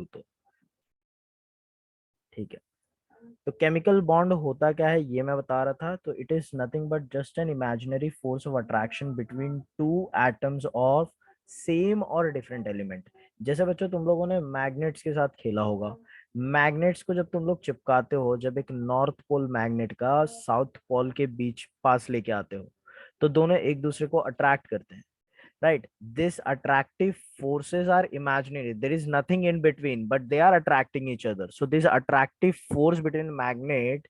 Through तो। ठीक है, तो केमिकल बॉन्ड होता क्या है ये मैं बता रहा था। तो it is nothing but just an imaginary force of attraction between two atoms of same और डिफरेंट एलिमेंट। जैसे बच्चों तुम लोगों ने मैग्नेट्स के साथ खेला होगा। मैग्नेट्स को जब तुम लोग चिपकाते हो, जब एक नॉर्थ पोल मैग्नेट का साउथ पोल के बीच पास लेके आते हो, तो दोनों एक दूसरे को अट्रैक्ट करते हैं, right? This attractive forces are imaginary, there is nothing in between, but they are attracting each other. So this attractive force between magnet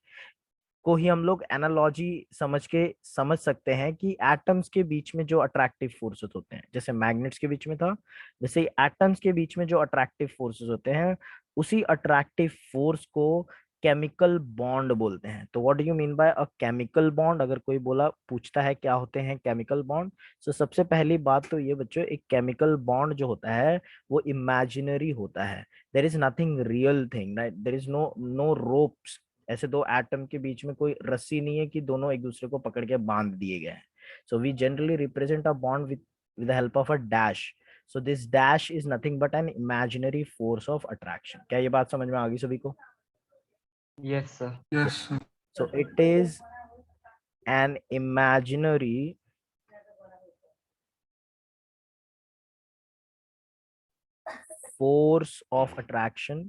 को ही हम लोग एनालॉजी समझ के समझ सकते हैं कि एटम्स के बीच में जो अट्रैक्टिव फोर्सेस होते हैं, जैसे मैग्नेट्स के बीच में था, जैसे एटम्स के बीच में जो अट्रैक्टिव फोर्सेस होते हैं, उसी अट्रैक्टिव फोर्स को केमिकल बॉन्ड बोलते हैं। तो what do you mean by a chemical bond? अगर कोई बोला पूछता है क्या होते हैं केमिकल बॉन्ड, तो सबसे पहली बात तो ये बच्चों, एक केमिकल बॉन्ड जो होता है वो इमेजिनरी होता है। There is nothing real thing, right? There is no no ropes. ऐसे दो एटम के बीच में कोई रस्सी नहीं है कि दोनों एक दूसरे को पकड़ के बांध दिए गए हैं। So we generally represent a bond with the help of a dash. So this dash is nothing but an imaginary force of attraction. क्या ये बात समझ में आ गई सभी को? Yes sir. Yes sir. So it is an imaginary force of attraction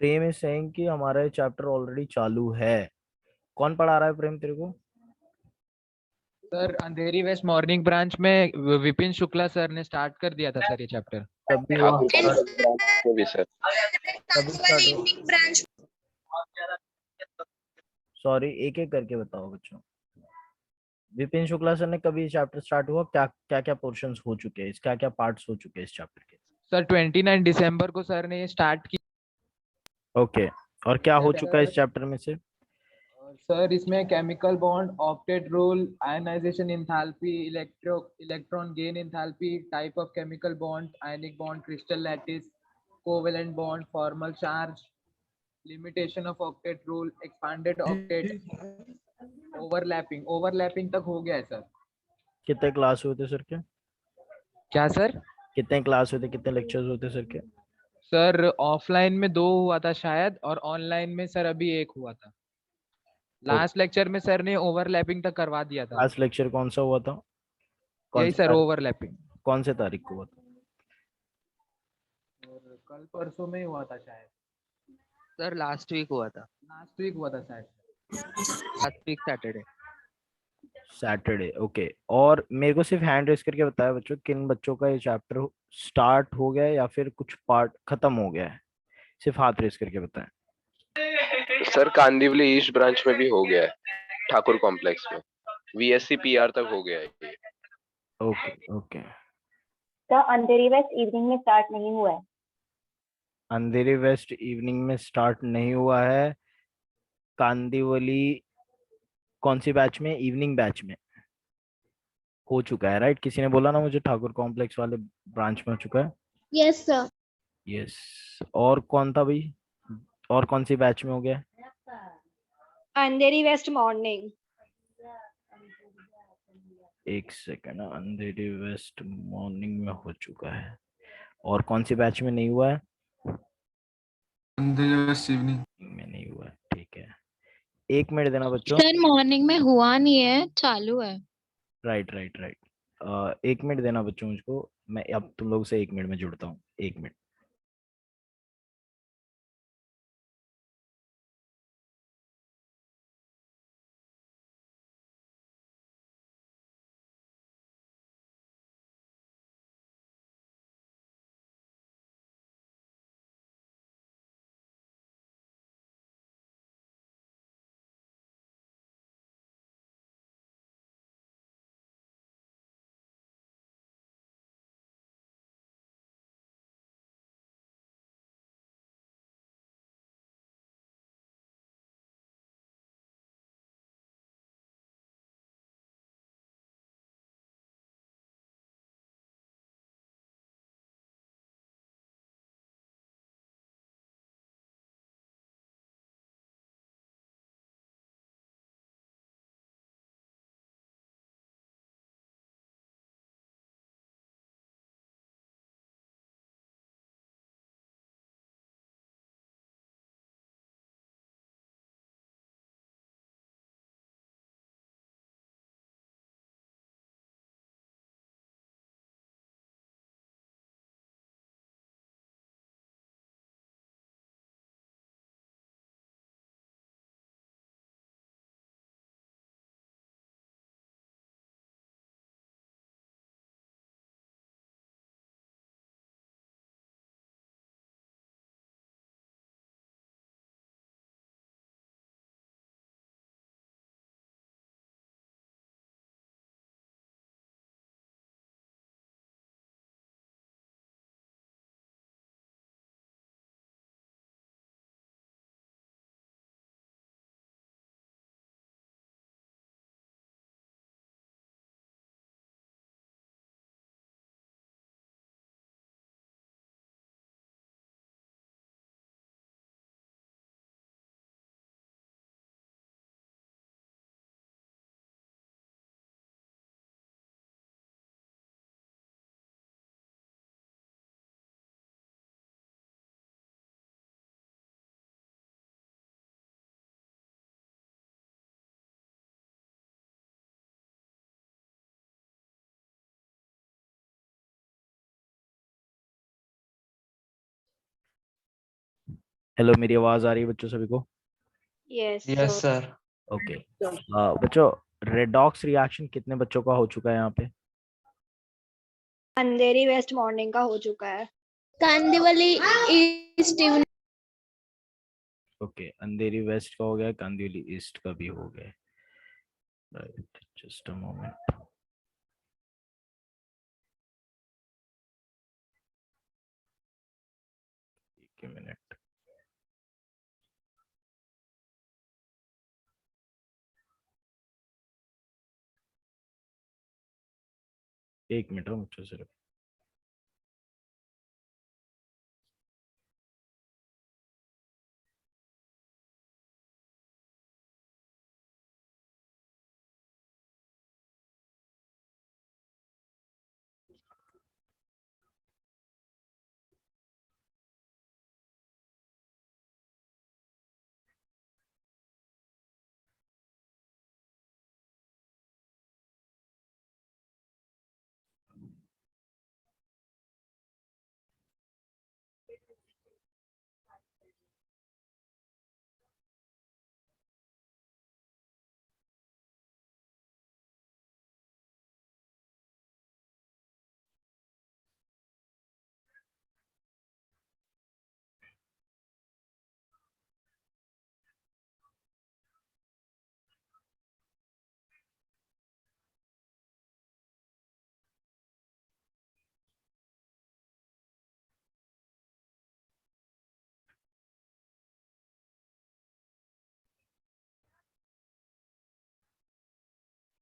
Prem is saying कि हमारा चैप्टर ऑलरेडी चालू है। कौन पढ़ा रहा है प्रेम तेरे को? सर अंधेरी वेस्ट मॉर्निंग ब्रांच में विपिन शुक्ला सर ने स्टार्ट कर दिया था सर ये चैप्टर। तभी हुआ सर तभी स्टार्ट हुआ। सॉरी, एक एक करके बताओ बच्चों। विपिन शुक्ला सर ने कभी चैप्टर स्टार्ट हुआ? क्या क्या क्या पोर्शंस हो चुके हैं, क्या क्या पार्ट्स हो चुके हैं इस चैप्टर के? सर 29 दिसंबर को सर ने ये स्टार्ट की। ओके, और क्या हो चुका है इस चैप्टर में से? सर इसमें chemical bond, octet rule, ionization enthalpy, electron gain enthalpy, type of chemical bond, ionic bond, crystal lattice, covalent bond, formal charge, limitation of octet rule, expanded octet, overlapping तक हो गया है सर। कितने class हुए थे sir के? क्या sir? कितने क्लास हुए थे, कितने लेक्चर्स हुए थे सर के? सर ऑफलाइन में 2 हुआ था शायद, और ऑनलाइन में सर अभी 1 हुआ था। लास्ट लेक्चर में सर ने ओवरलैपिंग तक करवा दिया था। लास्ट लेक्चर कौन सा हुआ था? कौन यही से सर, तारीख? ओवरलैपिंग। कौन से तारीख को हुआ था? और कल परसों में ही हुआ था शायद। सर लास्ट वीक हुआ था, लास्ट वीक हुआ था शायद। Last week Saturday. Saturday, okay. और मेरे को सिर्फ हैंड रेस करके बताया बच्चों, किन बच्चों का ये चैप्टर स्टार्ट हो गया है या फिर कुछ पार्ट खत्म हो गया है? सिर्फ हाथ रेस करके बताएं। सर कांदिवली ईस्ट ब्रांच में भी हो गया है, ठाकुर कॉम्प्लेक्स में VSc PR तक हो गया है ये। Okay okay. तो अंधेरी वेस्ट इवनिंग में स्टार्ट नहीं हुआ है। अंधेरी वेस्ट इवनिंग में स्टार्ट नहीं हुआ है। कांदिवली कौन सी बैच में? इवनिंग बैच में हो चुका है, राइट? किसी ने बोला ना मुझे ठाकुर कॉम्प्लेक्स वाले ब्रांच में हो चुका है। Yes sir. यस। और कौन था भाई? और कौन सी बैच में हो गया? अंधेरी वेस्ट मॉर्निंग। एक सेकेंड, अंधेरी वेस्ट मॉर्निंग में हो चुका है। और कौन सी बैच में नहीं हुआ है? अंधेरी वेस्ट इवनिंग में नहीं हुआ है, ठीक है। एक मिनट देना बच्चों। सर मॉर्निंग में हुआ नहीं है, चालू है। Right right right. एक मिनट देना बच्चों मुझको, मैं अब तुम लोग से 1 मिनट में जुड़ता हूँ। 1 मिनट। हेलो, मेरी आवाज आ रही है बच्चों सभी को? Yes, yes sir. Sir. Okay. बच्चों, रेडॉक्स रिएक्शन कितने बच्चों का हो चुका है यहाँ पे? अंधेरी वेस्ट मॉर्निंग का हो चुका है. Kandivali east evening. ओके, अंधेरी वेस्ट का हो गया, कांदिवली ईस्ट का भी हो गया। Right, just a moment. एक मिनट। एक मिनट मुझे सिर्फ।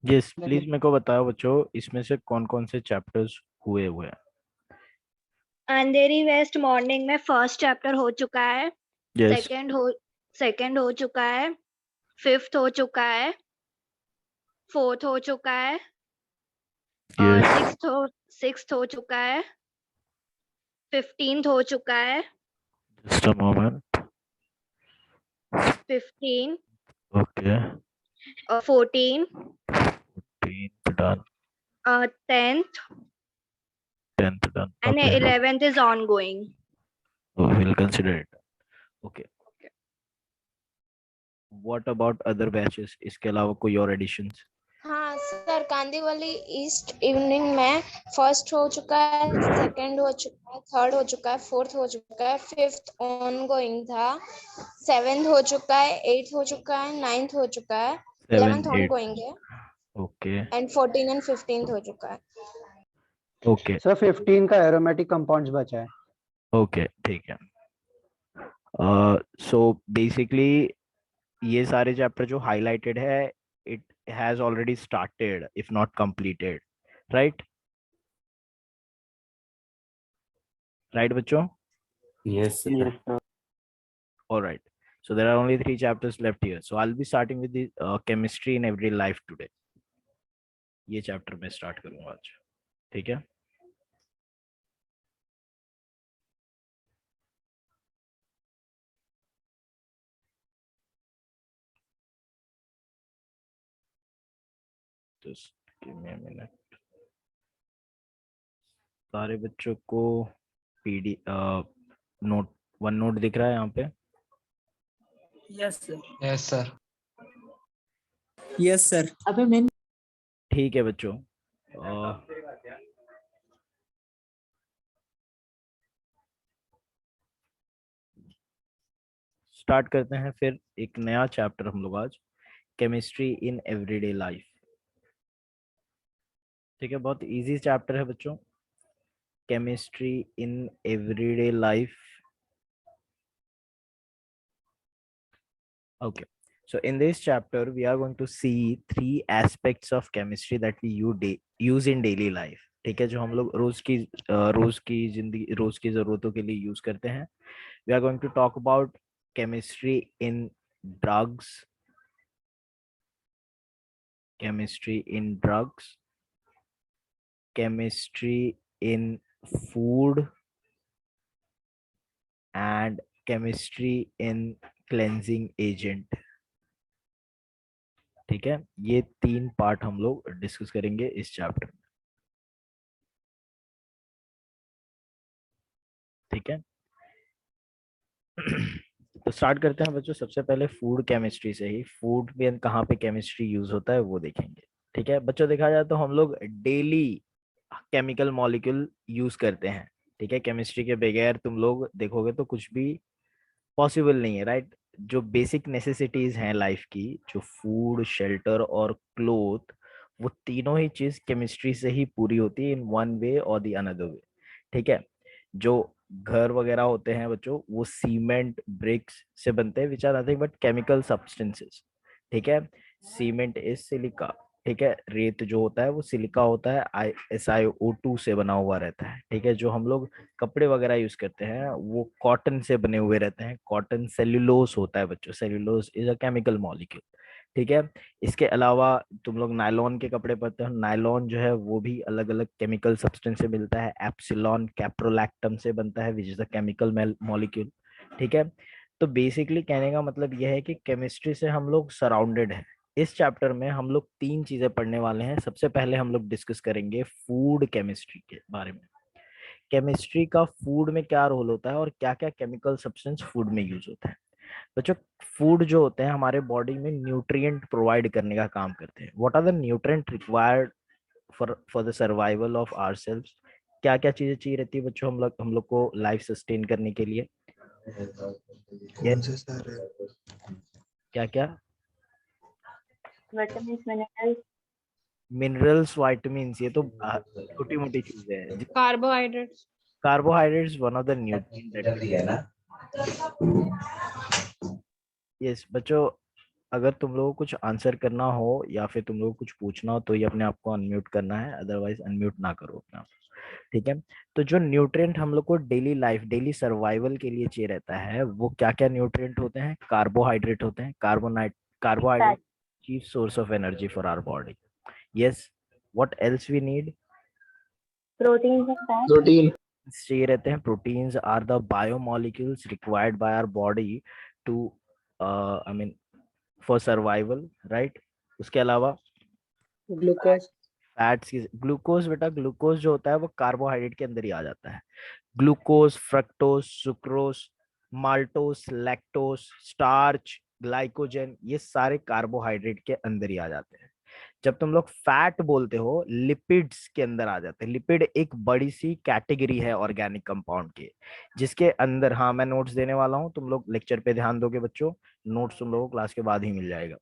यस, प्लीज मेरे को बताओ बच्चों, इसमें से कौन कौन से चैप्टर्स हुए हैं? अंधेरी वेस्ट मॉर्निंग में फर्स्ट चैप्टर हो चुका है. यस। सेकंड हो चुका है. फिफ्थ हो चुका है. फोर्थ हो चुका है. यस। सिक्स्थ हो चुका है. 15th हो चुका है. Just a moment. 15. Okay. 14. 14th done. 10th. 10th done. And okay, 11th is ongoing. Will consider it. Okay. What about other batches? इसके अलावा कोई और एडिशंस? हाँ सर, कांदीवली ईस्ट इवनिंग में फर्स्ट हो चुका है, सेकंड हो चुका है, थर्ड हो चुका है, फोर्थ हो चुका है, फिफ्थ ऑनगोइंग था, सेवेंथ हो चुका है, एट्थ हो चुका है, नाइन्थ हो चुका है, 7 11th 8। ऑनगोइंग है, ओके। एंड 14 एंड 15th हो चुका है. ओके। सर 15 का एरोमेटिक कंपाउंड्स बचा है। ओके, ठीक है। सो बेसिकली ये सारे चैप्टर जो हाईलाइटेड है, it has already started if not completed, right? Right बच्चों? Yes sir. All right. So there are only 3 chapters left here. So I'll be starting with the chemistry in everyday life today. ये chapter मैं start करूंगा आज, ठीक है? Just give me a minute. सारे बच्चों को पीडी नोट वन नोट दिख रहा है यहाँ पे? Yes sir. Yes sir. Yes sir. ठीक है बच्चों, स्टार्ट करते हैं फिर एक नया चैप्टर हम लोग आज, केमिस्ट्री इन एवरीडे लाइफ। ठीक है, बहुत इजी चैप्टर है बच्चों, chemistry in everyday life. Okay, so in this chapter we are going to see 3 aspects of chemistry that we use in daily life. ठीक है, जो हम लोग रोज की जिंदगी, रोज की जरूरतों के लिए यूज करते हैं. We are going to talk about chemistry in drugs, chemistry in drugs, chemistry in food, and chemistry in cleansing agent. ठीक है, ये 3 पार्ट हम लोग डिस्कस करेंगे इस चैप्टर में, ठीक है? तो स्टार्ट करते हैं बच्चों, सबसे पहले फूड केमिस्ट्री से ही। फूड में कहाँ पे केमिस्ट्री यूज होता है वो देखेंगे। ठीक है बच्चों, देखा जाए तो हम लोग डेली केमिकल मॉलिक्यूल यूज करते हैं। ठीक है, केमिस्ट्री के बगैर तुम लोग देखोगे तो कुछ भी पॉसिबल नहीं है, राइट। जो बेसिक नेसेसिटीज हैं लाइफ की, जो फूड, शेल्टर और क्लोथ, वो तीनों ही चीज केमिस्ट्री से ही पूरी होती है इन वन वे और द अनदर वे। ठीक है, जो घर वगैरह होते हैं बच्चों, वो सीमेंट ब्रिक्स से बनते हैं, which are nothing but chemical substances. ठीक है, सीमेंट इज सिलिका। ठीक है, रेत जो होता है वो सिलिका होता है, SiO2 से बना हुआ रहता है। ठीक है, जो हम लोग कपड़े वगैरह यूज करते हैं वो कॉटन से बने हुए रहते हैं। कॉटन सेल्यूलोज होता है बच्चों, cellulose is a chemical molecule. ठीक है, इसके अलावा तुम लोग नायलॉन के कपड़े पहनते हो, नायलॉन जो है वो भी अलग अलग केमिकल सब्सटेंस से मिलता है। एप्सिलॉन कैप्रोलैक्टम से बनता है, which is a chemical molecule. ठीक है, तो बेसिकली कहने का मतलब यह है कि केमिस्ट्री से हम लोग सराउंडेड है। इस चैप्टर में हम लोग तीन चीजें पढ़ने वाले हैं। सबसे पहले हम लोग डिस्कस करेंगे फूड केमिस्ट्री के बारे में। केमिस्ट्री का फूड में क्या रोल होता है और क्या क्या केमिकल सब्सटेंस फूड में यूज होता है। बच्चों, फूड जो होते हैं हमारे बॉडी में न्यूट्रिएंट प्रोवाइड करने का काम करते हैं। What are the nutrient required for the survival of ourselves. क्या क्या चीजें चाहिए रहती है बच्चों हम लोग को लाइफ सस्टेन करने के लिए। क्या क्या? Vitamin minerals. मिनरल्स, वाइटामिन, ये तो छोटी मोटी चीजें हैं। Carbohydrates. Carbohydrates one of the nutrient that we. Yes बच्चों, अगर तुम लोगों को कुछ आंसर करना हो या फिर तुम लोगों को कुछ पूछना हो तो ये अपने आप को अनम्यूट करना है, अदरवाइज अनम्यूट ना करो अपने आप। ठीक है, तो जो न्यूट्रिएंट हम लोग को डेली लाइफ, डेली सर्वाइवल के लिए चाहिए रहता है, वो क्या क्या न्यूट्रिएंट होते हैं? कार्बोहाइड्रेट होते हैं। Carbohydrate chief source of energy for our body. Yes, what else we need? Protein and fat. Protein. चाहिए रहते हैं। Proteins are the biomolecules required by our body to I mean for survival, right. उसके अलावा glucose. Fats की, glucose, बेटा glucose जो होता है वो कार्बोहाइड्रेट के अंदर ही आ जाता है। Glucose, fructose, sucrose, maltose, lactose, starch, glycogen, ये सारे कार्बोहाइड्रेट के अंदर ही आ जाते हैं। जब तुम लोग फैट बोलते हो, लिपिड्स के अंदर आ जाते हैं। लिपिड एक बड़ी सी कैटेगरी है ऑर्गेनिक कंपाउंड के, जिसके अंदर, हाँ मैं नोट्स देने वाला हूँ, तुम लोग लेक्चर पे ध्यान दोगे बच्चों, नोट्स तुम लोगों को क्लास के बाद ही मिल जाएगा।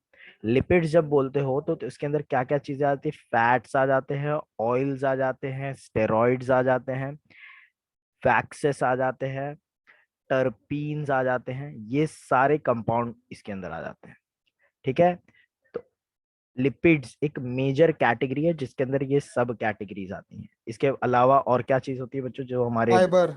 लिपिड्स जब बोलते हो तो इसके अंदर क्या क्या चीजें आती है? फैट्स आ जाते हैं, ऑयल्स आ जाते हैं, स्टेरॉइड्स आ जाते हैं, वैक्सेस आ जाते हैं, टर्पीन्स आ जाते हैं, ये सारे कंपाउंड इसके अंदर आ जाते हैं। ठीक है, तो लिपिड्स एक मेजर कैटेगरी है जिसके अंदर ये सब कैटेगरीज आती हैं। इसके अलावा और क्या चीज होती है बच्चों जो हमारे? Fibre.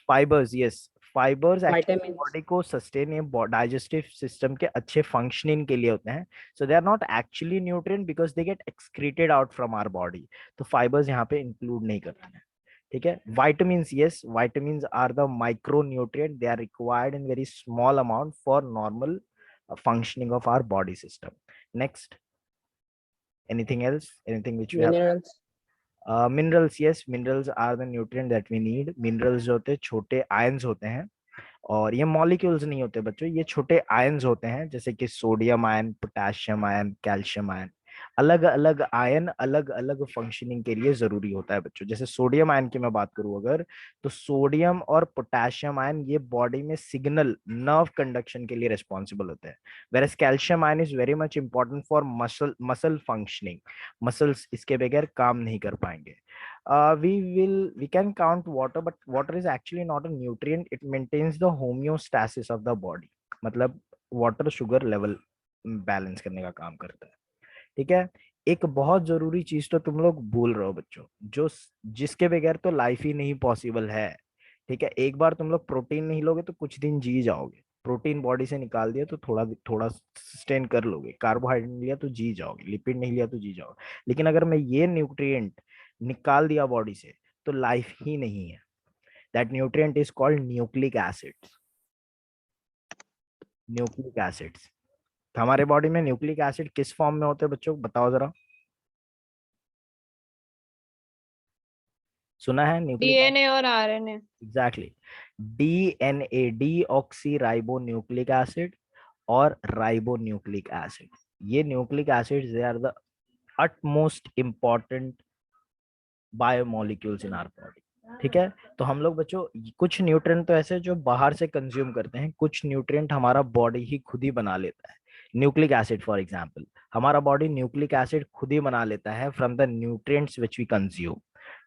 Fibres, yes. Fibres actually vitamin. Body को सस्टेन, ये डाइजेस्टिव सिस्टम के अच्छे फंक्शनिंग के लिए होते हैं। So they are not actually nutrient because they get excreted out from our body. तो फाइबर्स यहाँ पे इंक्लूड नहीं करते हैं। ठीक है, vitamins, yes, vitamins are the micronutrient, they are required in very small amount for normal functioning of our body system. Next, anything else, anything which we have? Minerals. Minerals, yes, minerals are the nutrient that we need. Minerals जो होते हैं छोटे ions होते हैं, और ये molecules नहीं होते बच्चों, ये छोटे आयंस होते हैं, जैसे कि sodium ion, potassium ion, calcium ion. अलग अलग आयन अलग अलग फंक्शनिंग के लिए जरूरी होता है बच्चों। जैसे सोडियम आयन की मैं बात करूं अगर, तो सोडियम और पोटेशियम आयन ये बॉडी में सिग्नल नर्व कंडक्शन के लिए रिस्पॉन्सिबल होते हैं। Whereas calcium ion is very much important for muscle functioning. Muscles इसके बगैर काम नहीं कर पाएंगे। We can count water, but water is actually not a nutrient. It maintains the homeostasis of the body. मतलब वाटर शुगर लेवल बैलेंस करने का काम करता है। ठीक है, एक बहुत जरूरी चीज तो तुम लोग भूल रहे हो बच्चों, जो जिसके बगैर तो लाइफ ही नहीं पॉसिबल है। ठीक है, एक बार तुम लोग प्रोटीन नहीं लोगे तो कुछ दिन जी जाओगे। प्रोटीन बॉडी से निकाल दिया तो थोड़ा थोड़ा सस्टेन कर लोगे। कार्बोहाइड्रेट नहीं लिया तो जी जाओगे, लिपिड नहीं लिया तो जी जाओगे। लेकिन अगर मैं ये न्यूट्रिएंट निकाल दिया बॉडी से तो लाइफ ही नहीं है। That nutrient is called nucleic acids. Nucleic acids, हमारे बॉडी में न्यूक्लिक एसिड किस फॉर्म में होते हैं बच्चों बताओ जरा? सुना है न्यूक्लिक डीएनए और RNA. Exactly DNA deoxy ribo nucleic acid और राइबो न्यूक्लिक एसिड, ये nucleic acids they are the utmost important biomolecules in our body. ठीक है, तो हम लोग बच्चों कुछ न्यूट्रिएंट तो ऐसे जो बाहर से कंज्यूम करते हैं, कुछ न्यूट्रिएंट हमारा बॉडी ही खुद ही बना लेता है। न्यूक्लिक एसिड फॉर एग्जांपल, हमारा बॉडी न्यूक्लिक एसिड खुद ही बना लेता है from the nutrients which we consume.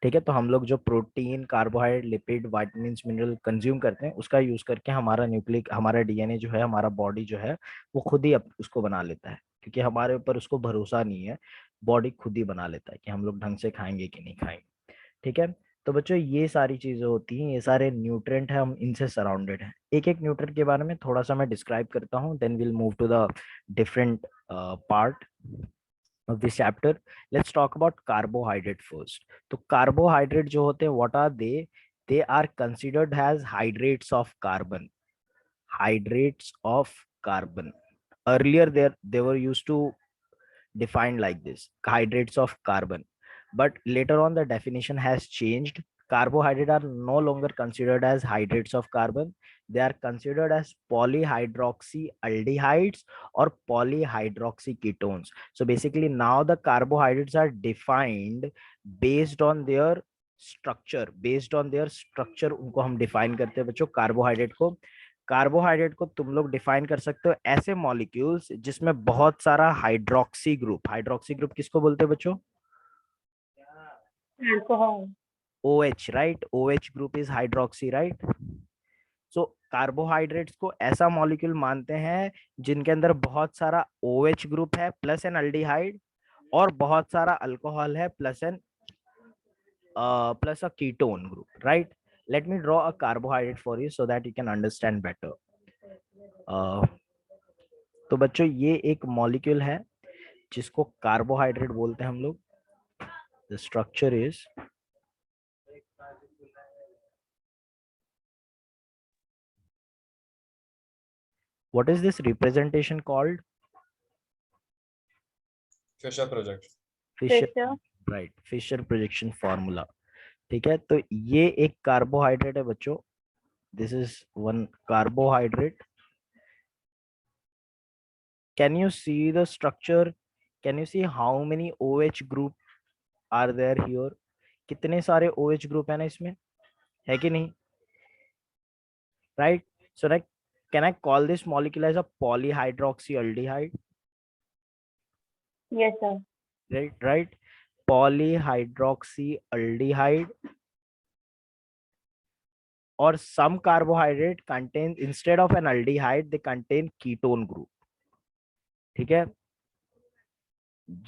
ठीक है, तो हम लोग जो protein carbohydrate lipid vitamins mineral consume करते हैं उसका यूज करके हमारा डीएनए जो है, हमारा बॉडी जो है वो खुद ही उसको बना लेता है, क्योंकि हमारे ऊपर उसको भरोसा नहीं है, बॉडी खुद ही बना लेता है कि हम लोग ढंग से खाएंगे कि नहीं खाएंगे। ठीक है, तो बच्चों ये सारी चीजें होती हैं, ये सारे न्यूट्रिएंट हैं, हम इनसे सराउंडेड हैं। एक एक न्यूट्रिएंट के बारे में थोड़ा सा मैं डिस्क्राइब करता हूँ, then will move to the different part of this chapter. Let's talk about carbohydrate first. तो carbohydrate जो होते हैं, what are they are considered as hydrates of carbon. Hydrates of carbon, earlier they were used to defined like this, hydrates of carbon, but later on the definition has changed. Carbohydrates are no longer considered as hydrates of carbon, they are considered as polyhydroxyaldehydes or polyhydroxyketones. So basically now the carbohydrates are defined based on their structure, उनको हम define करते हैं बच्चों carbohydrate को। Carbohydrate को तुम लोग define कर सकते हो ऐसे मॉलिक्यूल्स जिसमें बहुत सारा हाइड्रोक्सी ग्रुप किसको बोलते हैं बच्चों? Alcohol. OH, right? OH group is hydroxy, right? So carbohydrates को ऐसा मॉलिक्यूल मानते हैं जिनके अंदर बहुत सारा OH ग्रुप है प्लस एन अल्डिहाइड, और बहुत सारा अल्कोहल है plus a ketone group, right? Let me draw a carbohydrate for you so that you can understand better. तो बच्चों ये एक मॉलिक्यूल है जिसको कार्बोहाइड्रेट बोलते हैं हम लोग। The structure is what is this representation called? Fisher projection. Fisher, right, Fisher projection formula. ठीक है, तो ये एक कार्बोहाइड्रेट है बच्चों, this is one carbohydrate. Can you see the structure? Can you see how many OH group are there here? कितने सारे OH group है ना इसमें, है कि नहीं? Right, so like can I call this molecule as a polyhydroxyaldehyde? Yes, sir. Right, polyhydroxyaldehyde. Or some carbohydrate contain, instead of an aldehyde they contain ketone group. ठीक है,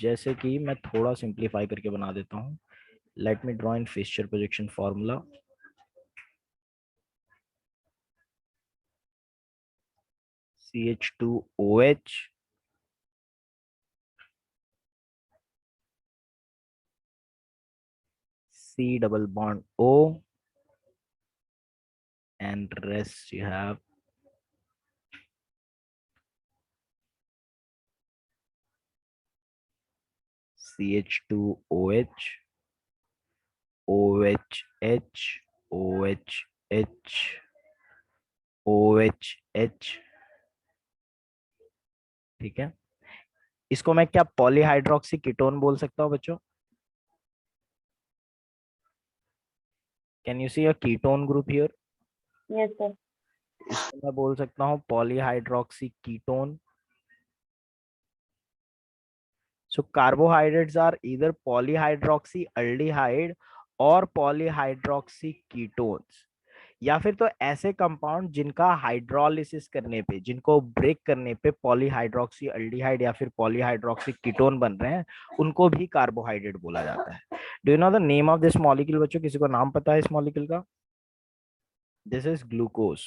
जैसे कि मैं थोड़ा सिंप्लीफाई करके बना देता हूँ। Let me draw in Fischer projection formula. CH2OH C double bond O, and rest you have CH2OH OHH OHH OHH। ठीक है, इसको मैं क्या पॉलीहाइड्रोक्सी कीटोन बोल सकता हूँ बच्चों? Can you see a ketone group here? Yes, sir. इसको मैं बोल सकता हूँ polyhydroxy ketone. So carbohydrates are either polyhydroxyaldehyde और polyhydroxy ketones, या फिर तो ऐसे कंपाउंड जिनका हाइड्रोलिसिस करने पे, जिनको ब्रेक करने पे पॉलीहाइड्रोक्सी अल्डिहाइड या फिर पॉलीहाइड्रोक्सी कीटोन बन रहे हैं, उनको भी कार्बोहाइड्रेट बोला जाता है। Do you know the name of this molecule बच्चों? किसी को नाम पता है इस मॉलिक्यूल का? This is glucose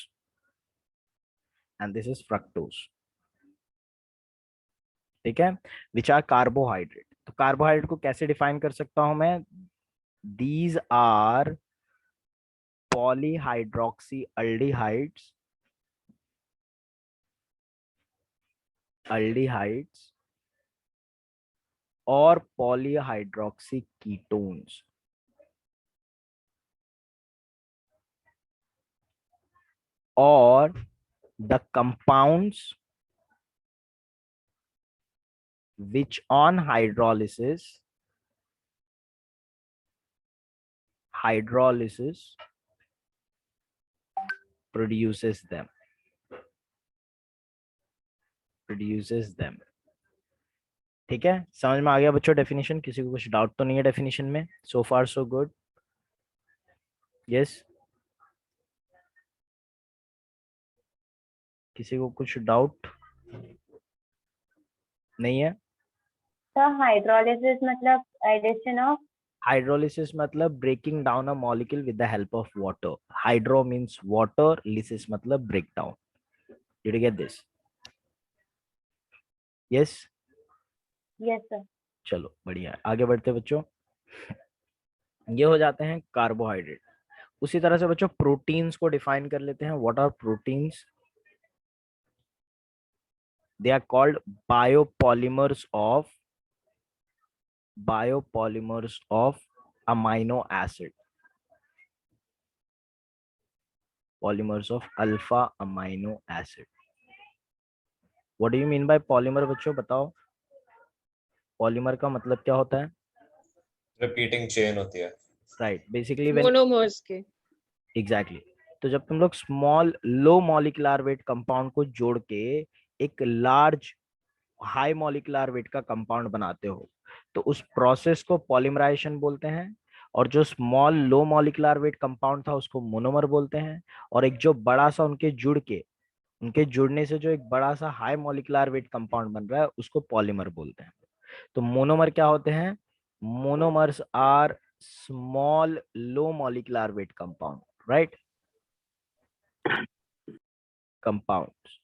and this is fructose. ठीक है, विच आर कार्बोहाइड्रेट। तो कार्बोहाइड्रेट को कैसे डिफाइन कर सकता हूं मैं? दीज आर polyhydroxyaldehydes और polyhydroxy ketones। or the compounds which on hydrolysis produces them. ठीक है, समझ में आ गया बच्चों डेफिनेशन? किसी को कुछ डाउट तो नहीं है डेफिनेशन में? सो फार सो गुड? यस, किसी को कुछ डाउट नहीं है? सर हाइड्रोलिसिस मतलब एडिशन ऑफ हाइड्रोलिसिस मतलब breaking down a molecule with the help of water. Hydro means water, lysis मतलब break down. Did you get this? Yes, yes sir. चलो बढ़िया है. आगे बढ़ते हैं बच्चों. ये हो जाते हैं कार्बोहाइड्रेट. उसी तरह से बच्चों प्रोटीन्स को डिफाइन कर लेते हैं. What are proteins? They are called biopolymers of amino acid. Polymers of alpha amino acid. What do you mean by polymer बच्चों? बताओ. पॉलीमर का मतलब क्या होता है? रिपीटिंग चेन होती है. राइट, बेसिकली मोनोमर्स के. एग्जैक्टली. तो जब तुम लोग small low molecular weight compound को जोड़ के एक लार्ज हाई मॉलिक्यूलर वेट का कंपाउंड बनाते हो तो उस प्रोसेस को पॉलीमराइजेशन बोलते हैं. और जो small low molecular weight compound था उसको मोनोमर बोलते हैं. और एक जो बड़ा सा उनके जुड़ने से जो एक बड़ा सा हाई मॉलिक्यूलर वेट कंपाउंड बन रहा है उसको पॉलीमर बोलते हैं. तो मोनोमर क्या होते हैं? Monomers are small low molecular weight compound, right? Compounds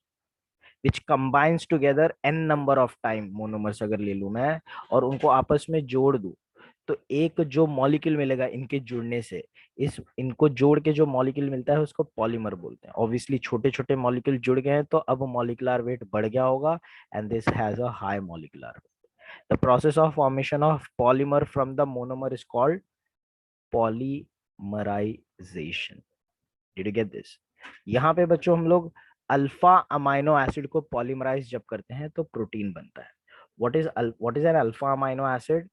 which combines together n number of time. मोनोमर्स अगर ले लूं मैं और उनको आपस में जोड़ दूं तो एक जो मॉलिक्यूल मिलेगा इनके जुड़ने से, इनको जोड़ के जो मॉलिक्यूल मिलता है उसको पॉलीमर बोलते हैं. ऑब्वियसली छोटे छोटे मॉलिक्यूल जुड़ गए हैं तो अब मॉलिक्यूलर वेट बढ़ गया होगा and this has a high molecular weight. The process of formation of polymer from the monomer is called polymerization. Did you get this? यहाँ पे बच्चों हम लोग अल्फा अमाइनो एसिड को पॉलीमराइज जब करते हैं तो प्रोटीन बनता है. What is an alpha amino acid?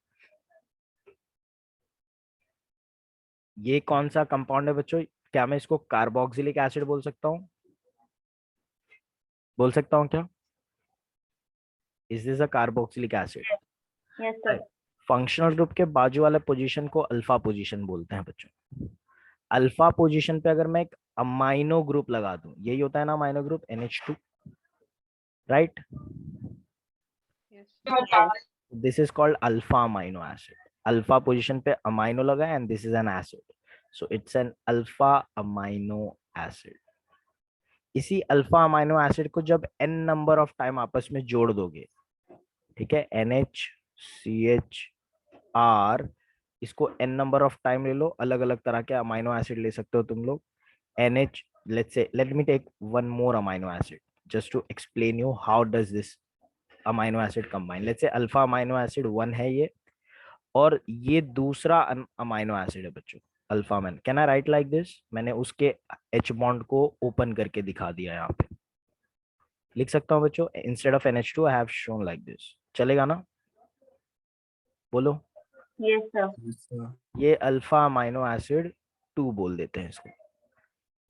ये कौन सा कंपाउंड है बच्चों? क्या मैं इसको कार्बोक्सिलिक एसिड बोल सकता हूँ? क्या? Is this a carboxylic acid? Yes sir. Functional group के बाजू वाले पोजीशन को अल्फा पोजीशन बोलते हैं बच्चों. अल्फा पोजीशन पे अगर मैं एक अमाइनो ग्रुप लगा दूं, यही होता है ना amino group, NH2, right? This is called alpha amino acid. Alpha position पे अमाइनो लगा and this is an acid, so it's an alpha amino acid. इसी अल्फा अमाइनो एसिड को जब n नंबर ऑफ टाइम आपस में जोड़ दोगे, ठीक है, NHCHR, इसको n नंबर ऑफ टाइम ले लो. अलग अलग तरह के अमाइनो एसिड ले सकते हो तुम लोग. NH, let me take one more amino acid just to explain you how does this amino acid combine. let's say alpha amino acid 1 है ये और ये दूसरा अमाइनो एसिड है बच्चों, alpha amino. Can I right like this? मैंने उसके H bond को ओपन करके दिखा दिया. यहाँ पे लिख सकता हूँ बच्चों, instead of NH2 I have shown like this. चलेगा ना? बोलो. Yes sir. ये अल्फा अमाइनो एसिड 2 बोल देते हैं इसको.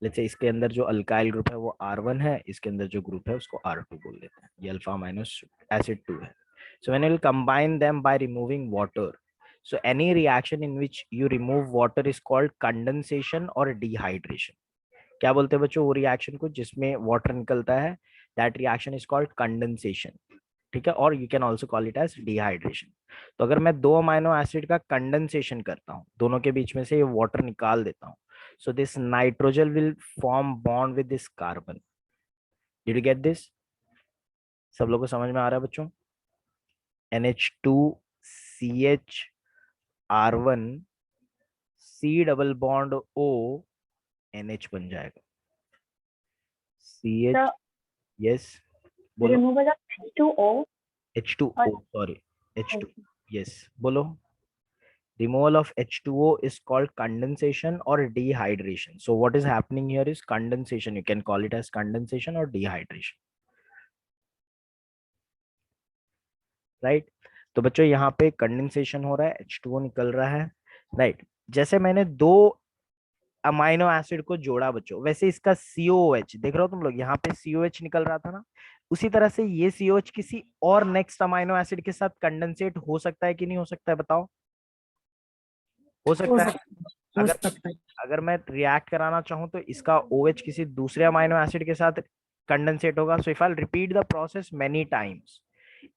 लेट्स से इसके अंदर जो अल्काइल ग्रुप है वो R1 है, इसके अंदर जो ग्रुप है उसको R2 बोल देते हैं. ये अल्फा अमाइनो एसिड 2 है. So when you will combine them by removing water, so any reaction in which you remove water is called condensation or dehydration. क्या बोलते हैं बच्चों वो रिएक्शन को जिसमें वाटर निकलता है? That reaction is called condensation. ठीक है, और you can also call it as dehydration. तो अगर मैं 2 अमाइनो एसिड का कंडेंसेशन करता हूँ, दोनों के बीच में से ये वाटर निकाल देता हूँ, so this nitrogen will form bond with this carbon. Did you get this? सब लोगों को समझ में आ रहा है बच्चों? NH2CH R1 C double bond O NH बन जाएगा. CH, yes, बोलो. Removal of H2O. H2O, sorry, H2, yes, बोलो. Removal of H2O is called condensation or dehydration. So what is happening here is condensation. You can call it as condensation or dehydration. Right तो बच्चों यहाँ पे condensation हो रहा है, H2O निकल रहा है, राइट। जैसे मैंने दो अमाइनो एसिड को जोड़ा बच्चों, वैसे इसका COOH देख रहे हो तुम लोग, यहाँ पे COH निकल रहा था ना, उसी तरह से ये COH किसी और नेक्स्ट अमाइनो एसिड के साथ कंडेंसेट हो सकता है कि नहीं हो सकता है, बताओ। हो सकता है। अगर मैं रिएक्ट कराना चाहूँ तो इसका OH किसी दूसरे अमाइनो एसिड के साथ कंडेंसेट होगा। So if I repeat the process many times,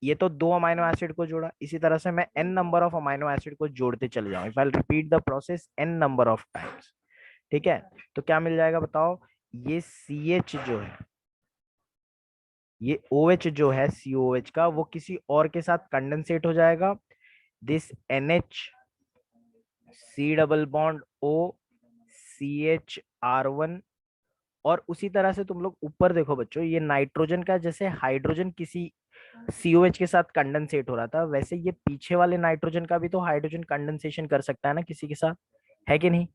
ये तो दो अमाइनो एसिड को जोड़ा, इसी तरह से मैं n number of amino acid को जोड़ते चले जाऊं, if I repeat the process n number of times, ठीक है, तो क्या मिल जाएगा बताओ। ये CH जो है, ये OH जो है COH का, वो किसी और के साथ कंडेंसेट हो जाएगा। This NH C double bond O CHR1। और उसी तरह से तुम लोग ऊपर देखो बच्चों, ये नाइट्रोजन का जैसे हाइड्रोजन किसी COH के साथ कंडेंसेट हो रहा था, वैसे ये पीछे वाले नाइट्रोजन का भी तो हाइड्रोजन कंडेंसेशन कर सकता है ना किसी के साथ, है कि नहीं,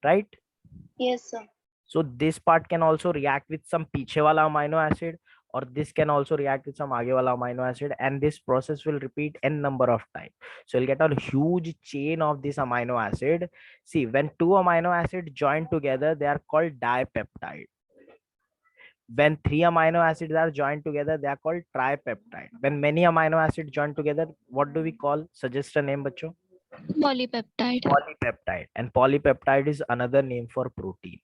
right. Yes sir. So this part can also react with some पीछे वाला amino acid, or this can also react with some आगे वाला amino acid, and this process will repeat n number of times. So you'll get a huge chain of this amino acid. See, when two amino acids join together, they are called dipeptide. When three amino acids are joined together, they are called tripeptide. When many amino acids join together, what do we call? Suggest a name, बच्चों. Polypeptide. Polypeptide. And polypeptide is another name for protein.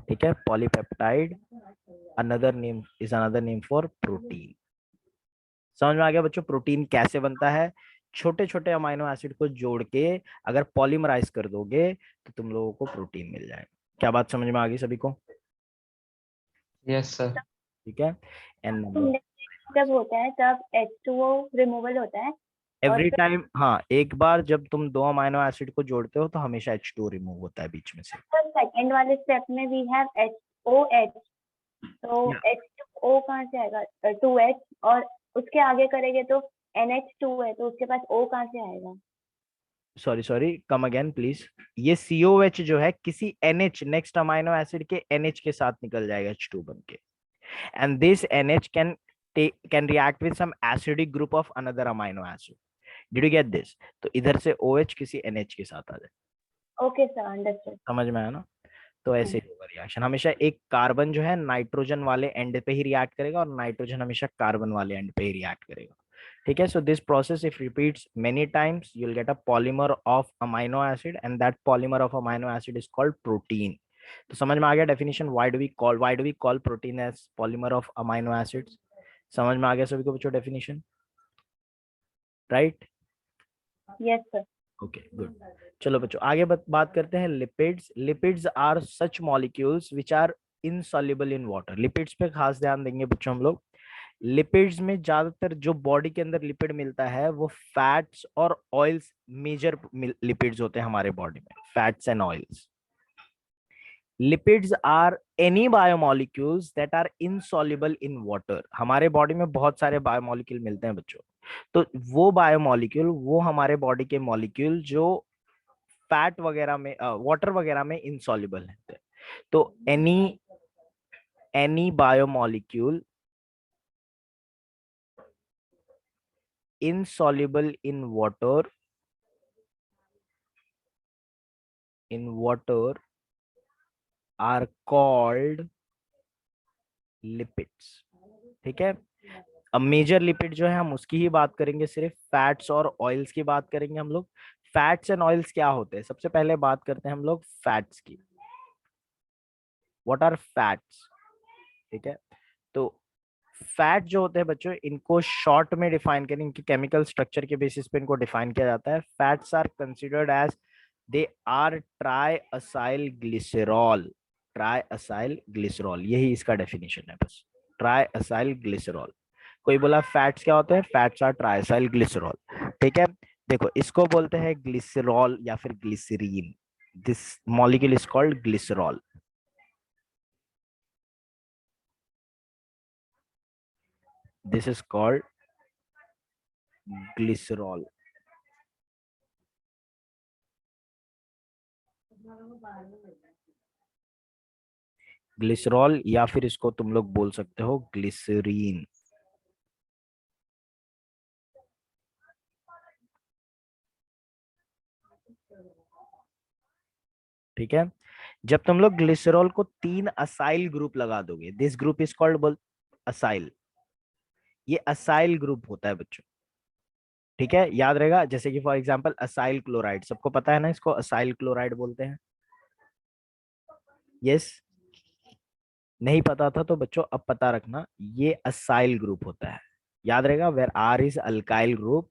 ठीक है, polypeptide another name for protein. समझ में आ गया बच्चों protein कैसे बनता है? छोटे छोटे अमाइनो एसिड को जोड़ के अगर पॉलीमराइज कर दोगे तो तुम लोगों को प्रोटीन मिल जाएगा। क्या बात समझ में आ गई सभी को? Yes sir. ठीक है। एंड जब होता है तब H2O रिमूवल होता है एवरी टाइम, हाँ, एक बार जब तुम दो अमाइनो एसिड को जोड़ते हो तो हमेशा H2O रिमूव होता है बीच में से। सेकंड वाले स्टेप में वी हैव HOH, तो H2O कहाँ से आएगा? 2H, और उसके आगे करेंगे तो NH2 है, तो उसके पास O कहाँ से आएगा? Sorry come again please. ये COH जो है किसी NH नेक्स्ट अमाइनो एसिड के NH के साथ निकल जाएगा H2 बन के, and this NH can react with some acidic group of another amino acid. Did you get this? तो इधर से OH किसी NH के साथ आ जाए। Okay sir, understood. समझ में आया ना? तो ऐसे ही होगा रिएक्शन। हमेशा एक कार्बन जो है नाइट्रोजन वाले एंड पे ही रिएक्ट करेगा और नाइट्रोजन हमेशा कार्बन वाले एंड पे ही रिएक्ट करेगा। ठीक है। So this process if repeats many times you will get a polymer of amino acid, and that polymer of amino acid is called protein. तो समझ में आ गया definition? Why do we call protein as polymer of amino acids? समझ में आ गया सभी को बच्चों definition? Right? Yes sir. Okay good. चलो बच्चों आगे बात करते हैं lipids. Lipids are such molecules which are insoluble in water. Lipids पे खास ध्यान देंगे बच्चों हम लोग। लिपिड्स में ज्यादातर जो बॉडी के अंदर लिपिड मिलता है वो फैट्स और ऑयल्स मेजर लिपिड्स होते हैं हमारे बॉडी में, fats and oils. Lipids are any biomolecules that are insoluble in water. हमारे बॉडी में बहुत सारे बायोमोलिक्यूल मिलते हैं बच्चों, तो वो बायोमोलिक्यूल, वो हमारे बॉडी के मॉलिक्यूल जो फैट वगैरह में, वाटर वगैरह में इनसॉल्युबल है। तो any biomolecule insoluble in water are called lipids। ठीक है। अब मेजर लिपिड जो है हम उसकी ही बात करेंगे, सिर्फ फैट्स और ऑयल्स की बात करेंगे हम लोग। फैट्स एंड ऑयल्स क्या होते हैं? सबसे पहले बात करते हैं हम लोग फैट्स की। What are fats? ठीक है। तो फैट जो होते हैं बच्चों, इनको शॉर्ट में डिफाइन करें, इनकी केमिकल स्ट्रक्चर के बेसिस पे इनको डिफाइन किया जाता है। Fats are considered as they are triacylglycerol triacylglycerol. ट्राइअसाइल ग्लिसरॉल, यही इसका डेफिनेशन है बस, ट्राइअसाइल ग्लिसरॉल। कोई बोला फैट्स क्या होते हैं? फैट्स आर ट्राइअसाइल ग्लिसरॉल। ठीक है। देखो इसको बोलते हैं ग्लिसरॉल या फिर glycerine. This molecule is called glycerol. This is called glycerol. Glycerol या फिर इसको तुम लोग बोल सकते हो ग्लिसरीन। ठीक है, जब तुम लोग ग्लिसरॉल को 3 असाइल ग्रुप लगा दोगे, this group is called acyl, ये असाइल ग्रुप होता है बच्चों। ठीक है, याद रहेगा, जैसे कि फॉर एग्जांपल असाइल क्लोराइड, सबको पता है ना, इसको असाइल क्लोराइड बोलते हैं। यस, नहीं पता था तो बच्चों अब पता रखना, ये असाइल ग्रुप होता है। याद रहेगा, where are is alkyl group.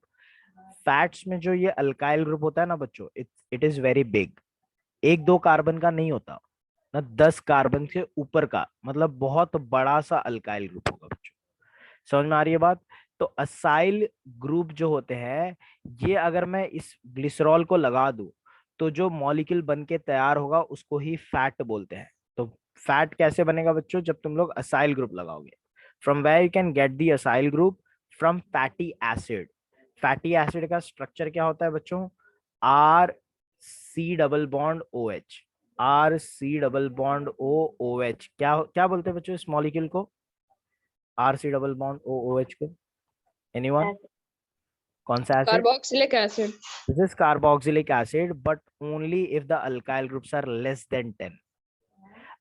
Fats में जो ये अल्काइल ग्रुप होता है ना बच्चों, it is very big, 1-2 carbon का नहीं होता ना, 10 कार्बन से ऊपर का, मतलब बहुत बड़ा सा अल्काइल ग्रुप होगा बच्चों। समझ में आ रही है बात? तो असाइल ग्रुप जो होते हैं, ये अगर मैं इस ग्लिसरॉल को लगा दूं तो जो मॉलिक्यूल बन के तैयार होगा उसको ही फैट बोलते हैं। तो फैट कैसे बनेगा बच्चों? जब तुम लोग असाइल ग्रुप लगाओगे। From where you can get the acyl group? From fatty acid. Fatty acid का स्ट्रक्चर क्या होता है बच्चों? R C double bond O H. R C double bond O O H. क्या क्या बोलते हैं बच्चों इस मॉलिक्यूल को? R C double bond O O H को एनीवन? कौन सा एसिड? Carboxylic acid. This is carboxylic acid, but only if the alkyl groups are less than 10।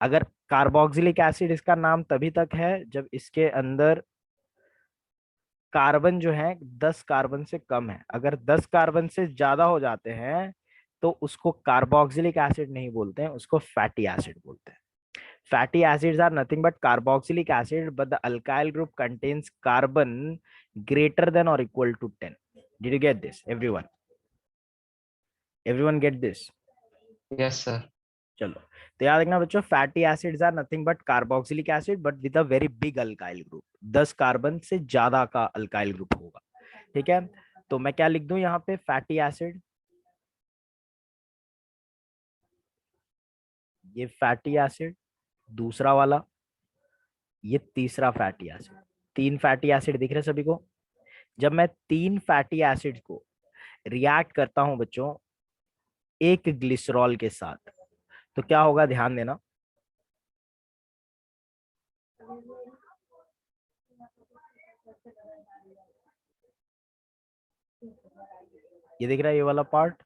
अगर कार्बोक्सिलिक एसिड इसका नाम तभी तक है जब इसके अंदर कार्बन जो है 10 कार्बन से कम है। अगर 10 कार्बन से ज्यादा हो जाते हैं तो उसको कार्बोक्सिलिक एसिड नहीं बोलते हैं, उसको फैटी एसिड बोलते हैं। Fatty acids are nothing but carboxylic acid, but the alkyl group contains carbon greater than or equal to 10. Did you get this, everyone? Everyone get this? Yes, sir. चलो, तो याद रखना बच्चों, fatty acids are nothing but carboxylic acid but with a very big alkyl group. 10 carbon से ज्यादा का alkyl group होगा। ठीक है, तो मैं क्या लिख दूं यहाँ पे? Fatty acid. ये फैटी एसिड दूसरा वाला, ये तीसरा फैटी एसिड। 3 फैटी एसिड दिख रहे सभी को? जब मैं 3 फैटी एसिड को रिएक्ट करता हूं बच्चों एक ग्लिसरॉल के साथ, तो क्या होगा? ध्यान देना, ये दिख रहा है ये वाला part.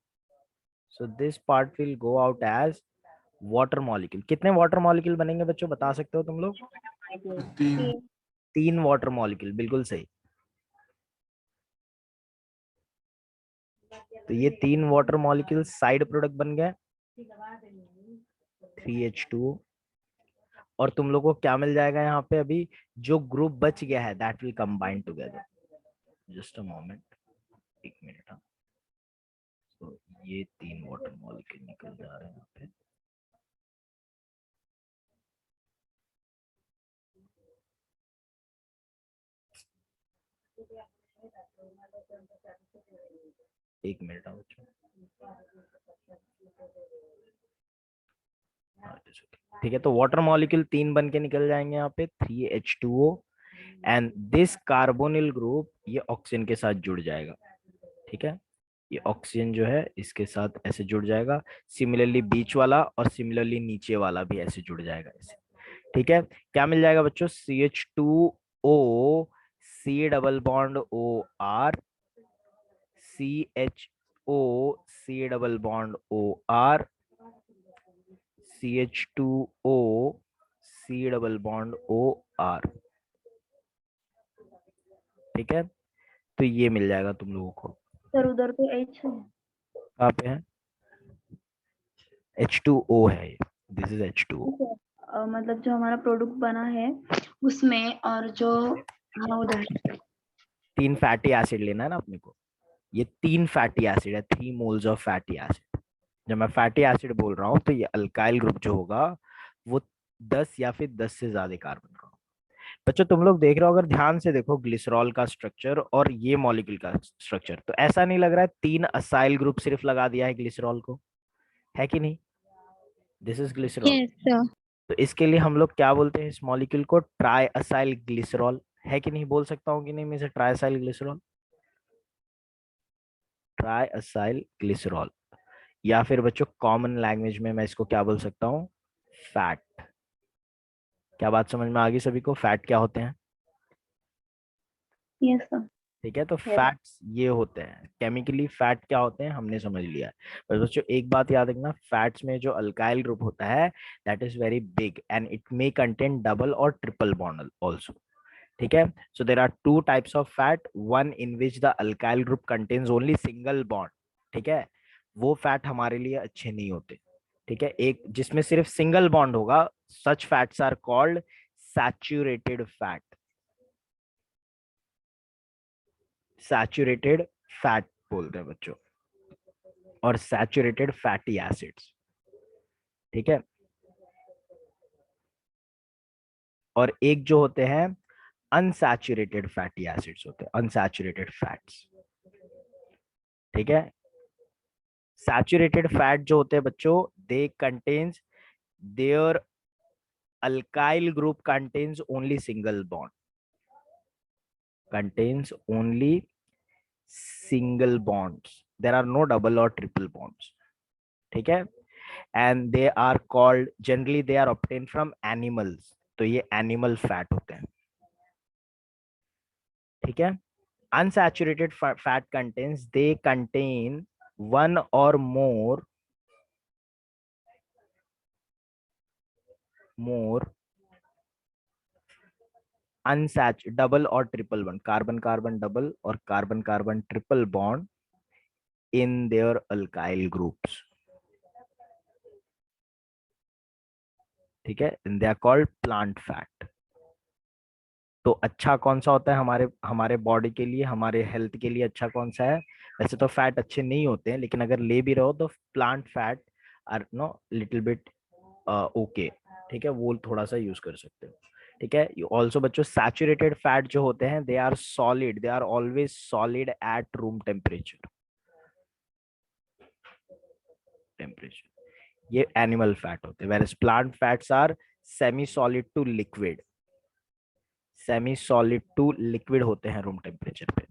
So this part will go out as water molecule. कितने वाटर मॉलिक्यूल बनेंगे बच्चों, बता सकते हो तुम लोग? 3 वाटर मॉलिक्यूल, बिल्कुल सही। तो ये 3 वाटर मॉलिक्यूल साइड प्रोडक्ट बन गए 3H2O। और तुम लोग को क्या मिल जाएगा यहाँ पे? अभी जो ग्रुप बच गया है that will combine together. Just a moment, एक मिनट। हाँ, तो ये 3 वाटर मॉलिक्यूल निकल जा रहे हैं यहाँ पे। एक मिनट आओ बच्चों। ठीक है, तो वाटर मॉलिक्यूल 3 बन के निकल जाएंगे यहाँ पे 3H2O and this carbonyl group ये ऑक्सीजन के साथ जुड़ जाएगा। ठीक है, ये ऑक्सीजन जो है इसके साथ ऐसे जुड़ जाएगा। सिमिलरली बीच वाला और सिमिलरली नीचे वाला भी ऐसे जुड़ जाएगा ऐसे। ठीक है, क्या मिल जाएगा बच्चों? CH2O, C double bond OR, CHO, C double bond OR, CH2O, C double bond OR। ठीक है, तो ये मिल जाएगा तुम लोगों को। सर उधर तो H है। कहाँ पे है? H2O है ये, दिस इज H2O। मतलब जो हमारा प्रोडक्ट बना है उसमें, और जो हाँ उधर 3 फैटी एसिड लेना है ना अपने को। ये 3 फैटी एसिड है, 3 मोल्स ऑफ फैटी एसिड। जब मैं फैटी एसिड बोल रहा हूँ तो ये अल्काइल ग्रुप जो होगा वो 10 या फिर 10 से ज्यादा कार्बन का। बच्चों तुम लोग देख रहे हो, अगर ध्यान से देखो ग्लिसरॉल का स्ट्रक्चर और ये मॉलिक्यूल का स्ट्रक्चर, तो ऐसा नहीं लग रहा है 3 असाइल ग्रुप सिर्फ लगा दिया है ग्लिसरॉल को, है कि नहीं? This is glycerol. Yes, sir. तो इसके लिए हम लोग क्या बोलते हैं? इस मॉलिक्यूल को ट्राई असाइल ग्लिसरॉल, है कि नहीं? बोल सकता हूँ कि नहीं मैं इसे try acyl glycerol? Try acyl glycerol, या फिर बच्चों कॉमन लैंग्वेज में मैं इसको क्या बोल सकता हूँ, फैट। क्या बात समझ में आ गई सभी को, फैट क्या होते हैं? Yes sir. ठीक है, तो फैट्स ये होते हैं केमिकली, फैट क्या होते हैं हमने समझ लिया है। बस बच्चों एक बात याद रखना, फैट्स में जो अल्काइल ग्रुप होता है that is very big and it may contain double और ट्रिपल बॉन्ड ऑल्सो। ठीक है, so there are two types of fat, one in which the alkyl group contains only single bond. ठीक है, वो fat हमारे लिए अच्छे नहीं होते। ठीक है, एक जिसमें सिर्फ सिंगल बॉन्ड होगा, such fats are called saturated fat, saturated fat बोलते हैं बच्चों, और सैचुरेटेड फैटी एसिड्स। ठीक है, और एक जो होते हैं अनसैचुरेटेड फैटी एसिड्स होते हैं, अनसैचुरेटेड फैट्स। ठीक है, सैचुरेटेड फैट जो होते हैं बच्चों, they contains their alkyl group contains only single bond, contains only single bonds, there are no double or triple bonds. ठीक है, and they are called, generally they are obtained from animals, तो ये animal fat होते हैं। ठीक है, unsaturated fat contains, they contain one or more double और triple bond, carbon carbon double और carbon carbon triple bond in their alkyl groups. ठीक है, they are called plant fat. तो अच्छा कौन सा होता है हमारे बॉडी के लिए, हमारे हेल्थ के लिए अच्छा कौन सा है? वैसे तो फैट अच्छे नहीं होते हैं, लेकिन अगर ले भी रहो तो plant fat are no little bit okay. ठीक है, वो थोड़ा सा यूज कर सकते हो। ठीक है, ऑल्सो बच्चों सैचुरेटेड फैट जो होते हैं they are solid, they are always solid at room temperature, ये एनिमल फैट होते हैं। Where plant fats are semi solid to liquid, semi solid to liquid होते हैं रूम टेम्परेचर पे।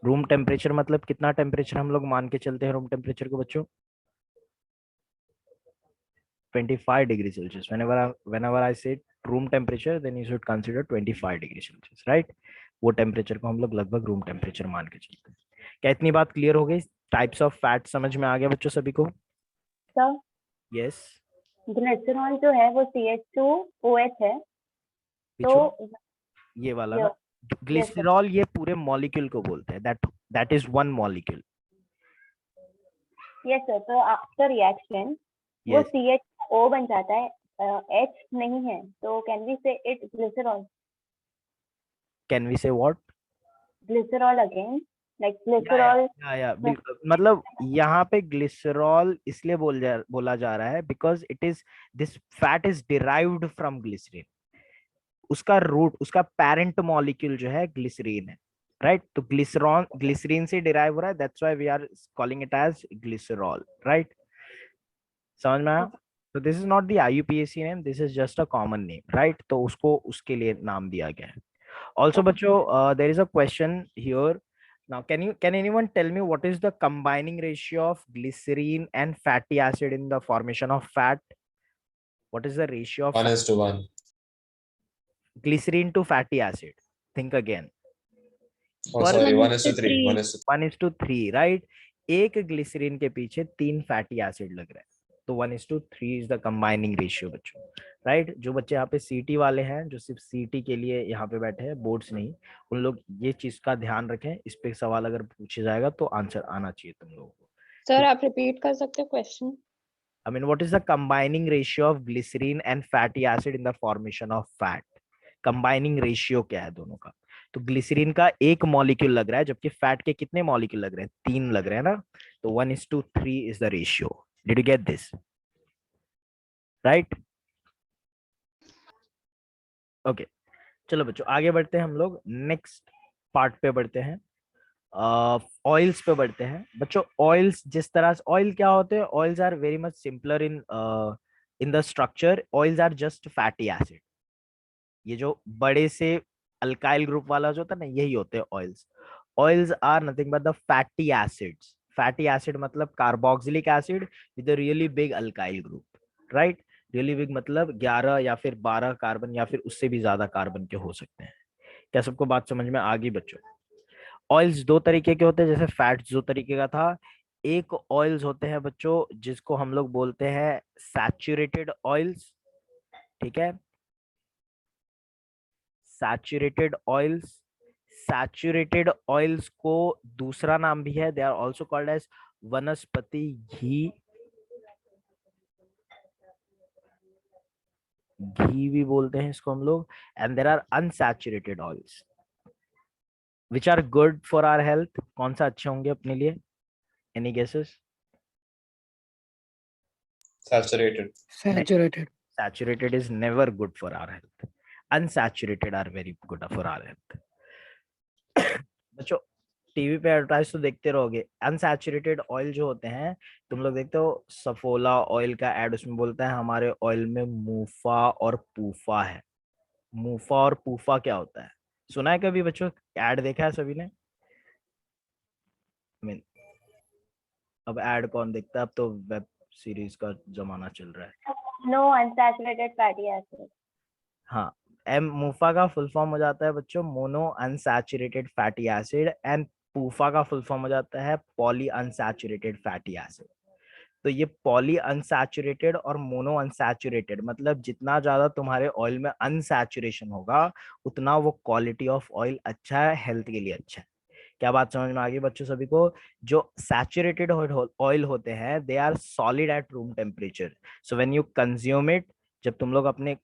रूम टेम्परेचर मतलब कितना टेम्परेचर हम लोग मान के चलते हैं रूम टेम्परेचर को बच्चों? 25 degree Celsius. whenever I say room temperature then you should consider 25 degree Celsius, right? वो टेम्परेचर को हम लोग लगभग रूम टेम्परेचर मान के चलते हैं। क्या इतनी बात क्लियर हो गई? टाइप्स ऑफ फैट समझ में आ गया बच्चों सभी को? सर यस, ग्लिसरॉल जो है वो CH2OH है, तो ये वाला ना ग्लिसरॉल, ये पूरे मॉलिक्यूल को बोलते हैं, that is one molecule. Yes sir, तो आफ्टर रिएक्शन वो CHO बन जाता है, H नहीं है, तो कैन वी से इट ग्लिसरॉल? कैन वी से what? Glycerol again, like glycerol. या मतलब यहाँ पे ग्लिसरॉल इसलिए बोला जा रहा है because it is, this fat is derived from glycerine, उसका रूट, उसका पेरेंट मॉलिक्यूल जो है ग्लिसरीन है, राइट? तो ग्लिसरीन से डिराइव हो रहा है, that's why we are calling it as glycerol, right? समझ में आया? तो this is not the IUPAC name, this is just a common name, right? तो उसको उसके लिए नाम दिया गया है। ऑल्सो बच्चों there is a question here now, can anyone tell me what is the combining ratio of glycerine and fatty acid in the formation of fat? What is the ratio of 1:1. glycerine to fatty acid? Think again. Oh, sorry, 1:3. 1:3, right? एक glycerine के पीछे 3 fatty acid लग रहे हैं, तो 1:3 is the combining ratio बच्चों, right? जो बच्चे यहाँ पे सीटी वाले हैं, जो सिर्फ सीटी के लिए यहाँ पे बैठे हैं, बोर्ड्स नहीं, उन लोग ये चीज का ध्यान रखें, इस पे सवाल अगर पूछा जाएगा तो आंसर आना चाहिए तुम लोगों को। सर आप रिपीट कर सकते हो question? I mean, what is the combining ratio of glycerine and fatty acid in the formation of fat? Combining ratio क्या है दोनों का? तो ग्लिसरीन का एक मॉलिक्यूल लग रहा है, जबकि फैट के कितने मॉलिक्यूल लग रहे हैं? 3 लग रहे हैं ना, तो 1:3 is the ratio. Did you get this? Right? Okay, चलो बच्चों आगे बढ़ते हैं, हम लोग नेक्स्ट पार्ट पे बढ़ते हैं, ऑयल्स पे बढ़ते हैं बच्चों। ऑयल्स, जिस तरह से ऑयल क्या होते हैं, oils are very much simpler in the structure, oils are just fatty acid. ये जो बड़े से अल्काइल ग्रुप वाला जो होता है ना, यही होते हैं oils. Oils are nothing but the fatty acids. Fatty acid मतलब carboxylic acid with a really big alkyl group, right. Really big मतलब 11 या फिर 12 कार्बन या फिर उससे भी ज्यादा कार्बन के हो सकते हैं. क्या सबको बात समझ में आ गई बच्चों? ऑयल्स दो तरीके के होते हैं, जैसे फैट्स दो तरीके का था. एक ऑयल्स होते हैं बच्चों जिसको हम लोग बोलते हैं सैचुरेटेड ऑयल्स. ठीक है, सैचुरेटेड ऑयल्स. सैचुरेटेड ऑयल्स को दूसरा नाम भी है, they are also called as vanaspati ghee. घी भी बोलते हैं इसको हम लोग. And there are unsaturated oils which are good for our health. कौन सा अच्छे होंगे अपने लिए? Any guesses? Saturated. Saturated is never good for our health. Unsaturated are very good for our health. बच्चों टीवी पे एडवर्टाइज तो देखते रहोगे. अनसैचुरेटेड ऑयल जो होते हैं, तुम लोग देखते हो सफोला ऑयल का एड, उसमें बोलता है हमारे ऑयल में मूफा और पूफा है. मूफा और पूफा क्या होता है? सुना है कभी बच्चों? एड देखा है सभी ने? मीन अब एड कौन देखता है? अब तो वेब सीरीज का जमाना चल रहा है. No unsaturated fatty acid. हाँ, एम मूफा का फुल फॉर्म हो जाता है बच्चों mono unsaturated fatty acid, and PUFA का फुल फॉर्म हो जाता है पॉली अनसैचुरेटेड फैटी एसिड. तो ये पॉली अनसैचुरेटेड और मोनो अनसैचुरेटेड मतलब जितना ज्यादा तुम्हारे ऑयल में अनसैचुरेशन होगा उतना वो क्वालिटी ऑफ ऑयल अच्छा है, हेल्थ के लिए अच्छा है. क्या बात समझ में आ गई बच्चों सभी को? जो सैचुरेटेड ऑयल होते हैं they are solid at room temperature. So when you consume it, जब तुम लोग अपने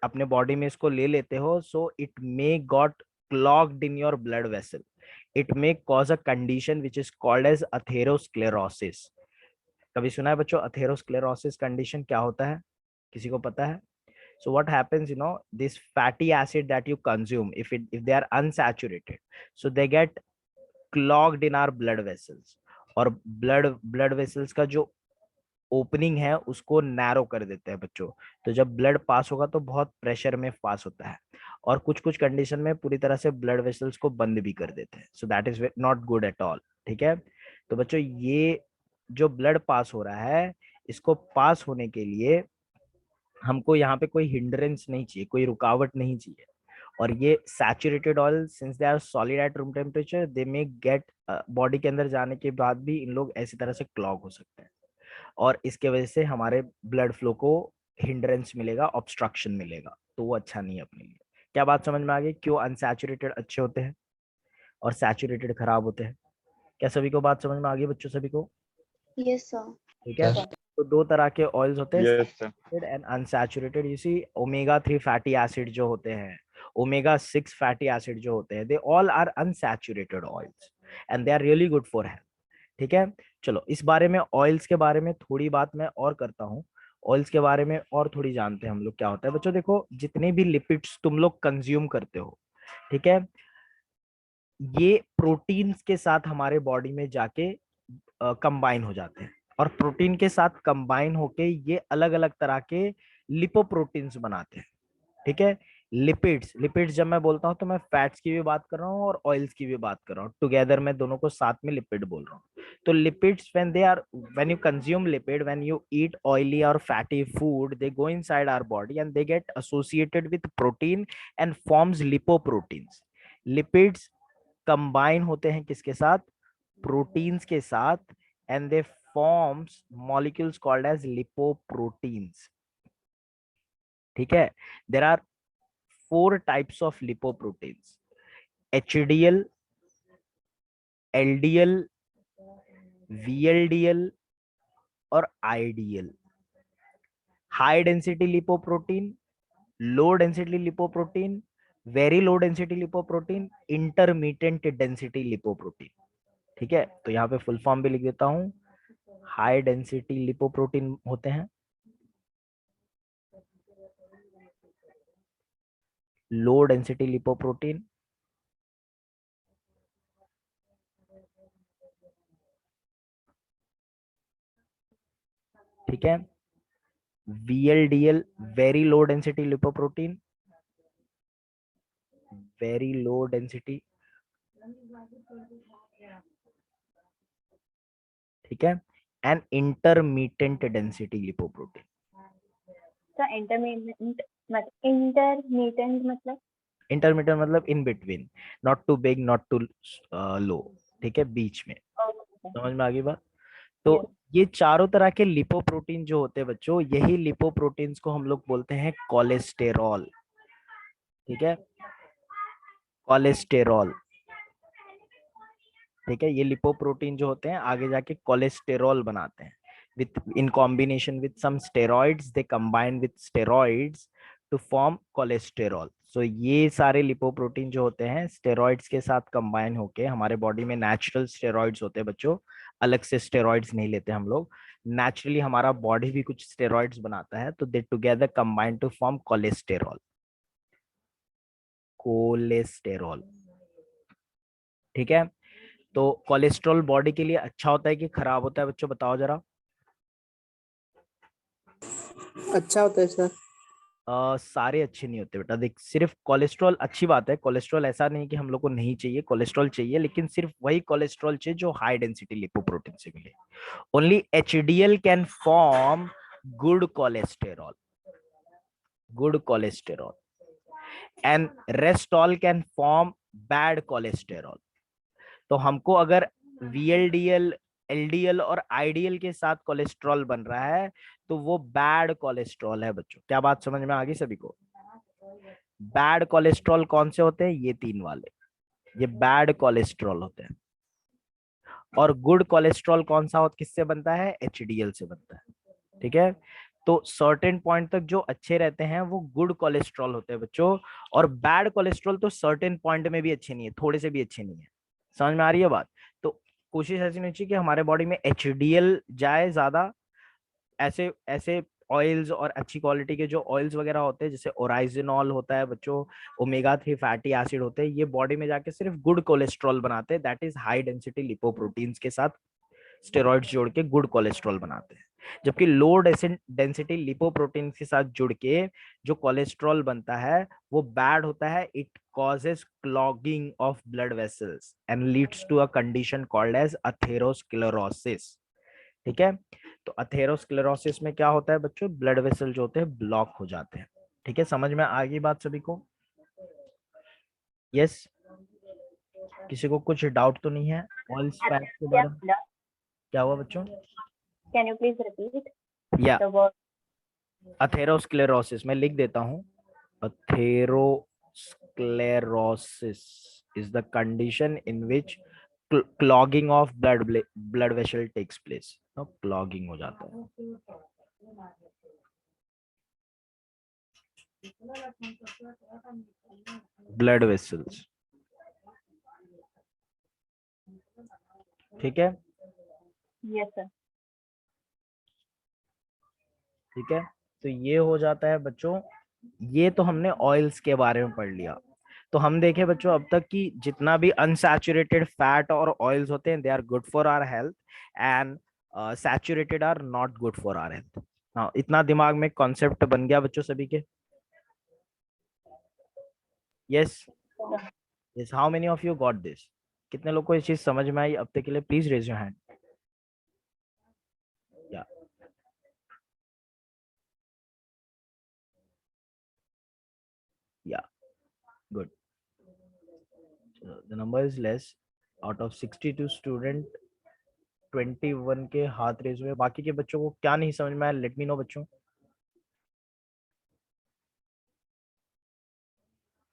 अपने बॉडी में इसको ले लेते हो, so it may got clogged in your blood vessel. It may cause a condition which is called as atherosclerosis. कभी सुना है बच्चों अथेरोस्क्लेरोसिस कंडीशन क्या होता है? किसी को पता है? So what happens, this fatty acid that you consume, if they are unsaturated, so they get clogged in our blood vessels. और blood vessels का जो ओपनिंग है उसको नैरो कर देते हैं बच्चों. तो जब ब्लड पास होगा तो बहुत प्रेशर में पास होता है, और कुछ कुछ कंडीशन में पूरी तरह से ब्लड वेसल्स को बंद भी कर देते हैं. So that is not good at all. ठीक है, तो बच्चों ये जो ब्लड पास हो रहा है, इसको पास होने के लिए हमको यहाँ पे कोई हिंड्रेंस नहीं चाहिए, कोई रुकावट नहीं चाहिए. और ये saturated oil since they are solid at room temperature, they may get body के अंदर जाने के बाद भी इन लोग ऐसी तरह से क्लॉग हो सकते हैं, और इसके वजह से हमारे ब्लड फ्लो को हिंड्रेंस मिलेगा, ऑब्स्ट्रक्शन मिलेगा. तो वो अच्छा नहीं है अपने लिए. क्या बात समझ में आ गई? क्यों अनसैचुरेटेड अच्छे होते हैं और सैचुरेटेड खराब होते हैं? क्या सभी को बात समझ में आ गई बच्चों सभी को? Yes sir. ठीक है, तो दो तरह के ऑयल्स होते हैं, Yes, sir. Saturated and unsaturated. You see omega 3 fatty acid जो होते हैं, ओमेगा 6 फैटी एसिड जो होते हैं, they all are unsaturated oils and they are really good for health. ठीक है, चलो इस बारे में ऑयल्स के बारे में थोड़ी बात मैं और करता हूँ. ऑयल्स के बारे में और थोड़ी जानते हैं हम लोग क्या होता है. बच्चों देखो, जितने भी लिपिड्स तुम लोग कंज्यूम करते हो, ठीक है, ये प्रोटीन्स के साथ हमारे बॉडी में जाके कंबाइन हो जाते हैं, और प्रोटीन के साथ कंबाइन होके ये अलग अलग तरह के लिपोप्रोटीन्स बनाते हैं. ठीक है, लिपिड्स जब मैं बोलता हूँ तो मैं फैट्स की भी बात कर रहा हूँ और ऑयल्स की भी बात कर रहा हूँ. टुगेदर मैं दोनों को साथ में लिपिड बोल रहा हूँ. तो lipids when you consume lipid, when you eat oily or fatty food, they go inside our body and they get associated with protein and forms lipoproteins. Lipids combine होते हैं किसके साथ? प्रोटीन्स के साथ, and they forms molecules called as lipoproteins. ठीक है, there are 4 types of lipoproteins: HDL, LDL, VLDL और IDL. High density lipoprotein, low density lipoprotein, very low density lipoprotein, intermediate density lipoprotein. ठीक है, तो यहाँ पे फुल फॉर्म भी लिख देता हूँ. हाई डेंसिटी लिपोप्रोटीन होते हैं, लो डेंसिटी लिपोप्रोटीन, ठीक है, VLDL very low density lipoprotein, very low density, ठीक है, and intermittent density lipoprotein. तो इंटरमीडिएट मतलब इंटरमीडिएट मतलब in between, not too big not too low, ठीक है, बीच में. समझ में आ गई बात? तो ये चारों तरह के लिपोप्रोटीन जो होते हैं बच्चों, यही लिपोप्रोटीन्स को हम लोग बोलते हैं कोलेस्टेरॉल. ठीक है, कोलेस्टेरॉल. ठीक है, ये लिपोप्रोटीन जो होते हैं आगे जाके कोलेस्टेरॉल बनाते हैं. With in combination with some steroids, they combine with steroids to form cholesterol. So ये सारे लिपोप्रोटीन जो होते हैं स्टेरॉइड्स के साथ कंबाइन होके, हमारे बॉडी में नेचुरल स्टेरॉइड्स होते हैं बच्चों, अलग से स्टेरॉइड्स नहीं लेते हम लोग, नेचुरली हमारा बॉडी भी कुछ स्टेरॉइड्स बनाता है, तो they together combine to form cholesterol. Cholesterol. ठीक है, तो कोलेस्ट्रॉल बॉडी के लिए अच्छा होता है कि खराब होता है बच्चों, बताओ जरा. अच्छा होता है सर. सारे अच्छे नहीं होते बेटा. देख, सिर्फ कोलेस्ट्रॉल अच्छी बात है, कोलेस्ट्रॉल ऐसा नहीं कि हम लोग को नहीं चाहिए, कोलेस्ट्रॉल चाहिए, लेकिन सिर्फ वही कोलेस्ट्रॉल चाहिए जो हाई डेंसिटी लिपोप्रोटीन से मिले. Only HDL can form good cholesterol, good cholesterol, and rest all can form bad cholesterol. तो हमको अगर VLDL, LDL और IDL के साथ कोलेस्ट्रॉल बन रहा है तो वो बैड कोलेस्ट्रॉल है बच्चों. क्या बात समझ में आ गई सभी को? बैड कोलेस्ट्रॉल कौन से होते हैं? ये तीन वाले, ये बैड कोलेस्ट्रॉल होते हैं. और गुड कोलेस्ट्रॉल कौन सा होता, किससे बनता है? HDL से बनता है. ठीक है, तो सर्टेन पॉइंट तक जो अच्छे रहते हैं वो गुड कोलेस्ट्रॉल होते हैं बच्चों, और बैड कोलेस्ट्रॉल तो सर्टेन पॉइंट में भी अच्छे नहीं है, थोड़े से भी अच्छे नहीं है. समझ में आ रही है बात? तो कोशिश ऐसी नहीं चाहिए कि हमारे बॉडी में HDL जाए ज्यादा. ऐसे ऐसे ऑयल्स और अच्छी क्वालिटी के जो ऑयल्स वगैरह होते हैं, जैसे ओराइजिनॉल होता है बच्चों, ओमेगा 3 फैटी एसिड होते हैं, ये बॉडी में जाके सिर्फ गुड कोलेस्ट्रॉल बनाते हैं. That is high density lipoproteins के साथ स्टेरॉइड्स जोड़ के गुड कोलेस्ट्रॉल बनाते हैं. जबकि लो डेंसिटी लिपोप्रोटीन के साथ जुड़ के जो कोलेस्ट्रॉल बनता है वो बैड होता है. It causes clogging of blood vessels and leads to a condition called as atherosclerosis. ठीक है, तो अथेरोस्क्लेरोसिस में क्या होता है बच्चों? ब्लड वेसल जो होते हैं ब्लॉक हो जाते हैं. ठीक है, समझ में आ गई बात सभी को? यस, किसी को कुछ डाउट तो नहीं है ऑयल फैट के बारे में? क्या हुआ बच्चों? कैन यू प्लीज रिपीट या द वर्ड? अथेरोस्क्लेरोसिस मैं लिख देता हूँ. Atherosclerosis is the condition in which clogging of blood vessel takes place. No, clogging हो जाता है. Blood vessels. ठीक है, यस सर. ठीक है, तो ये हो जाता है बच्चों. ये तो हमने ऑयल्स के बारे में पढ़ लिया. तो हम देखें बच्चों अब तक कि जितना भी अनसैचुरेटेड फैट और ऑयल्स होते हैं, they are good for our health, and saturated are not good for our health. हाँ, इतना दिमाग में कॉन्सेप्ट बन गया बच्चों सभी के? Yes yes. How many of you got this? कितने लोग को ये चीज समझ में आई अब तक के लिए? Please raise your hand. Yeah, good. So the number is less. Out of 62 student, 21 के हाथ रेज हुए. बाकी के बच्चों को क्या नहीं समझ में आया? लेट मी नो बच्चों.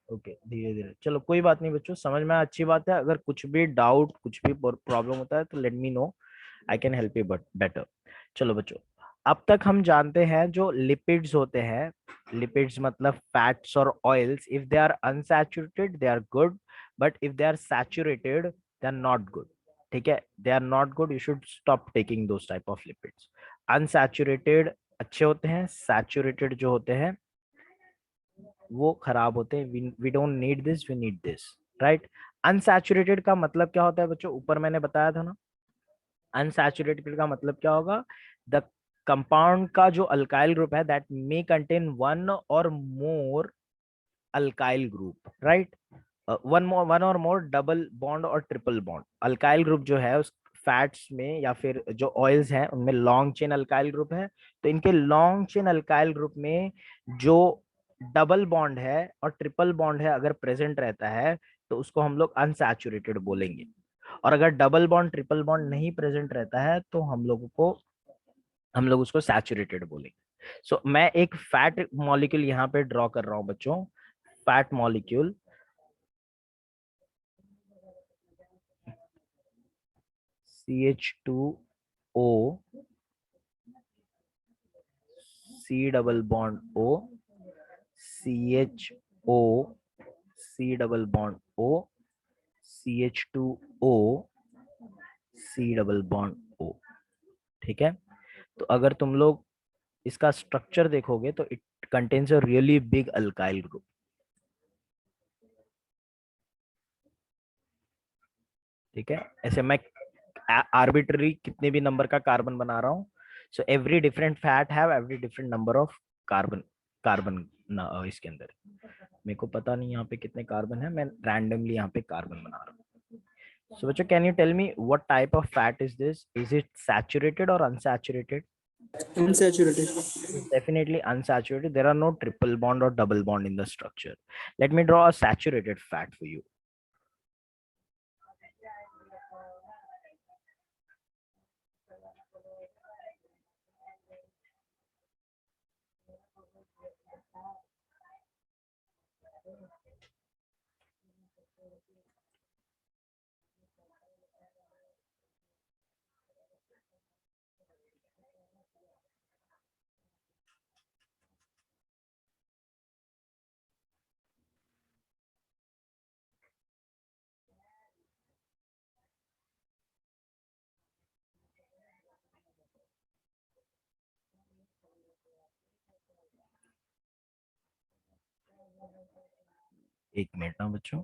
ओके, धीरे धीरे चलो, कोई बात नहीं बच्चों, समझ में आया, अच्छी बात है. अगर कुछ भी डाउट, कुछ भी प्रॉब्लम होता है तो let me know, I can help you better. चलो बच्चों, अब तक हम जानते हैं जो लिपिड्स होते हैं, लिपिड्स मतलब फैट्स और oils, if they are unsaturated they are good, but if they are saturated they are not good. ठीक है, they are not good, you should stop taking those type of lipids. Unsaturated अच्छे होते हैं, saturated जो होते हैं वो खराब होते हैं. We don't need this, we need this, right. Unsaturated का मतलब क्या होता है बच्चों? ऊपर मैंने बताया था ना. अनसैचुरेटेड का मतलब क्या होगा? द कंपाउंड का जो अल्काइल ग्रुप है दैट मे कंटेन वन और मोर अल्काइल ग्रुप, राइट? वन और मोर डबल बॉन्ड और ट्रिपल बॉन्ड। अल्काइल ग्रुप जो है उस फैट्स में या फिर जो ऑयल्स हैं उनमें लॉन्ग चेन अल्काइल ग्रुप है। तो इनके लॉन्ग चेन अल्काइल ग्रुप में जो डबल बॉन्ड है और ट्रिपल बॉन्ड है अगर प्रेजेंट रहता है तो उसको हम लोग अनसैचुरेटेड बोलेंगे। और अगर डबल बॉन्ड ट्रिपल बॉन्ड नहीं प्रेजेंट रहता है तो हम लोग उसको सैचुरेटेड बोलेंगे। सो मैं एक फैट मॉलिक्यूल यहाँ पे ड्रॉ कर रहा हूँ बच्चों, fat molecule. CH2O, C double bond O, CHO, C double bond O, CH2O, C double bond O। ठीक है, तो अगर तुम लोग इसका स्ट्रक्चर देखोगे तो it contains a really big alkyl group. ठीक है, ऐसे मैं आर्बिट्ररी कितने भी नंबर का कार्बन बना रहा हूँ। So every different fat have every different number of carbon इसके अंदर। मेरे को पता नहीं यहाँ पे कितने कार्बन है, मैं रैंडमली यहाँ पे कार्बन बना रहा हूँ। सो बच्चों, can you tell me what type of fat is this? Is it saturated और unsaturated? Unsaturated. Definitely unsaturated. There are no triple bond or double bond in the structure. Let me draw a saturated fat for you. एक minute ना बच्चों।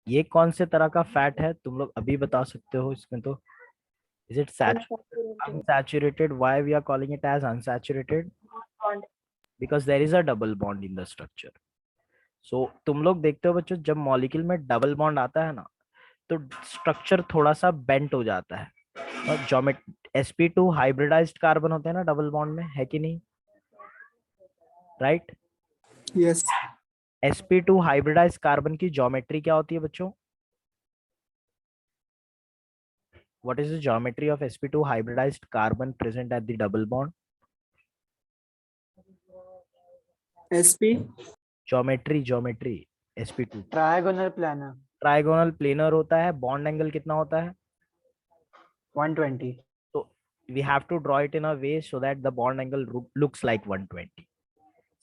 ये कौन से तरह का fat है तुम लोग अभी बता सकते हो इसमें? तो is it unsaturated? Why we are calling it as unsaturated? Bond. Because there is a double bond in the structure. So तुम लोग देखते हो बच्चों, जब मॉलिक्यूल में डबल बॉन्ड आता है ना तो स्ट्रक्चर थोड़ा सा बेंट हो जाता है। और sp2 हाइब्रिडाइज्ड कार्बन होते हैं ना डबल बॉन्ड में, है कि नहीं? Right? Yes. sp2 hybridised carbon की ज्योमेट्री क्या होती है बच्चों? What is the geometry of sp2 hybridized carbon present at the double bond? SP. Geometry sp2 trigonal planar trigonal planar होता है। बॉन्ड एंगल कितना होता है? 120। तो we have to draw it in a way so that the bond angle looks like 120.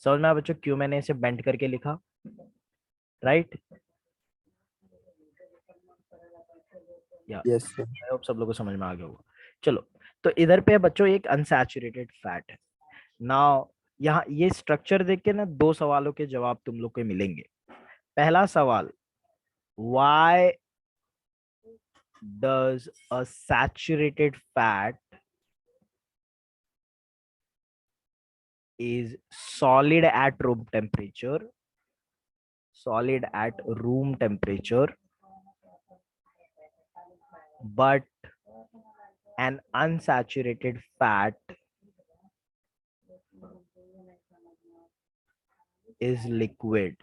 समझ में आया बच्चों क्यों मैंने इसे बेंड करके लिखा? Right? Yes, sir. I hope सब लोगों को समझ में आ गया होगा। चलो, तो इधर पे बच्चों एक अनसैचुरेटेड फैट है। नाउ यहाँ ये स्ट्रक्चर देख के ना दो सवालों के जवाब तुम लोग को मिलेंगे। पहला सवाल, why does a saturated fat is solid at room temperature, but an unsaturated fat is liquid?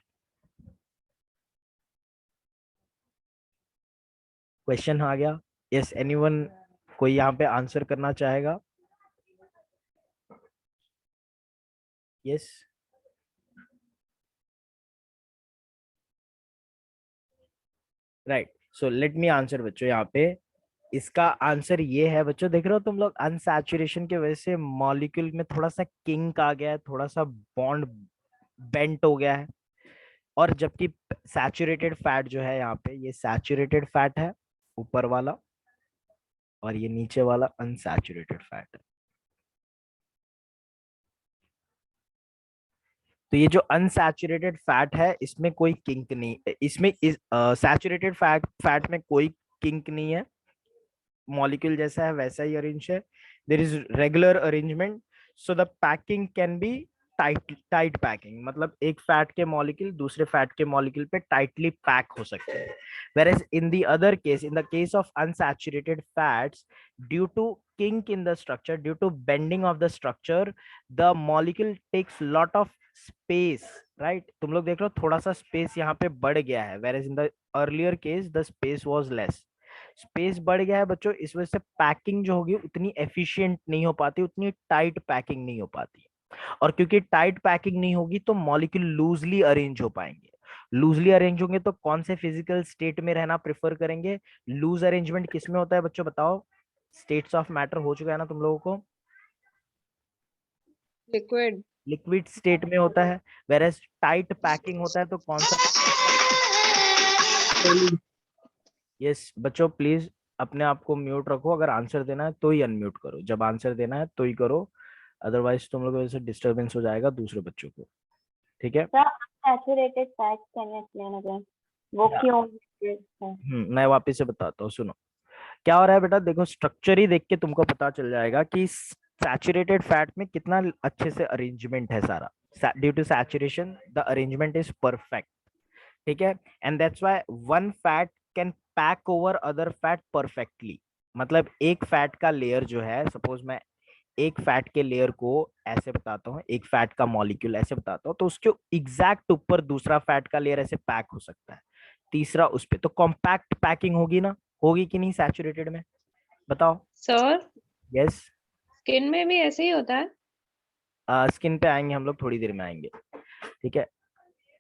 Question आ गया? यस, एनीवन कोई यहाँ पे आंसर करना चाहेगा? Yes, right. So let me answer बच्चों। यहाँ पे इसका आंसर ये है बच्चों, देख रहे हो तुम लोग, अनसैचुरेशन की वजह से मॉलिक्यूल में थोड़ा सा किंक आ गया है, थोड़ा सा बॉन्ड बेंट हो गया है। और जबकि सैचुरेटेड फैट जो है यहाँ पे, ये सैचुरेटेड फैट है ऊपर वाला, और ये नीचे वाला अनसैचुरेटेड फैट है। तो ये जो अनसैचुरेटेड फैट है इसमें कोई किंक नहीं, इसमें सैचुरेटेड फैट में कोई किंक नहीं है, मॉलिक्यूल जैसा है वैसा ही अरेंज है, there is regular arrangement, so the packing can be tight packing, मतलब एक फैट के मॉलिक्यूल दूसरे फैट के मॉलिक्यूल पे टाइटली पैक हो सकते हैं। whereas in the other case, in the case of unsaturated fats, due to kink in the structure, due to bending of the structure, the molecule takes lot of space, right? तुम लोग देख लो थोड़ा सा space यहाँ पे बढ़ गया है, whereas in the earlier case the space was less, space बढ़ गया है बच्चों, इस वजह से पैकिंग जो होगी उतनी एफिशिएंट नहीं हो पाती, उतनी टाइट पैकिंग नहीं हो पाती, और क्योंकि टाइट पैकिंग नहीं होगी तो मॉलिक्यूल लूजली अरेंज हो पाएंगे, लूजली अरेंज होंगे तो कौन से फिजिकल स्टेट में रहना प्रेफर करेंगे? लूज अरेंजमेंट किस में होता है बच्चों बताओ? स्टेट्स ऑफ मैटर हो चुका है ना तुम लोगों को? लिक्विड। लिक्विड स्टेट में होता है, वेरएज टाइट पैकिंग होता है तो कौन सा? यस बच्चों प्लीज अपने आप को म्यूट रखो, अगर आंसर देना है तो ही अनम्यूट करो, जब आंसर देना है तो ही करो, अदरवाइज तुम लोग वजह से डिस्टरबेंस हो जाएगा दूसरे बच्चों को, ठीक है? Saturated fat can you explain again, वो क्यों है? मैं वापस से बताता हूँ, सुनो क्या हो रहा है बेटा, देखो स्ट्रक्चर ही देख के तुमको पता चल जाएगा कि सैचुरेटेड फैट में कितना अच्छे से अरेंजमेंट है सारा, due to saturation the arrangement is perfect, ठीक है? And that's why one fat can pack over other fat perfectly, मतलब एक फैट का लेयर जो है, सपोज मैं एक फैट के लेयर को ऐसे बताता हूँ, एक फैट का मॉलिक्यूल ऐसे बताता हूँ, तो उसके एग्जैक्ट ऊपर दूसरा फैट का लेयर ऐसे पैक हो सकता है, तीसरा उस पे, तो कॉम्पैक्ट पैकिंग होगी ना, होगी कि नहीं सैचुरेटेड में? बताओ सर यस। स्किन में भी ऐसे ही होता है? स्किन पे आएंगे हम लोग, थोड़ी देर में आएंगे, ठीक है?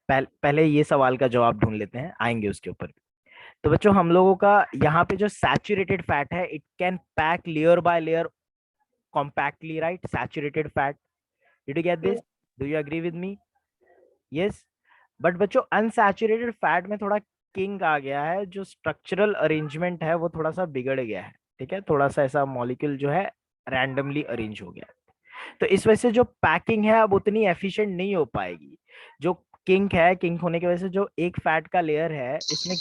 पहले ये सवाल का जवाब ढूंढ लेते हैं, आएंगे उसके ऊपर। तो बच्चों हम लोगों का यहाँ पे जो सैचुरेटेड फैट है, it can pack layer by layer compactly, right? Saturated fat, did you get this? Do you agree with me? Yes. But बच्चों अनसैचुरेटेड फैट में थोड़ा किंग आ गया है, जो स्ट्रक्चरल अरेंजमेंट है वो थोड़ा सा बिगड़ गया है, ठीक है? थोड़ा सा ऐसा मॉलिक्यूल जो है रैंडमली अरेंज हो गया, तो इस वजह से जो पैकिंग है अब उतनी एफिशिएंट नहीं हो पाएगी। जो किंग है, किंग होने की वजह से जो एक फैट का लेयर है उसमें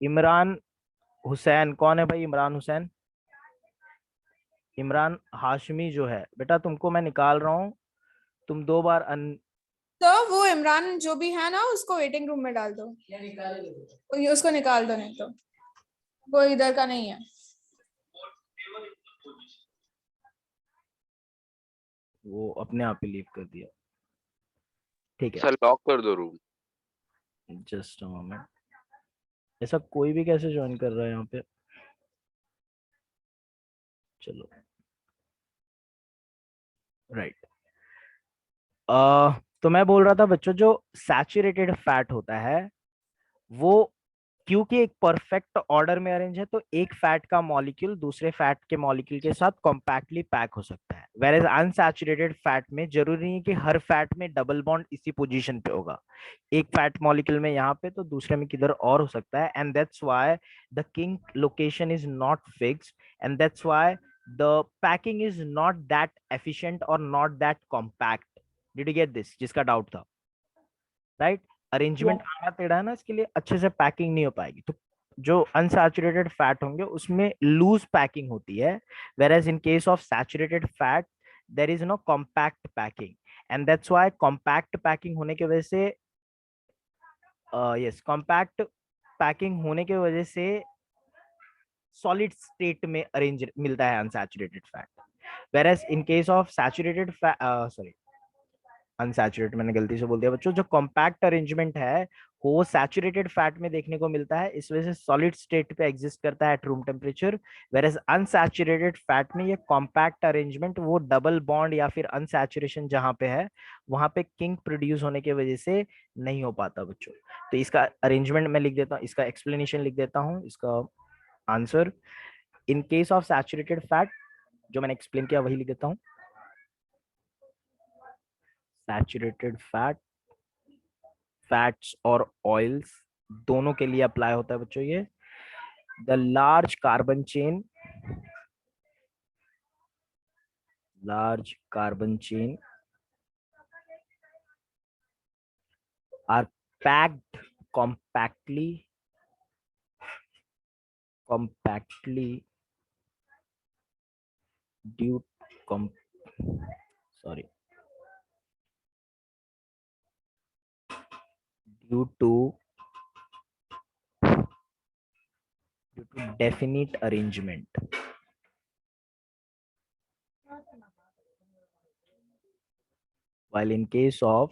इमरान हुसैन, कौन है भाई इमरान हुसैन? इमरान हाशमी जो है बेटा, तुमको मैं निकाल रहा हूँ, तुम 2 बार तो वो इमरान जो भी है ना उसको वेटिंग रूम में डाल दो, उसको निकाल दो, नहीं तो वो इधर का नहीं है। वो अपने आप ही लीव कर दिया, ठीक है? सर लॉक कर दो रूम। जस्ट अ मोमेंट, ऐसा कोई भी कैसे ज्वाइन कर रहा है यहाँ पे? चलो राइट। तो मैं बोल रहा था बच्चों, जो सैचुरेटेड फैट होता है वो क्योंकि एक परफेक्ट ऑर्डर में अरेंज है, तो एक फैट का मॉलिक्यूल दूसरे फैट के मॉलिक्यूल के साथ कॉम्पैक्टली पैक हो सकता है, वेयर एज अनसैचुरेटेड फैट में जरूरी नहीं है कि हर फैट में डबल बॉन्ड इसी पोजीशन पे होगा, एक फैट मॉलिक्यूल में यहाँ पे तो दूसरे में किधर और हो सकता है, and that's why the kink location is not fixed, and that's why the packing is not that efficient और not that compact. Did you get this? जिसका डाउट था, राइट? अरेंजमेंट आना टेढ़ा है ना, इसके लिए अच्छे से पैकिंग नहीं हो पाएगी, तो जो अनसैचुरेटेड फैट होंगे उसमें लूज पैकिंग होती है, whereas in case of saturated fat there is no compact packing, and that's why compact packing होने की वजह से yes compact packing होने की वजह से सॉलिड स्टेट में अरेंज मिलता है unsaturated fat, whereas in case of saturated fat sorry unsaturated मैंने गलती से बोल दिया बच्चों, जो कॉम्पैक्ट अरेंजमेंट है वो सैचुरेटेड फैट में देखने को मिलता है, इस वजह से सॉलिड स्टेट पे एग्जिस्ट करता है at room temperature, whereas unsaturated fat में ये कॉम्पैक्ट अरेंजमेंट वो डबल बॉन्ड या फिर अनसैचुरेशन जहां पे है वहां पे किंक प्रोड्यूस होने की वजह से नहीं हो पाता बच्चों। तो इसका अरेंजमेंट मैं लिख देता हूँ, इसका एक्सप्लेनेशन लिख देता हूँ, इसका answer in case of saturated fat जो मैंने एक्सप्लेन किया वही लिख देता हूँ। सैचुरेटेड फैट्स और ऑयल्स दोनों के लिए अप्लाई होता है बच्चों ये। The large carbon chain large carbon chain are packed compactly due com, sorry due to definite arrangement. While in case of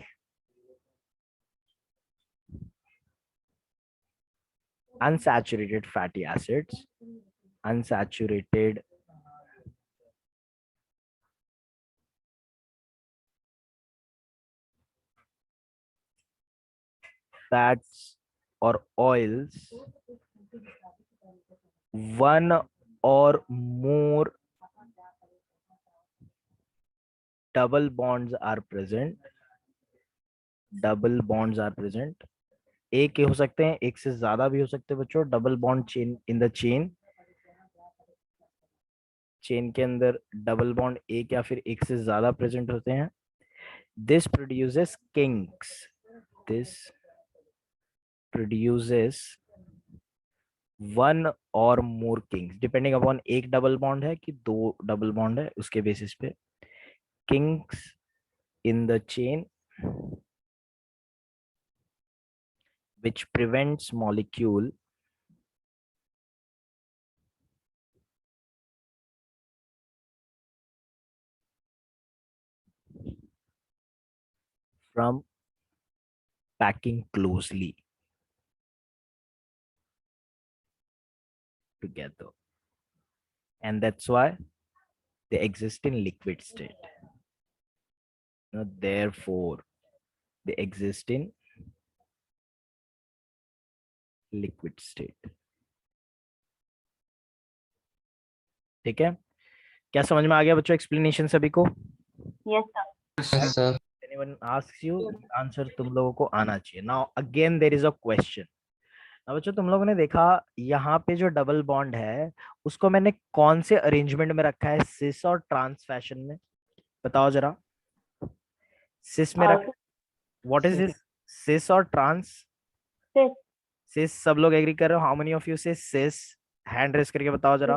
unsaturated fatty acids, unsaturated fats or oils, one or more double bonds are present. एक हो सकते हैं, एक से ज्यादा भी हो सकते हैं बच्चों. Double bond chain in the chain के अंदर डबल बॉन्ड एक या फिर एक से ज्यादा प्रेजेंट होते हैं. दिस प्रोड्यूसेस वन और मोर किंग्स, डिपेंडिंग अपॉन एक डबल बॉन्ड है कि दो डबल बॉन्ड है, उसके बेसिस पे kings in the chain which prevents molecule from packing closely together, and that's why they exist in liquid state. Therefore they exist in liquid state. ठीक है, क्या समझ में आ गया बच्चों एक्सप्लेनेशन सभी को? Yes, sir. Anyone asks you, answer तुम लोगों को आना चाहिए. Now again there is a question. अब बच्चों तुम लोगों ने देखा यहाँ पे जो डबल बॉन्ड है उसको मैंने कौन से अरेंजमेंट में रखा है, सिस और ट्रांस फैशन में? बताओ जरा. सिस में रखा. What is this? सिस और ट्रांस? सिस सब लोग एग्री कर रहे हो? हाउ मेनी ऑफ यू से सिस? हैंड रेस करके बताओ जरा.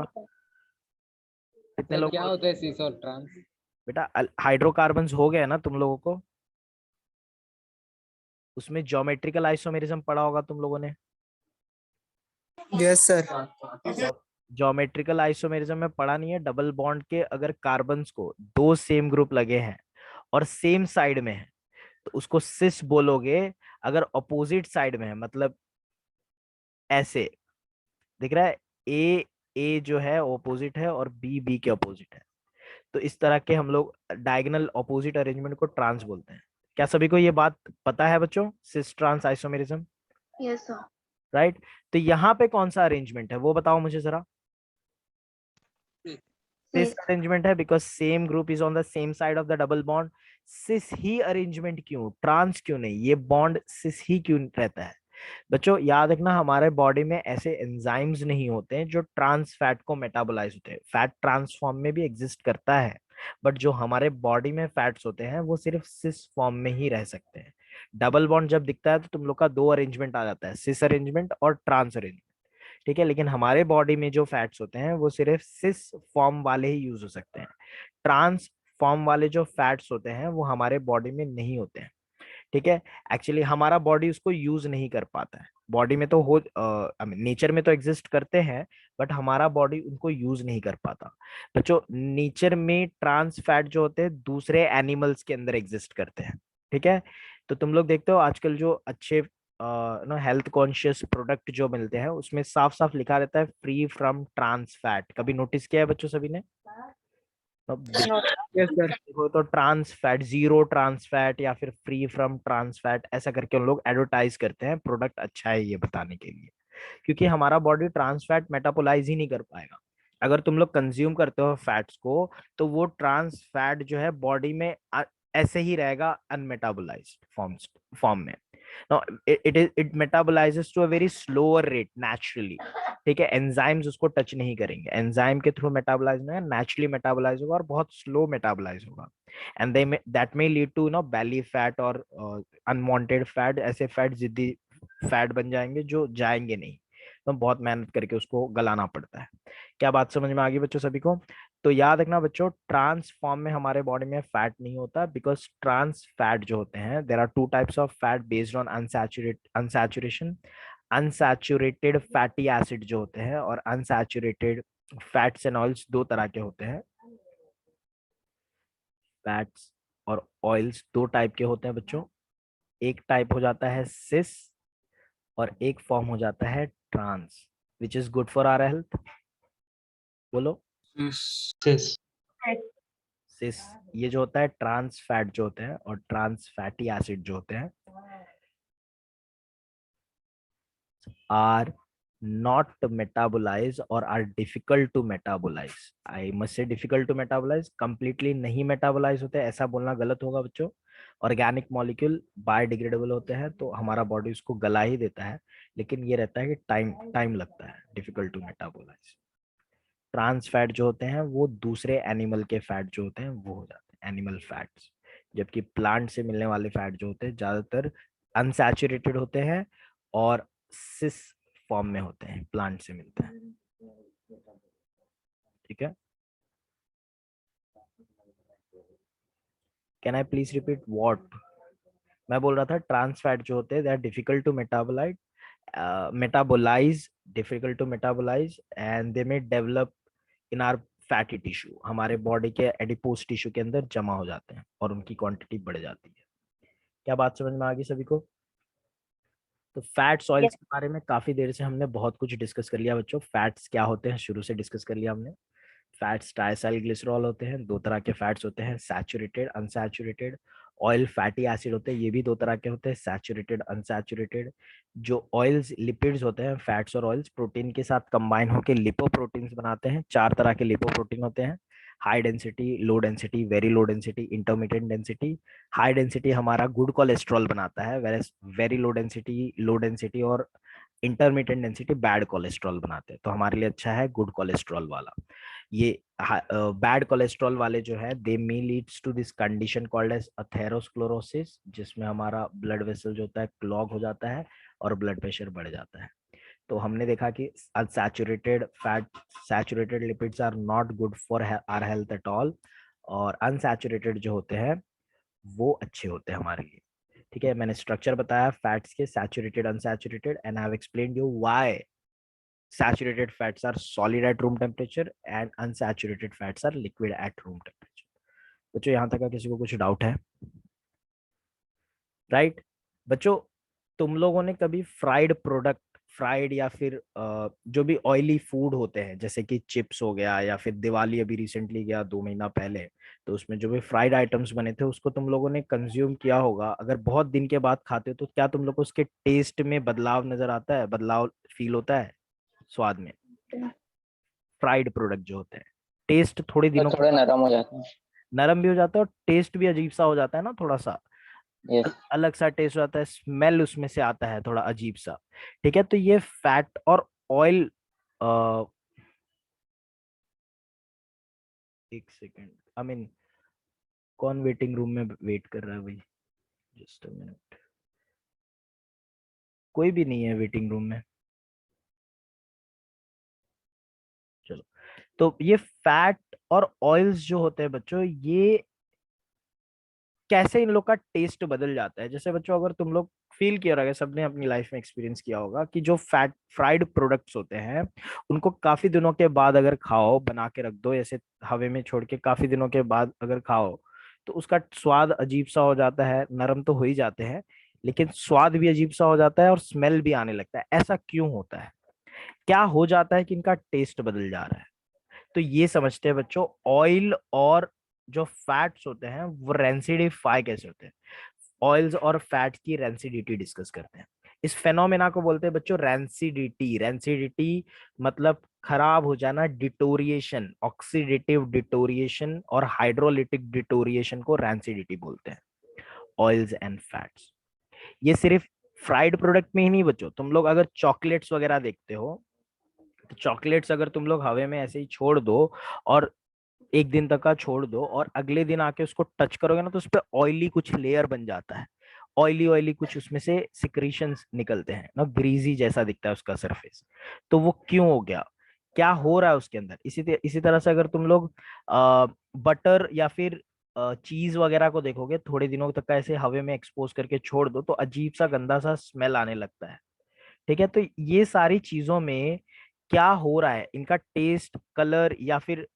कितने लोग? क्या होता है सिस और ट्रांस? बेटा हाइड्रोकार्बन्स हो गए ना तुम लोगों को, उसमें ज्योमेट्रिकल आइसोमेरिज्म पढ़ा होगा तुम लोगों ने. Yes, sir. ज्योमेट्रिकल आइसोमेरिज्म में पढ़ा नहीं है? डबल बॉन्ड के अगर कार्बन्स को दो सेम ग्रुप लगे हैं और सेम साइड में है तो उसको सिस बोलोगे. अगर अपोजिट साइड में है, मतलब ऐसे दिख रहा है, ए जो है अपोजिट है और बी के अपोजिट है, तो इस तरह के हम लोग डायगोनल अपोजिट अरेंजमेंट को ट्रांस बोलते हैं. क्या सभी को ये बात पता है बच्चों? Cis trans isomerism. Yes sir. Right. तो यहाँ पे कौन सा अरेंजमेंट है वो बताओ मुझे जरा. सिस अरेंजमेंट है because same group is on the same side of the double bond. Cis ही अरेंजमेंट क्यों, ट्रांस क्यों नहीं? ये बॉन्ड सिस ही क्यों रहता है? बच्चों याद रखना हमारे बॉडी में ऐसे एंजाइम्स नहीं होते हैं जो ट्रांस फैट को मेटाबोलाइज होते हैं. फैट ट्रांसफॉर्म में भी एग्जिस्ट करता है, बट जो हमारे बॉडी में फैट्स होते हैं वो सिर्फ सिस फॉर्म में ही रह सकते हैं. डबल बॉन्ड जब दिखता है तो तुम लोग का दो अरेंजमेंट आ जाता है, सिस अरेंजमेंट और ट्रांस अरेंजमेंट. ठीक है, लेकिन हमारे बॉडी में जो फैट्स होते हैं वो सिर्फ सिस फॉर्म वाले ही यूज हो सकते हैं. ट्रांस फॉर्म वाले जो फैट्स होते हैं वो हमारे बॉडी में नहीं होते हैं. ठीक है, एक्चुअली हमारा बॉडी उसको यूज नहीं कर पाता है. बॉडी में तो हो नेचर में तो एग्जिस्ट करते हैं, बट हमारा बॉडी उनको यूज नहीं कर पाता. बच्चों नेचर में ट्रांस फैट जो होते हैं दूसरे एनिमल्स के अंदर एग्जिस्ट करते हैं. ठीक है, तो तुम लोग देखते हो आजकल जो अच्छे हेल्थ कॉन्शियस प्रोडक्ट जो मिलते हैं उसमें साफ साफ लिखा रहता है फ्री फ्रॉम ट्रांस फैट. कभी नोटिस किया है बच्चों सभी ने? Yes, sir. देखो तो trans fat, zero trans fat या फिर फ्री फ्रॉम ट्रांस फैट ऐसा करके उन लोग एडवर्टाइज करते हैं. प्रोडक्ट अच्छा है ये बताने के लिए, क्योंकि हमारा बॉडी ट्रांस फैट मेटाबोलाइज ही नहीं कर पाएगा. अगर तुम लोग कंज्यूम करते हो फैट्स को तो वो ट्रांस फैट जो है बॉडी में ऐसे ही रहेगा अनमेटाबोलाइज्ड फॉर्म में. No it metabolises to a very slower rate naturally, ठीक है, एंजाइम्स उसको टच नहीं करेंगे, एंजाइम के थ्रू मेटाबोलाइज नहीं, नेचुरली मेटाबोलाइज होगा और बहुत स्लो मेटाबोलाइज होगा, and they that may lead to belly fat और अनवांटेड फैट, ऐसे फैट जिद्दी फैट बन जाएंगे जो जाएंगे नहीं, तो बहुत मेहनत करके उसको गलाना पड़ता है। क्या बात समझ में आ गई बच्चों सभी को? तो याद रखना बच्चों, ट्रांस फॉर्म में हमारे बॉडी में फैट नहीं होता, बिकॉज ट्रांस फैट जो होते हैं, there are two types of fat based on unsaturation, unsaturated fatty acid जो होते हैं और अनसैचुरेटेड फैट्स एंड ऑयल्स, दो तरह के होते हैं। फैट्स और ऑयल्स दो टाइप के होते हैं बच्चों, एक टाइप हो जाता है सिस और एक फॉर्म हो जाता है trans, which is good for our health. बोलो Cis. सिस, ये जो होता है ट्रांस फैट जो होते हैं और ट्रांस फैटी एसिड जो होते हैं are not metabolize or are difficult to metabolize. I must say difficult to metabolize, completely नहीं metabolize होते, ऐसा बोलना गलत होगा बच्चों। ऑर्गेनिक मॉलिक्यूल बायोडिग्रेडेबल होते हैं तो हमारा बॉडी उसको गला ही देता है, लेकिन ये रहता है कि टाइम लगता है, difficult to metabolise. Trans fat जो होते हैं वो दूसरे एनिमल के फैट जो होते हैं वो हो जाते हैं एनिमल फैट्स, जबकि प्लांट से मिलने वाले फैट जो होते हैं ज्यादातर अनसैचुरेटेड होते हैं और सिस फॉर्म में होते हैं, प्लांट से मिलते हैं, ठीक है। Can I please repeat what मैं बोल रहा था? ट्रांस फैट जो होते हैं they are difficult to metabolise, difficult to metabolise and they may develop in our fatty tissue, हमारे बॉडी के एडिपोज टिश्यू के अंदर जमा हो जाते हैं और उनकी क्वांटिटी बढ़ जाती है। क्या बात समझ में आ गई सभी को? तो फैट्स ऑयल्स के बारे में काफी देर से हमने बहुत कुछ डिस्कस कर लिया बच्चों। फैट्स क्या होते हैं शुरू से डिस्कस कर लिया हमने। फैट्स ट्राइसाइल ग्लिसरॉल होते हैं, दो तरह के फैट्स होते हैं, saturated unsaturated. Oil fatty acid होते हैं, ये भी दो तरह के होते हैं, सैचुरेटेड अनसैचुरेटेड। जो ऑयल्स लिपिड्स होते हैं, फैट्स और ऑयल्स प्रोटीन के साथ कंबाइन होकर लिपोप्रोटीन्स बनाते हैं। चार तरह के लिपोप्रोटीन होते हैं, high density, low density, very low density, intermediate density. High density हमारा गुड कोलेस्ट्रॉल बनाता है, वेरी लो डेंसिटी और इंटरमीडिएट डेंसिटी बैड कोलेस्ट्रॉल बनाते हैं। तो हमारे लिए अच्छा है गुड कोलेस्ट्रॉल वाला। ये बैड कोलेस्ट्रॉल वाले जो है they may leads to this condition called as atherosclerosis, जिसमें हमारा ब्लड वेसल जो होता है क्लॉग हो जाता है और ब्लड प्रेशर बढ़ जाता है। तो हमने देखा कि unsaturated fat, saturated lipids are not good for our health at all, और अनसैचुरेटेड जो होते हैं वो अच्छे होते हैं हमारे लिए, ठीक है। मैंने स्ट्रक्चर बताया फैट्स के, saturated unsaturated, and I have explained you why saturated fats are solid at room temperature and unsaturated fats are liquid at room temperature. बच्चों यहाँ तक का किसी को कुछ डाउट है? राइट बच्चों, तुम लोगों ने कभी फ्राइड प्रोडक्ट, फ्राइड या फिर जो भी ऑयली फूड होते हैं जैसे कि चिप्स हो गया, या फिर दिवाली अभी रिसेंटली गया 2 महीना पहले, तो उसमें जो भी फ्राइड आइटम्स बने थे उसको तुम लोगों ने कंज्यूम किया होगा। अगर बहुत दिन के बाद खाते हो तो क्या तुम लोग को उसके टेस्ट में बदलाव नजर आता है, बदलाव फील होता है स्वाद में? फ्राइड प्रोडक्ट जो होते हैं टेस्ट थोड़े दिनों थोड़ा नरम हो जाता है, नरम भी हो जाता है और टेस्ट भी अजीब सा हो जाता है ना, थोड़ा सा अलग सा टेस्ट हो जाता है, स्मेल उसमें से आता है थोड़ा अजीब सा, ठीक है। तो ये फैट और ऑयल, एक सेकेंड, आई मीन कौन वेटिंग रूम में वेट कर रहा है भाई? जस्ट अ मिनट, कोई भी नहीं है वेटिंग रूम में। चलो, तो ये फैट और ऑयल्स जो होते हैं बच्चों, ये कैसे इन लोग का टेस्ट बदल जाता है। जैसे बच्चों अगर तुम लोग फील किया होगा, सबने अपनी लाइफ में एक्सपीरियंस किया होगा कि जो फैट फ्राइड प्रोडक्ट्स होते हैं उनको काफी दिनों के बाद अगर खाओ, बना के रख दो ऐसे हवे में छोड़ के, काफी दिनों के बाद अगर खाओ तो उसका स्वाद अजीब सा हो जाता है। नरम तो हो ही जाते हैं लेकिन स्वाद भी अजीब सा हो जाता है और स्मेल भी आने लगता है। ऐसा क्यों होता है? क्या हो जाता है कि इनका टेस्ट बदल जा रहा है? तो ये समझते हैं बच्चों, ऑयल और जो फैट्स होते हैं वो रेंसिडिफाई कैसे होते हैं। ऑयल्स और फैट की रेंसिडिटी डिस्कस करते हैं। इस फेनोमेना को बोलते हैं बच्चों रेंसिडिटी। रेंसिडिटी मतलब खराब हो जाना, डिटोरिएशन, ऑक्सीडेटिव डिटोरिएशन और हाइड्रोलिटिक डिटोरिएशन को रेंसिडिटी बोलते हैं, ऑयल्स एंड फैट्स। ये सिर्फ फ्राइड प्रोडक्ट में ही नहीं बच्चों, तुम लोग अगर चॉकलेट्स वगैरह देखते हो तो चॉकलेट्स अगर तुम लोग हवा में ऐसे ही छोड़ दो और एक दिन तक का छोड़ दो और अगले दिन आके उसको टच करोगे ना तो उस पर ऑयली कुछ लेयर बन जाता है, ऑयली ऑयली कुछ उसमें से सिक्रीशंस निकलते हैं ना, ग्रीजी जैसा दिखता है उसका सरफेस। तो वो क्यों हो गया, क्या हो रहा है उसके अंदर? इसी तरह से अगर तुम लोग बटर या फिर चीज वगैरह को देखोगे, थोड़े दिनों तक का ऐसे हवा में एक्सपोज करके छोड़ दो तो अजीब सा गंदा सा स्मेल आने लगता है। ठीक है, तो ये सारी चीजों में क्या हो रहा है, इनका टेस्ट, कलर या फिर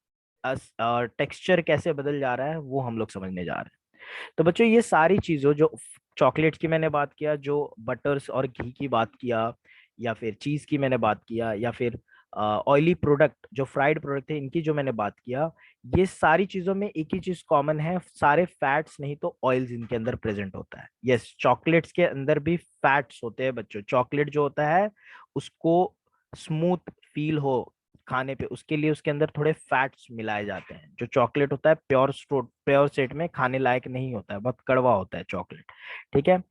टेक्सचर कैसे बदल जा रहा है वो हम लोग समझने जा रहे हैं। तो बच्चों ये सारी चीजों, जो चॉकलेट की मैंने बात किया, जो बटर्स और घी की बात किया, या फिर चीज की मैंने बात किया, या फिर ऑयली प्रोडक्ट जो फ्राइड प्रोडक्ट थे इनकी जो मैंने बात किया, ये सारी चीजों में एक ही चीज कॉमन है, सारे फैट्स नहीं तो ऑयल्स इनके अंदर प्रेजेंट होता है। यस, चॉकलेट्स के अंदर भी फैट्स होते हैं बच्चों। चॉकलेट जो होता है उसको स्मूथ फील हो खाने पे, उसके लिए उसके अंदर थोड़े फैट्स मिलाए जाते हैं। जो चॉकलेट होता है प्योर स्टेट में खाने लायक नहीं होता है, बहुत कड़वा होता है चॉकलेट। ठीक है,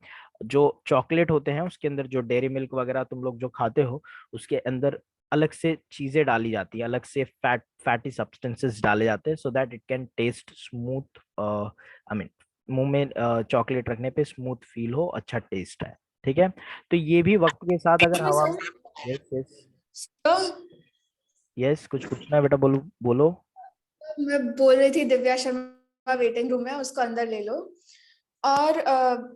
जो चॉकलेट होते हैं उसके अंदर जो डेयरी मिल्क वगैरह तुम लोग जो खाते हो उसके अंदर अलग से चीजें डाली जाती है, अलग से फैटी सब्सटेंसेस डाले जाते हैं, so that it can taste smooth, I mean मुंह में चॉकलेट रखने पे स्मूथ फील हो, अच्छा टेस्ट है। ठीक है, तो ये भी वक्त के साथ अगर हवा में, यस यस यस, कुछ पूछना है बेटा, बोलो बोलो। मैं बोल रही थी दिव्या शर्मा वेटिंग रूम है, उसको अंदर ले लो और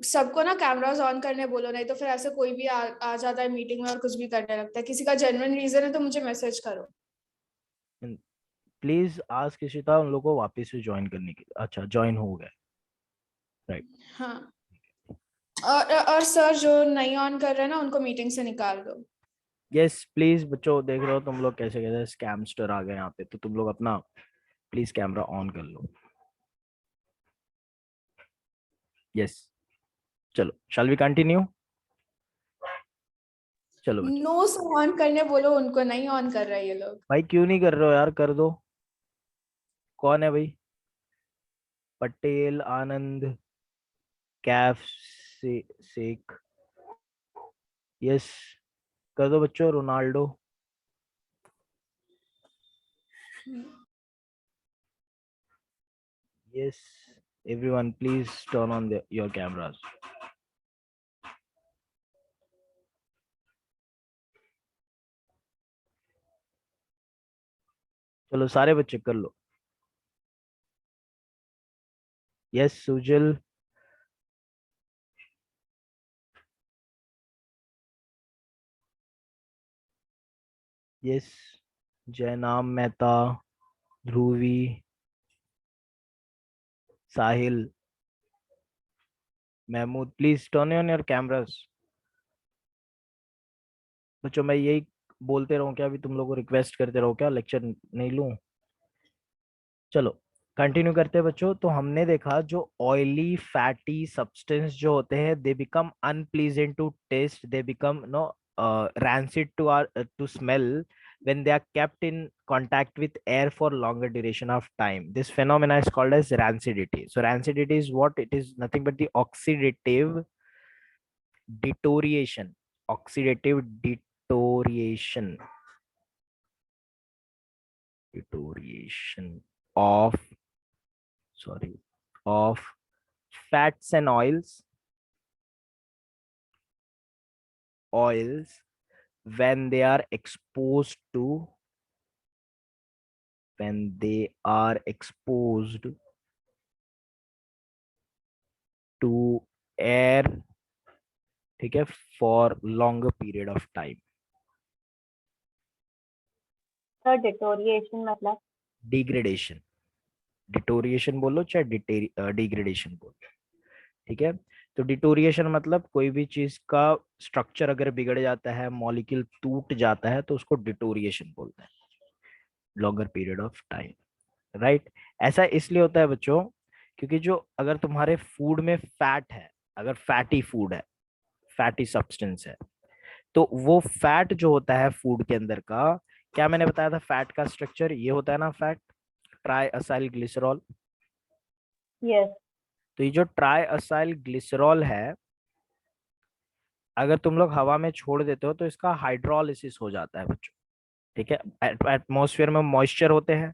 सबको ना कैमरास ऑन करने बोलो, नहीं तो फिर ऐसे कोई भी आ जाता है मीटिंग में और कुछ भी करने लगता है। किसी का जेन्युइन रीजन है तो मुझे मैसेज करो। प्लीज आस्क इशिता उन लोगों को वापस से ज्वाइन करने की। अच्छा, ज्वाइन हो गए, राइट। हाँ, और सर जो नहीं ऑन कर रहे हैं ना उनको मीटिंग से निकाल दो। यस प्लीज बच्चों, देख रहे हो तुम लोग कैसे कैसे स्कैमस्टर आ गए यहाँ पे, तो तुम लोग अपना प्लीज कैमरा ऑन कर लो। यस, चलो शैल वी कंटिन्यू। चलो बच्चों, नो सर ऑन करने बोलो उनको, नहीं ऑन कर रहे ये लोग। भाई क्यों नहीं कर रहे हो यार, कर दो। कौन है भाई? पटेल, आनंद, कैफ, शेख, यस कर दो बच्चों। Ronaldo, yes, everyone please turn on your cameras. चलो सारे बच्चे कर लो। Yes Sujal, yes Jaynam Mehta, Dhruvi, Sahil, Mahmood, please turn on your cameras. बच्चों मैं यही बोलते रहूं क्या, अभी तुम लोगों को रिक्वेस्ट करते रहो क्या, लेक्चर नहीं लूं? चलो कंटिन्यू करते हैं बच्चों। तो हमने देखा जो ऑयली फैटी सब्सटेंस जो होते हैं they become unpleasant to taste, they become no rancid to smell when they are kept in contact with air for longer duration of time. This phenomena is called as rancidity. So rancidity is what? It is nothing but the oxidative deterioration, oxidative deterioration of, sorry, of fats and oils when they are exposed to air, ठीक है, for longer period of time. Sir deterioration मतलब? Degradation, deterioration बोलो चाहे degradation बोलो, ठीक है। तो deterioration मतलब कोई भी चीज का स्ट्रक्चर अगर बिगड़ जाता है, मॉलिक्यूल टूट जाता है तो उसको डिटोरिएशन बोलते हैं, longer period of time, right. ऐसा इसलिए होता है बच्चों क्योंकि जो अगर तुम्हारे फूड में फैट है, अगर फैटी फूड है, फैटी सब्सटेंस है, तो वो फैट जो होता है फूड के अंदर का, क्या मैंने बताया था फैट का स्ट्रक्चर ये होता है ना, fat try acyl glycerol. Yes. तो ये जो ट्राई असाइल ग्लिसरॉल है, अगर तुम लोग हवा में छोड़ देते हो तो इसका हाइड्रोलिसिस हो जाता है बच्चों, ठीक है। एटमॉस्फेयर में मॉइस्चर होते हैं,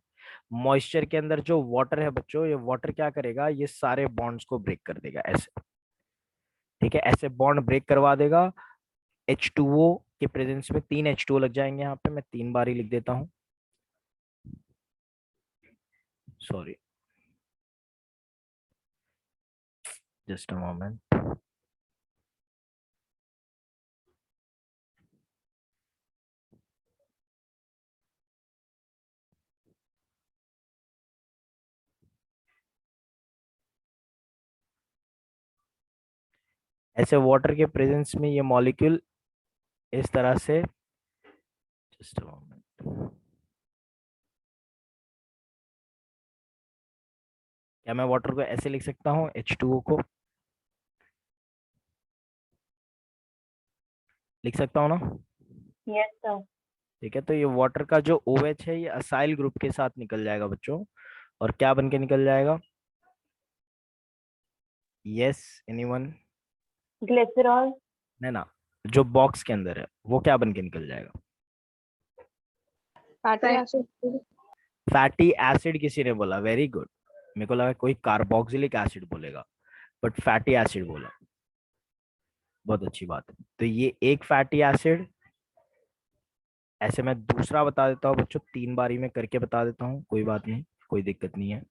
मॉइस्चर के अंदर जो वाटर है बच्चों, ये वाटर क्या करेगा, ये सारे बॉन्ड्स को ब्रेक कर देगा ऐसे, ठीक है, ऐसे बॉन्ड ब्रेक करवा देगा। H2O के प्रेजेंस में 3 H2O लग जाएंगे, यहाँ पे मैं 3 बार ही लिख देता हूँ, सॉरी, जस्ट अ मोमेंट। ऐसे वाटर के प्रेजेंस में ये मॉलिक्यूल इस तरह से, जस्ट अ मोमेंट, क्या मैं वाटर को ऐसे लिख सकता हूँ, H2O को लिख सकता हूँ ना? Yes sir. ठीक है, तो ये वाटर का जो OH है ये असाइल ग्रुप के साथ निकल जाएगा बच्चों, और क्या बन के निकल जाएगा? Yes, anyone? ग्लिसरॉल। नहीं ना, जो बॉक्स के अंदर है वो क्या बन के निकल जाएगा? Fatty acid. फैटी एसिड किसी ने बोला, वेरी गुड। मेरे को लगा कोई कार्बोक्सिलिक एसिड बोलेगा, बट फैटी एसिड बोला, बहुत अच्छी बात है। तो ये एक फैटी एसिड, ऐसे मैं दूसरा बता देता हूँ बच्चों, 3 बारी में करके बता देता हूँ, कोई बात नहीं, कोई दिक्कत नहीं है।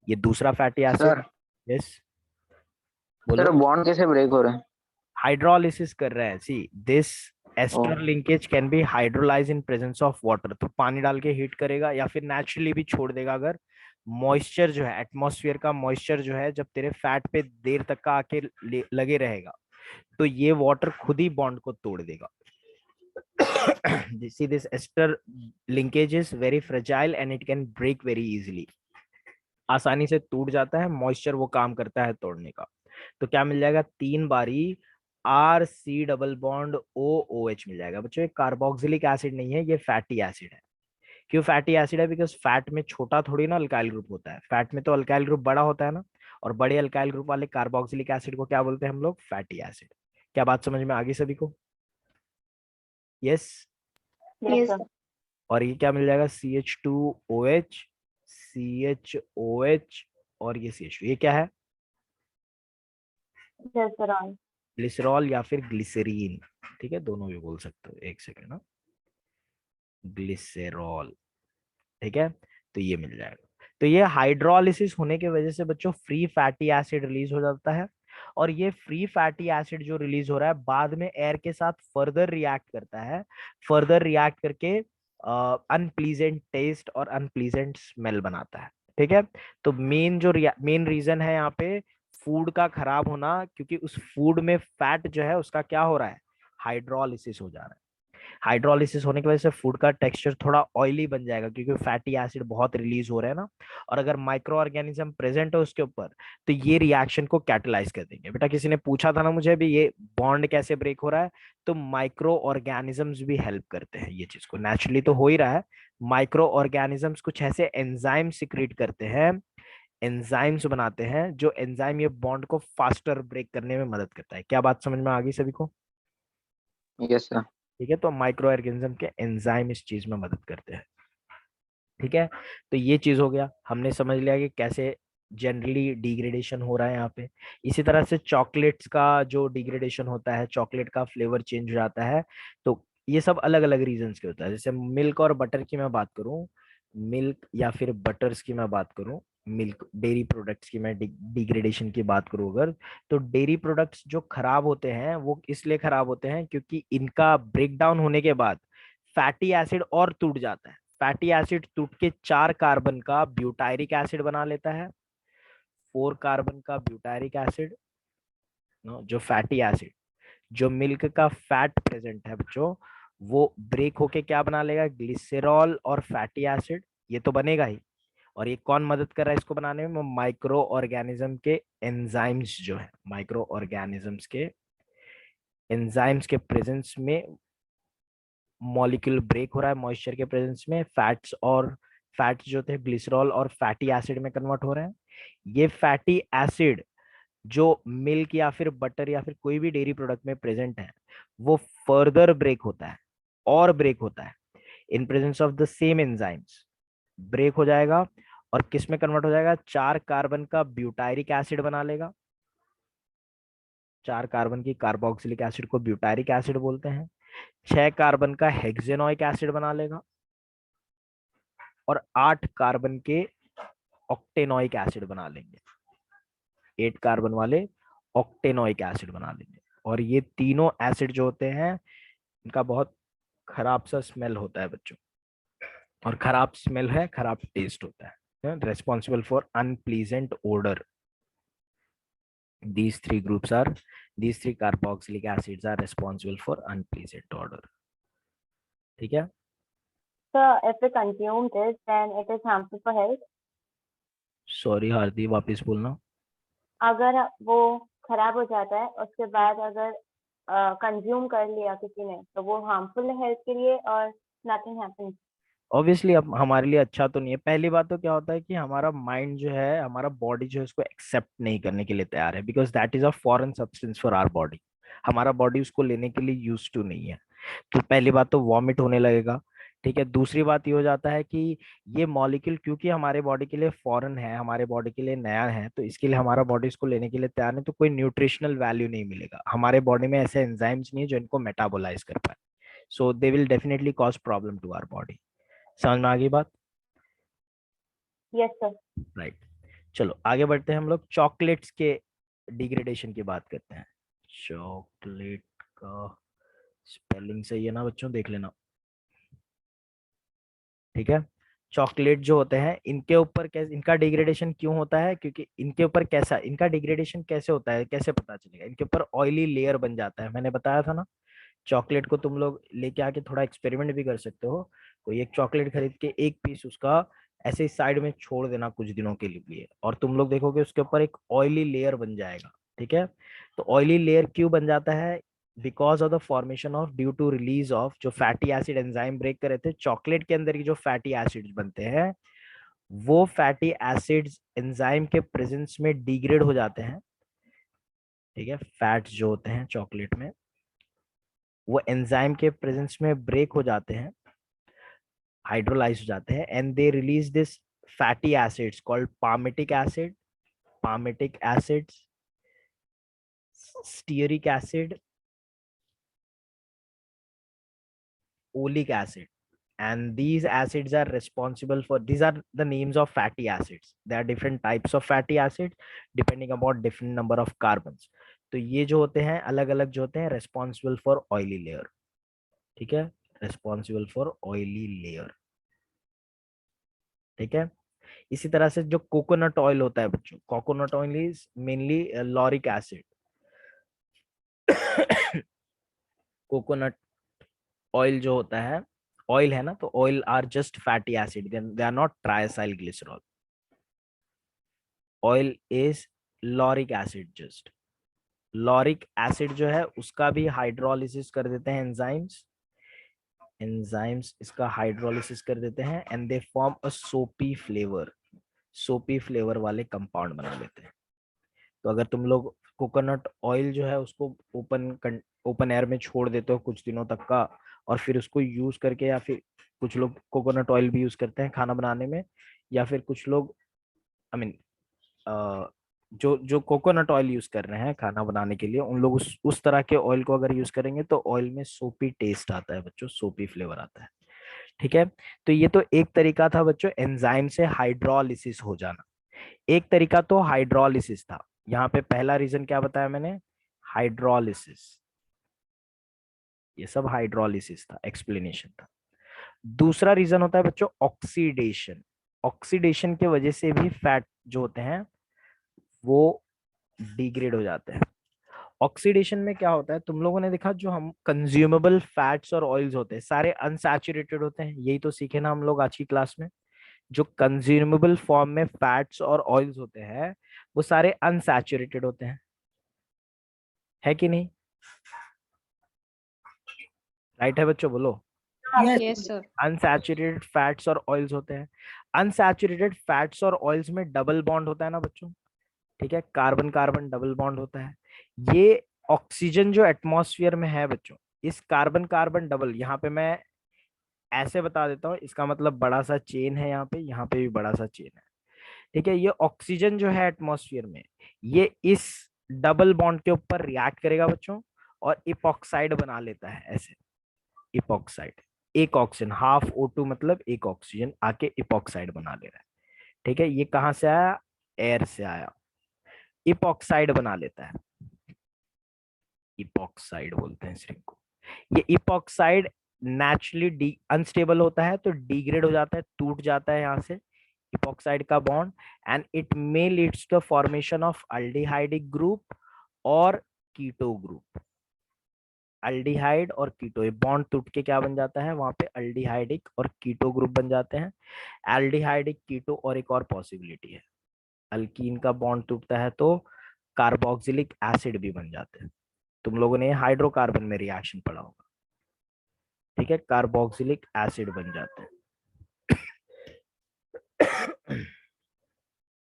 ये दूसरा fatty acid, sir yes sir बोलो। बॉन्ड कैसे ब्रेक हो रहे हैं? हाइड्रोलिसिस कर रहे हैं। See this ester linkage can be hydrolyse in presence of water, तो पानी डाल के हीट करेगा या फिर नेचुरली भी छोड़ देगा। अगर मॉइस्चर जो है, एटमॉस्फेयर का मॉइस्चर जो है, जब तेरे फैट पे देर तक का आके लगे रहेगा तो ये वाटर खुद ही बॉन्ड को तोड़ देगा। See, this ester linkage is very fragile and it can break very easily. आसानी से टूट जाता है, मॉइस्चर वो काम करता है तोड़ने का। तो क्या मिल जाएगा, 3 बारी RC डबल बॉन्ड OOH मिल जाएगा बच्चों। ये कार्बोक्सिलिक एसिड नहीं है, ये फैटी एसिड है। क्यों फैटी एसिड है? बिकॉज फैट में छोटा थोड़ी ना अल्काइल ग्रुप होता है, फैट में तो अल्काइल ग्रुप बड़ा होता है ना, और बड़े अल्काइल ग्रुप वाले कार्बोक्सिलिक एसिड को क्या बोलते हैं हम लोग? Fatty acid. क्या बात समझ में आ गई सभी को? यस। Yes sir. और ये क्या मिल जाएगा, CH2OH, CHOH, और ये CH2, ये क्या है? ग्लिसरॉल। ग्लिसरॉल या फिर ग्लिसरीन, ठीक है, दोनों भी बोल सकते हो। एक सेकेंड ना, ग्लिसरॉल, ठीक है, तो ये मिल जाएगा। तो ये हाइड्रोलिसिस होने की वजह से बच्चों फ्री फैटी एसिड रिलीज हो जाता है, और ये फ्री फैटी एसिड जो रिलीज हो रहा है बाद में एयर के साथ फर्दर रिएक्ट करता है, फर्दर रिएक्ट करके अनप्लीजेंट टेस्ट और अनप्लीजेंट स्मेल बनाता है, ठीक है। तो मेन रीजन है यहाँ पे फूड का खराब होना, क्योंकि उस फूड में फैट जो है उसका क्या हो रहा है, हाइड्रोलिसिस हो जा रहा है। हाइड्रोलिसिस होने की वजह से फूड का टेक्सचर थोड़ा ऑयली बन जाएगा, क्योंकि फैटी एसिड बहुत रिलीज हो रहे हैं ना, और अगर माइक्रो ऑर्गेनिज्म प्रेजेंट हो उसके ऊपर तो ये रिएक्शन को कैटलाइज कर देंगे। बेटा किसी ने पूछा था ना मुझे अभी, ये बॉन्ड कैसे ब्रेक हो रहा है, तो माइक्रो ऑर्गेनिजम्स भी हेल्प करते हैं ये चीज को। नेचुरली तो हो ही रहा है, माइक्रो ऑर्गेनिजम्स कुछ ऐसे एंजाइम सिक्रीट करते हैं, एंजाइम्स बनाते हैं, जो एंजाइम ये बॉन्ड को फास्टर ब्रेक करने में मदद करता है। क्या बात समझ में आ गई सभी को? Yes sir. ठीक है, तो माइक्रो ऑर्गेनिज्म के एंजाइम इस चीज में मदद करते हैं, ठीक है। तो ये चीज हो गया, हमने समझ लिया कि कैसे जनरली डिग्रेडेशन हो रहा है यहाँ पे। इसी तरह से चॉकलेट्स का जो डिग्रेडेशन होता है, चॉकलेट का फ्लेवर चेंज हो जाता है, तो ये सब अलग अलग रीजंस के होता है। जैसे मिल्क और बटर की मैं बात करूं, मिल्क या फिर बटर्स की मैं बात करूं, मिल्क डेयरी प्रोडक्ट्स की मैं डिग्रेडेशन की बात करूं अगर, तो डेयरी प्रोडक्ट्स जो खराब होते हैं वो इसलिए खराब होते हैं क्योंकि इनका ब्रेक डाउन होने के बाद फैटी एसिड और टूट जाता है। फैटी एसिड टूट के 4 कार्बन का ब्यूटायरिक एसिड बना लेता है, 4 कार्बन का ब्यूटायरिक एसिड, जो फैटी एसिड, जो मिल्क का फैट प्रेजेंट है बच्चों, वो ब्रेक होके क्या बना लेगा, ग्लिसरॉल और फैटी एसिड, ये तो बनेगा ही। और ये कौन मदद कर रहा है इसको बनाने में? माइक्रो ऑर्गेनिज्म के एंजाइम्स जो है, माइक्रो ऑर्गेनिजम्स के एंजाइम्स के प्रेजेंस में मॉलिक्यूल ब्रेक हो रहा है, मॉइस्चर के प्रेजेंस में फैट्स जो थे ग्लिसरॉल और फैटी एसिड में कन्वर्ट हो रहे हैं। ये फैटी एसिड जो मिल्क या फिर बटर या फिर कोई भी डेयरी प्रोडक्ट में प्रेजेंट है वो फर्दर ब्रेक होता है और ब्रेक होता है in presence of the same enzymes, break हो जाएगा और किस में कन्वर्ट हो जाएगा, 4 कार्बन का ब्यूटायरिक एसिड बना लेगा। 4 कार्बन की कार्बोक्सिलिक एसिड को ब्यूटायरिक एसिड बोलते हैं। 6 कार्बन का हेक्सेनोइक एसिड बना लेगा और 8 कार्बन के ऑक्टेनोइक एसिड बना लेंगे। 8 कार्बन वाले ऑक्टेनोइक एसिड बना लेंगे। और ये तीनों एसिड जो होते हैं इनका बहुत खराब सा स्मेल होता है बच्चों, और खराब स्मेल है, खराब टेस्ट होता है, responsible for unpleasant odour. these three carboxylic acids are responsible for unpleasant odor. ठीक है? So if we consume this, then it is harmful for health. Sorry hearty, वापस बोलना। अगर वो खराब हो जाता है उसके बाद अगर कंज्यूम कर लिया किसी ने तो वो हार्मफुल है हेल्थ के लिए और नथिंग हैपेंस। ऑब्वियसली अब हमारे लिए अच्छा तो नहीं है। पहली बात तो क्या होता है कि हमारा माइंड जो है, हमारा बॉडी जो है उसको एक्सेप्ट नहीं करने के लिए तैयार है, because that is a foreign substance for our body. हमारा बॉडी उसको लेने के लिए यूज टू नहीं है। तो पहली बात तो वॉमिट होने लगेगा। ठीक है। दूसरी बात ये हो जाता है कि ये मॉलिक्यूल क्योंकि हमारे बॉडी के लिए फॉरेन है, हमारे बॉडी के लिए नया है, तो इसके लिए हमारा बॉडी इसको लेने के लिए तैयार नहीं, तो कोई न्यूट्रिशनल वैल्यू नहीं मिलेगा। हमारे बॉडी में ऐसे एंजाइम्स नहीं है जो इनको मेटाबोलाइज कर पाए, so they will definitely cause problem to our body. समझ में आ गई बात? Yes sir. राइट, चलो आगे बढ़ते हैं। हम लोग चॉकलेट्स के डिग्रेडेशन की बात करते हैं। चॉकलेट का स्पेलिंग सही है ना बच्चों, देख लेना। ठीक है। चॉकलेट जो होते हैं इनके ऊपर कैसे, इनका डिग्रेडेशन क्यों होता है, क्योंकि इनके ऊपर कैसा, इनका डिग्रेडेशन कैसे होता है, कैसे पता चलेगा? इनके ऊपर ऑयली लेयर बन जाता है। मैंने बताया था ना, चॉकलेट को तुम लोग लेके आके थोड़ा एक्सपेरिमेंट भी कर सकते हो। कोई एक चॉकलेट खरीद के एक पीस उसका ऐसे ही साइड में छोड़ देना कुछ दिनों के लिए, और तुम लोग देखोगे उसके ऊपर एक ऑयली लेयर बन जाएगा। ठीक है। तो ऑयली लेयर क्यों बन जाता है? Because of the formation of, due to release of, जो फैटी एसिड एंजाइम ब्रेक कर रहे थे चॉकलेट के अंदर की जो फैटी एसिड्स बनते हैं, वो फैटी एसिड्स एंजाइम के प्रेजेंस में डिग्रेड हो जाते हैं। ठीक है। फैट्स जो होते हैं चॉकलेट में वो एंजाइम के प्रेजेंस में ब्रेक हो जाते हैं, हाइड्रोलाइज हो जाते हैं, and they release this fatty acids called palmitic acids, stearic acid, oleic acid, and these acids are responsible for, these are the names of fatty acids. There are different types of fatty acids depending about different number of carbons. तो ये जो होते हैं अलग अलग जो होते हैं responsible for oily layer. ठीक है, responsible for oily layer. ठीक है। इसी तरह से जो कोकोनट ऑयल होता है बच्चों, coconut oil is mainly lauric acid. Coconut oil जो होता है, ऑयल है ना, तो oil are just fatty acid, they are not triacyl glycerol. Oil is lauric acid just. Lauric acid जो है उसका भी हाइड्रोलिसिस कर देते हैं एंजाइम्स इसका हाइड्रोलिसिस कर देते हैं, एंड दे फॉर्म अ सोपी फ्लेवर वाले कंपाउंड बना लेते हैं। तो अगर तुम लोग कोकोनट ऑयल जो है उसको ओपन एयर में छोड़ देते हो कुछ दिनों तक का, और फिर उसको यूज करके, या फिर कुछ लोग कोकोनट ऑयल भी यूज करते हैं खाना बनाने में, या फिर कुछ लोग आई मीन जो कोकोनट ऑयल यूज कर रहे हैं खाना बनाने के लिए, उन लोग उस तरह के ऑयल को अगर यूज करेंगे तो ऑयल में सोपी टेस्ट आता है बच्चों, सोपी फ्लेवर आता है। ठीक है। तो ये तो एक तरीका था बच्चों एंजाइम से हाइड्रोलिसिस हो जाना। एक तरीका तो हाइड्रोलिसिस था। यहाँ पे पहला रीजन क्या बताया मैंने? हाइड्रोलिसिस। ये सब हाइड्रोलिसिस था, एक्सप्लेनेशन था। दूसरा रीजन होता है बच्चों ऑक्सीडेशन। ऑक्सीडेशन के वजह से भी फैट जो होते हैं वो डिग्रेड हो जाते हैं। ऑक्सीडेशन में क्या होता है, तुम लोगों ने देखा जो हम कंज्यूमेबल फैट्स और ऑयल्स होते हैं सारे अनसैचुरेटेड होते हैं, यही तो सीखे ना हम लोग आज की क्लास में। जो कंज्यूमेबल फॉर्म में फैट्स और ऑयल्स होते हैं वो सारे अनसैचुरेटेड होते हैं, है कि नहीं? राइट है बच्चों, बोलो। Yes sir. अनसैचुरेटेड फैट्स और ऑयल्स होते हैं। अनसैचुरेटेड फैट्स और ऑयल्स में डबल बॉन्ड होता है ना बच्चों, ठीक है, कार्बन कार्बन डबल बॉन्ड होता है। ये ऑक्सीजन जो एटमॉस्फेयर में है बच्चों, इस कार्बन कार्बन डबल, यहाँ पे मैं ऐसे बता देता हूँ, इसका मतलब बड़ा सा चेन है, यहाँ पे भी बड़ा सा चेन है। ठीक है, ये ऑक्सीजन जो है एटमॉस्फेयर में, ये इस डबल बॉन्ड के ऊपर रिएक्ट करेगा बच्चों, और इपॉक्साइड बना लेता है ऐसे, इपॉक्साइड। एक ऑक्सीजन, हाफ O2 मतलब एक ऑक्सीजन आके इपॉक्साइड बना ले रहा है। ठीक है, ये कहां से आया, एयर से आया, इपॉक्साइड बना लेता है, इपॉक्साइड बोलते हैं इस रिंग को। ये इपॉक्साइड नेचुरली अनस्टेबल होता है, तो डिग्रेड हो जाता है, टूट जाता है यहाँ से इपॉक्साइड का bond, and it may leads to formation of aldehydic group और कीटो ग्रुप। अल्डिहाइड और कीटो, ये बॉन्ड टूट के क्या बन जाता है, वहां पे अल्डिहाइडिक और कीटो ग्रुप बन जाते हैं। एल्डिहाइडिक कीटो, और एक और पॉसिबिलिटी है, अल्कीन का बॉन्ड टूटता है तो कार्बोक्सिलिक एसिड भी बन जाते हैं। तुम लोगों ने हाइड्रोकार्बन में रिएक्शन पढ़ा होगा। ठीक है, कार्बोक्सिलिक एसिड बन जाते हैं।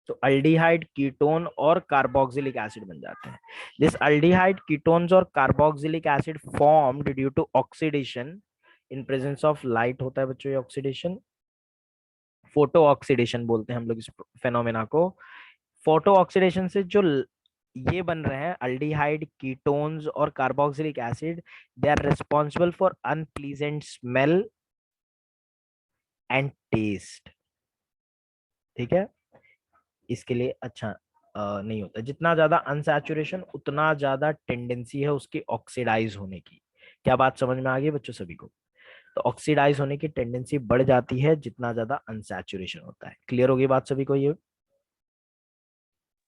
तो अल्डिहाइड, कीटोन और कार्बोक्सिलिक एसिड बन जाते हैं। दिस अल्डिहाइड, कीटोन्स और carboxylic acid formed due to oxidation in presence of light होता है बच्चों, ये ऑक्सीडेशन फोटो ऑक्सीडेशन बोलते हैं हम लोग इस फेनोमेना को। फोटो ऑक्सीडेशन से जो ये बन रहे हैं अल्डिहाइड, कीटोन्स और carboxylic acid, they are responsible for unpleasant smell and taste. ठीक है, इसके लिए अच्छा नहीं होता। जितना ज्यादा अनसैचुरेशन, उतना ज्यादा टेंडेंसी है उसकी ऑक्सीडाइज होने की। क्या बात समझ में आ गई बच्चों सभी को? तो ऑक्सीडाइज होने की टेंडेंसी बढ़ जाती है जितना ज्यादा अनसैचुरेशन होता है। क्लियर होगी बात सभी को ये?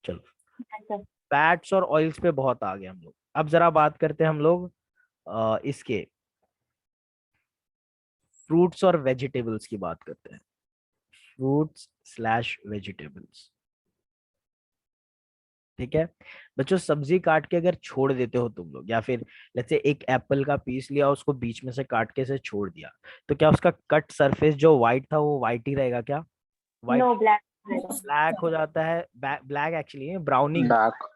चलो, फैट्स और ऑयल्स पे बहुत आ गए हम लोग। अब जरा बात करते हैं हम लोग इसके फ्रूट्स और वेजिटेबल्स की बात करते हैं। Fruits slash vegetables. ठीक है बच्चों, सब्जी काट के अगर छोड़ देते हो तुम लोग, या फिर लेट्स से एक एप्पल का पीस लिया, उसको बीच में से काट के से छोड़ दिया, तो क्या उसका कट सरफेस जो व्हाइट था वो व्हाइट ही रहेगा क्या? व्हाइट? No, black. ब्लैक हो जाता है। Black actually browning, dark.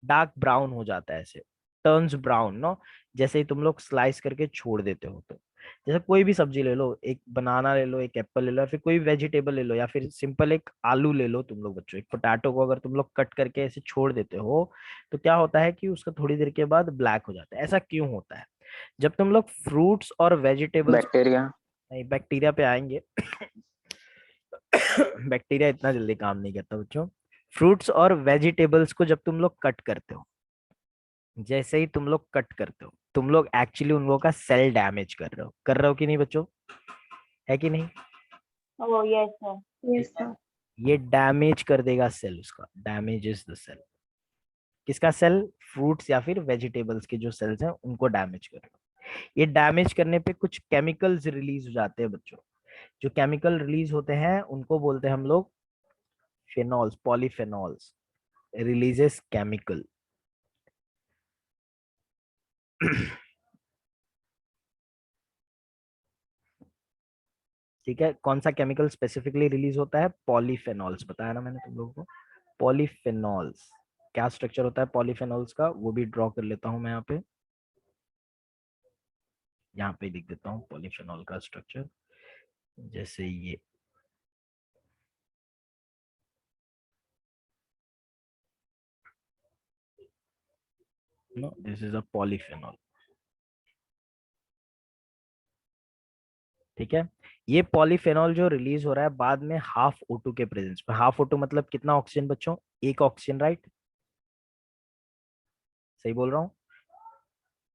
Dark brown हो जाता है, ऐसे टर्न्स ब्राउन नो, जैसे ही तुम लोग स्लाइस करके छोड़ देते हो। तो जैसे कोई भी सब्जी ले लो, एक बनाना ले लो, एक एप्पल ले लो, या फिर कोई वेजिटेबल ले लो, या फिर सिंपल एक आलू ले लो तुम लोग बच्चों, एक पोटैटो को अगर तुम लोग कट करके ऐसे छोड़ देते हो, तो क्या होता है कि उसका थोड़ी देर के बाद ब्लैक हो जाता है। ऐसा क्यों होता है? जब तुम लोग फ्रूट्स और वेजिटेबल्स, बैक्टीरिया। नहीं बैक्टीरिया पे आएंगे बैक्टीरिया इतना जल्दी काम नहीं करता बच्चों। फ्रूट्स और वेजिटेबल्स को जब तुम लोग कट करते हो, जैसे ही तुम लोग कट करते हो, तुम लोग एक्चुअली उन लोगों का सेल डैमेज कर रहे हो कि नहीं बच्चों? है कि नहीं? Oh yes sir, yes sir. ये डैमेज कर देगा सेल, उसका डैमेजेस द सेल। किसका सेल? फ्रूट्स या फिर वेजिटेबल्स के जो सेल्स हैं उनको डैमेज कर रहे हो। ये डैमेज करने पे कुछ केमिकल्स रिलीज हो जाते हैं बच्चों। जो केमिकल रिलीज होते हैं उनको बोलते हैं हम लोग फेनॉल्स, पॉलीफेनॉल्स रिलीजेस केमिकल। ठीक है, कौन सा केमिकल स्पेसिफिकली रिलीज होता है? पॉलीफेनॉल्स, बताया ना मैंने तुम लोगों को। पॉलीफेनॉल्स, क्या स्ट्रक्चर होता है पॉलीफेनॉल्स का, वो भी ड्रॉ कर लेता हूं मैं यहाँ पे लिख देता हूँ पॉलीफेनॉल का स्ट्रक्चर, जैसे ये। No, this is a polyphenol. ठीक है, ये पॉलीफेनॉल जो रिलीज हो रहा है बाद में हाफ O2 के प्रेजेंस में। हाफ O2 मतलब कितना ऑक्सीजन बच्चों? एक ऑक्सीजन, राइट? सही बोल रहा हूँ?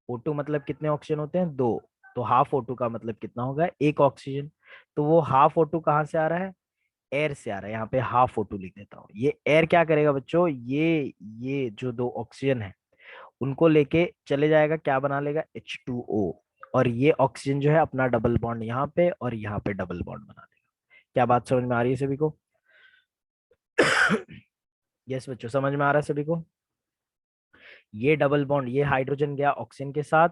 O2 मतलब कितने ऑक्सीजन होते हैं? दो। तो हाफ O2 का मतलब कितना होगा? एक ऑक्सीजन। तो वो हाफ O2 कहाँ से आ रहा है? एयर से आ रहा है। यहाँ पे हाफ O2 लिख देता हूँ। ये एयर क्या करेगा बच्चों? ये जो दो ऑक्सीजन है उनको लेके चले जाएगा, क्या बना लेगा? H2O। और ये ऑक्सीजन जो है अपना डबल बॉन्ड यहाँ पे और यहाँ पे डबल बॉन्ड बना देगा। क्या बात समझ में आ रही है सभी को? यस बच्चों, समझ में आ रहा है सभी को? ये डबल बॉन्ड, ये हाइड्रोजन गया ऑक्सीजन के साथ,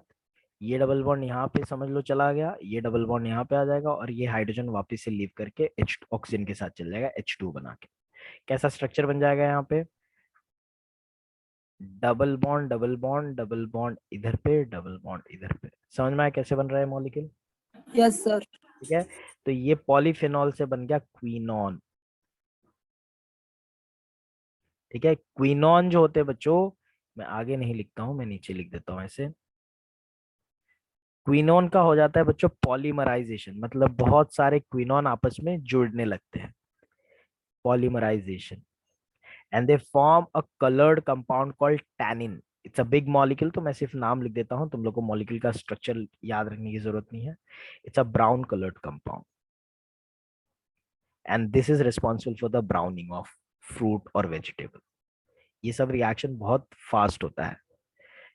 ये डबल बॉन्ड यहाँ पे समझ लो चला गया, ये डबल बॉन्ड यहाँ पे आ जाएगा, और ये हाइड्रोजन वापस से लीव करके H ऑक्सीजन के साथ चल जाएगा H2 बना के। कैसा स्ट्रक्चर बन जाएगा यहाँ पे? Double bond double bond double bond इधर पे, डबल बॉन्ड इधर पे। समझ में आया कैसे बन रहा है मॉलिक्यूल? Yes sir. ठीक है, तो ये पॉलीफेनॉल से बन गया क्विनॉन। ठीक है, क्विनॉन जो होते हैं बच्चों, मैं आगे नहीं लिखता हूं, मैं नीचे लिख देता हूं ऐसे। क्विनॉन का हो जाता है बच्चों पॉलीमराइजेशन, मतलब बहुत सारे क्विनॉन आपस में जुड़ने लगते हैं, polymerisation, and they form a coloured compound called tannin. It's a big molecule, तो मैं सिर्फ नाम लिख देता हूं, तुम लोग को मॉलिक्यूल का स्ट्रक्चर याद रखने की जरूरत नहीं है। It's a brown coloured compound and this is responsible for the browning of fruit और वेजिटेबल। ये सब रिएक्शन बहुत फास्ट होता है।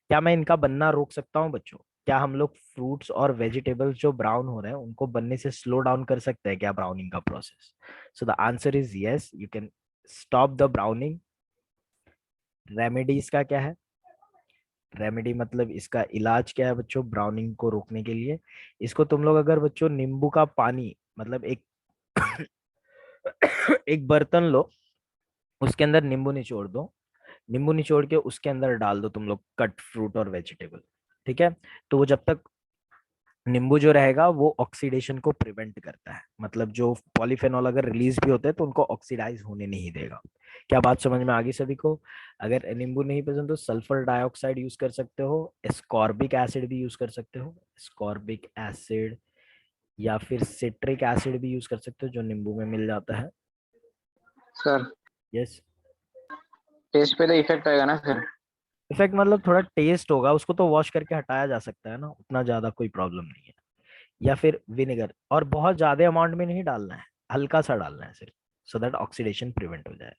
क्या मैं इनका बनना रोक सकता हूँ बच्चों? क्या हम लोग फ्रूट्स और वेजिटेबल्स जो ब्राउन हो रहे हैं उनको बनने से स्लो डाउन कर सकते हैं क्या ब्राउनिंग का process? So the answer is yes, you can stop the browning. Remedies का क्या है? रेमेडी मतलब इसका इलाज क्या है बच्चों ब्राउनिंग को रोकने के लिए? इसको तुम लोग अगर बच्चों नींबू का पानी, मतलब एक एक बर्तन लो, उसके अंदर नींबू निचोड़ दो, नींबू निचोड़ के उसके अंदर डाल दो तुम लोग कट फ्रूट और वेजिटेबल। ठीक है, तो वो जब तक नींबू जो रहेगा वो ऑक्सीडेशन को प्रिवेंट करता है, मतलब जो पॉलीफेनॉल अगर रिलीज भी होते हैं तो उनको ऑक्सीडाइज होने नहीं देगा। क्या बात समझ में आ गई सभी को? अगर नींबू नहीं पसंद तो सल्फर डाइऑक्साइड यूज कर सकते हो, एस्कॉर्बिक एसिड भी यूज कर सकते हो, एस्कॉर्बिक एसिड, या फिर सिट्रिक एसिड भी यूज कर सकते हो जो नींबू में मिल जाता है। सर यस, टेस्ट पे तो इफेक्ट आएगा ना सर? इफेक्ट मतलब थोड़ा टेस्ट होगा, उसको तो वॉश करके हटाया जा सकता है ना, उतना ज्यादा कोई प्रॉब्लम नहीं है। या फिर विनेगर, और बहुत ज्यादा अमाउंट में नहीं डालना है, हल्का सा डालना है सिर्फ, सो दैट ऑक्सीडेशन प्रिवेंट हो जाए।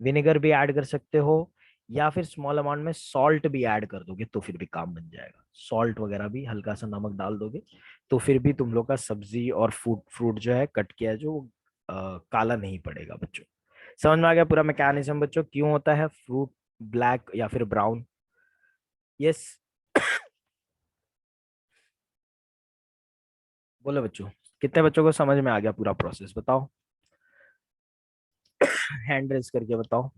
विनेगर भी ऐड कर सकते हो, या फिर स्मॉल अमाउंट में सॉल्ट भी ऐड कर दोगे तो फिर भी काम बन जाएगा। सॉल्ट वगैरह भी, हल्का सा नमक डाल दोगे तो फिर भी तुम लोग का सब्जी और फ्रूट फ्रूट जो है कट किया जो काला नहीं पड़ेगा बच्चों। समझ में आ गया पूरा मैकेनिज्म बच्चों, क्यों होता है फ्रूट ब्लैक या फिर ब्राउन? यस, बोलो बच्चों, कितने बच्चों को समझ में आ गया पूरा प्रोसेस बताओ? हैंड रेज करके बताओ।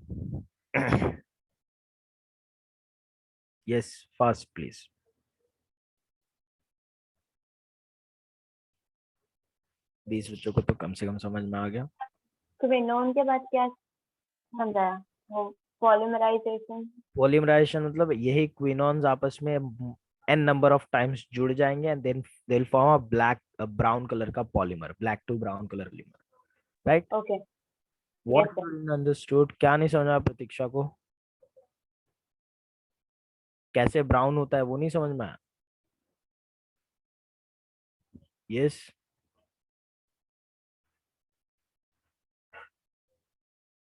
Yes, fast please. 20 बच्चों को तो कम से कम समझ में आ गया। क्विनोन के बाद क्या समझाया? वो पॉलीमराइजेशन। पॉलीमराइजेशन मतलब यही क्विनॉन्स आपस में n नंबर ऑफ टाइम्स जुड़ जाएंगे and then they will form a black brown colour का polymer, black to brown colour polymer, right? Okay. What understood? क्या नहीं समझा प्रतीक्षा को? कैसे ब्राउन होता है वो नहीं समझ में आया? यस,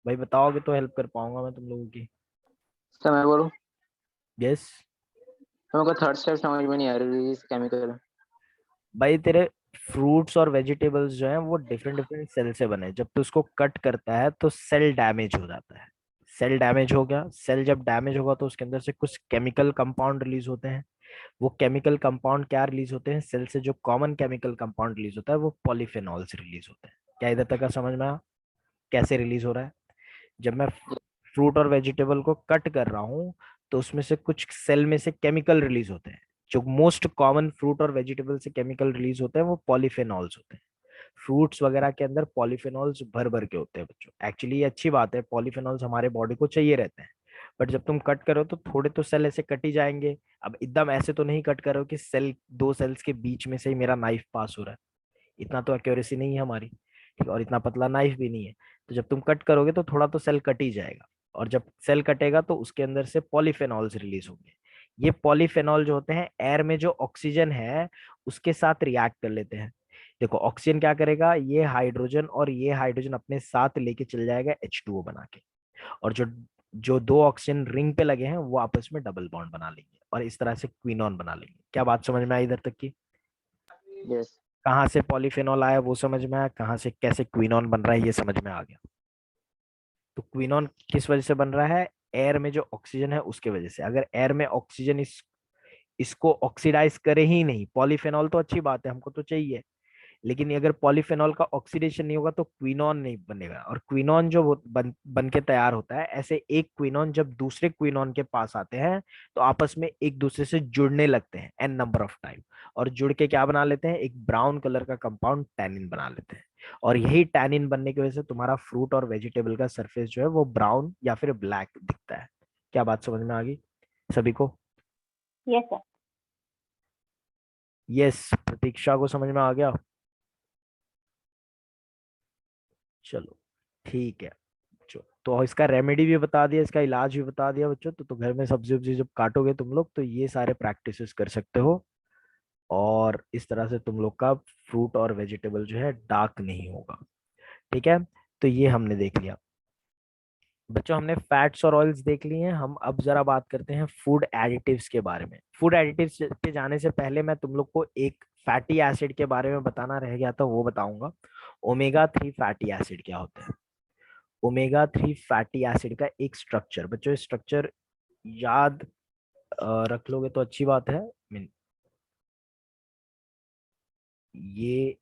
भाई बताओगे तो हेल्प कर पाऊंगा मैं तुम लोगों की। सर मैं बोलूँ? यस, तो मेरे को थर्ड स्टेप समझ में नहीं आ रही इस केमिकल। भाई तेरे फ्रूट्स और वेजिटेबल्स जो हैं वो डिफरेंट डिफरेंट सेल से बने हैं। जब तू उसको कट करता है तो सेल डैमेज हो जाता है। सेल डैमेज हो गया, सेल जब डैमेज होगा तो उसके अंदर से कुछ केमिकल कंपाउंड रिलीज होते हैं। वो केमिकल कंपाउंड क्या रिलीज होते हैं? सेल से जो कॉमन केमिकल कंपाउंड रिलीज होता है वो पॉलीफेनॉल्स रिलीज होते हैं। क्या इधर तक का समझ में आया कैसे रिलीज हो रहा है? जब मैं फ्रूट और वेजिटेबल को कट कर रहा हूँ तो उसमें से कुछ सेल में से केमिकल रिलीज होते हैं। जो मोस्ट कॉमन फ्रूट और वेजिटेबल से केमिकल रिलीज होते हैं वो पॉलीफेनॉल्स होते हैं। फ्रूट्स वगैरह के अंदर पॉलीफेनॉल्स भर भर के होते हैं बच्चों। एक्चुअली ये अच्छी बात है, पॉलीफेनॉल्स हमारे बॉडी को चाहिए रहते हैं, बट जब तुम कट करो तो थोड़े तो सेल ऐसे कट ही जाएंगे। अब एकदम ऐसे तो नहीं कट करो कि सेल, दो सेल्स के बीच में से ही मेरा नाइफ पास हो रहा है, इतना तो एक्यूरेसी नहीं है हमारी, ठीक है, और इतना पतला नाइफ भी नहीं है। तो जब तुम कट करोगे तो थोड़ा तो सेल कट ही जाएगा, और जब सेल कटेगा तो उसके अंदर से पॉलीफेनॉल्स रिलीज होंगे। ये पॉलीफेनॉल जो होते हैं एयर में जो ऑक्सीजन है उसके साथ रिएक्ट कर लेते हैं। देखो ऑक्सीजन क्या करेगा, ये हाइड्रोजन और ये हाइड्रोजन अपने साथ लेके चल जाएगा H2O बना के, और जो जो दो ऑक्सीजन रिंग पे लगे हैं वो आपस में डबल बॉन्ड बना लेंगे और इस तरह से क्विनॉन बना लेंगे। क्या बात समझ में आई इधर तक की? यस। कहाँ से पॉलीफेनॉल आया वो समझ में आया, कहाँ से कैसे क्विनॉन बन रहा है ये समझ में आ गया। तो क्विनॉन किस वजह से बन रहा है? एयर में जो ऑक्सीजन है उसके वजह से। अगर एयर में ऑक्सीजन इसको ऑक्सीडाइज करे ही नहीं, पॉलीफेनॉल तो अच्छी बात है हमको तो चाहिए, लेकिन अगर पॉलीफेनॉल का ऑक्सीडेशन नहीं होगा तो क्विनॉन नहीं बनेगा, और क्विनॉन जो बन के तैयार होता है, ऐसे एक क्विनॉन जब दूसरे क्विनॉन के पास आते हैं तो आपस में एक दूसरे से जुड़ने लगते हैं एन नंबर ऑफ टाइम, और जुड़ के क्या बना लेते हैं, एक ब्राउन कलर का कंपाउंड टैनिन बना लेते हैं। और यही टैनिन बनने की वजह से तुम्हारा फ्रूट और वेजिटेबल का सरफेस जो है वो ब्राउन या फिर ब्लैक दिखता है। क्या बात समझ में आ गई सभी को? Yes sir. यस, प्रतीक्षा को समझ में आ गया? चलो ठीक है। तो इसका रेमेडी भी बता दिया, इसका इलाज भी बता दिया बच्चों। तो घर में सब्जी वब्जी जब काटोगे तुम लोग तो ये सारे प्रैक्टिसेस कर सकते हो, और इस तरह से तुम लोग का फ्रूट और वेजिटेबल जो है डार्क नहीं होगा। ठीक है, तो ये हमने देख लिया बच्चों, हमने फैट्स और ऑयल्स देख लिए हैं। हम अब जरा बात करते हैं फूड एडिटिव्स के बारे में। फूड एडिटिव्स पे जाने से पहले मैं तुम लोग को एक फैटी एसिड के बारे में बताना रह गया था, वो बताऊंगा। ओमेगा 3 फैटी एसिड क्या होता है? ओमेगा 3 फैटी एसिड का एक स्ट्रक्चर, बच्चों स्ट्रक्चर याद रख लोगे तो अच्छी बात है। ये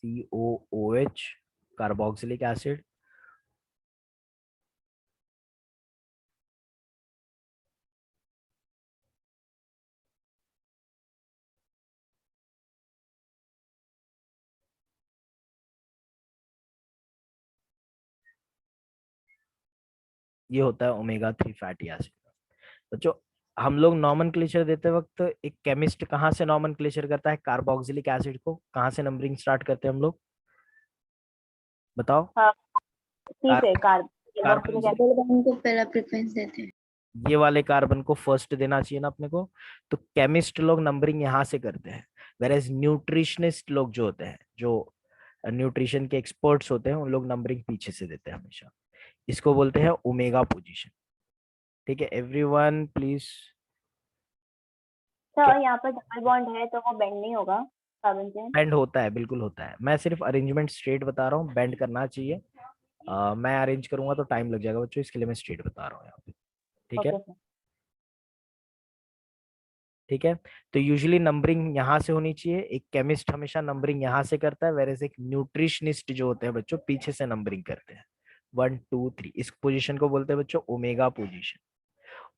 COOH कार्बोक्सिलिक एसिड, ये होता है ओमेगा 3 फैटी एसिड। बच्चों हम लोग नॉमेनक्लेचर देते वक्त एक केमिस्ट कहाँ से नॉमेनक्लेचर करता है कार्बोक्सिलिक एसिड को? कहाँ से नंबरिंग स्टार्ट करते हैं हम लोग, बताओ? हाँ ठीक है। कार्बन को पहला प्रेफरेंस देते हैं। ये वाले कार्बन को फर्स्ट देना चाहिए ना अपने को। तो केमिस्ट लोग नंबरिंग यहाँ से करते हैं, वेरएज न्यूट्रिशनिस्ट लोग जो होते हैं, जो न्यूट्रिशन के एक्सपर्ट्स होते हैं, उन लोग नंबरिंग पीछे से देते हैं हमेशा। इसको बोलते हैं ओमेगा पोजीशन। ठीक है एवरीवन प्लीज। सर यहाँ पर डबल बॉन्ड है तो वो बेंड नहीं होगा कार्बन से? बेंड होता है, बिल्कुल होता है। मैं सिर्फ अरेंजमेंट स्ट्रेट बता रहा हूँ, बेंड करना चाहिए। मैं अरेंज करूंगा तो टाइम लग जाएगा बच्चों, इसके लिए मैं स्ट्रेट बता रहा हूँ यहाँ पे। ठीक है, ओके सर। ठीक है। तो यूजुअली नंबरिंग यहाँ से होनी चाहिए, एक केमिस्ट हमेशा नंबरिंग यहाँ से करता है, वेरेज एक न्यूट्रिशनिस्ट जो होते हैं बच्चों पीछे से नंबरिंग करते हैं 1 2 3। इस पोजीशन को बोलते हैं बच्चों omega position.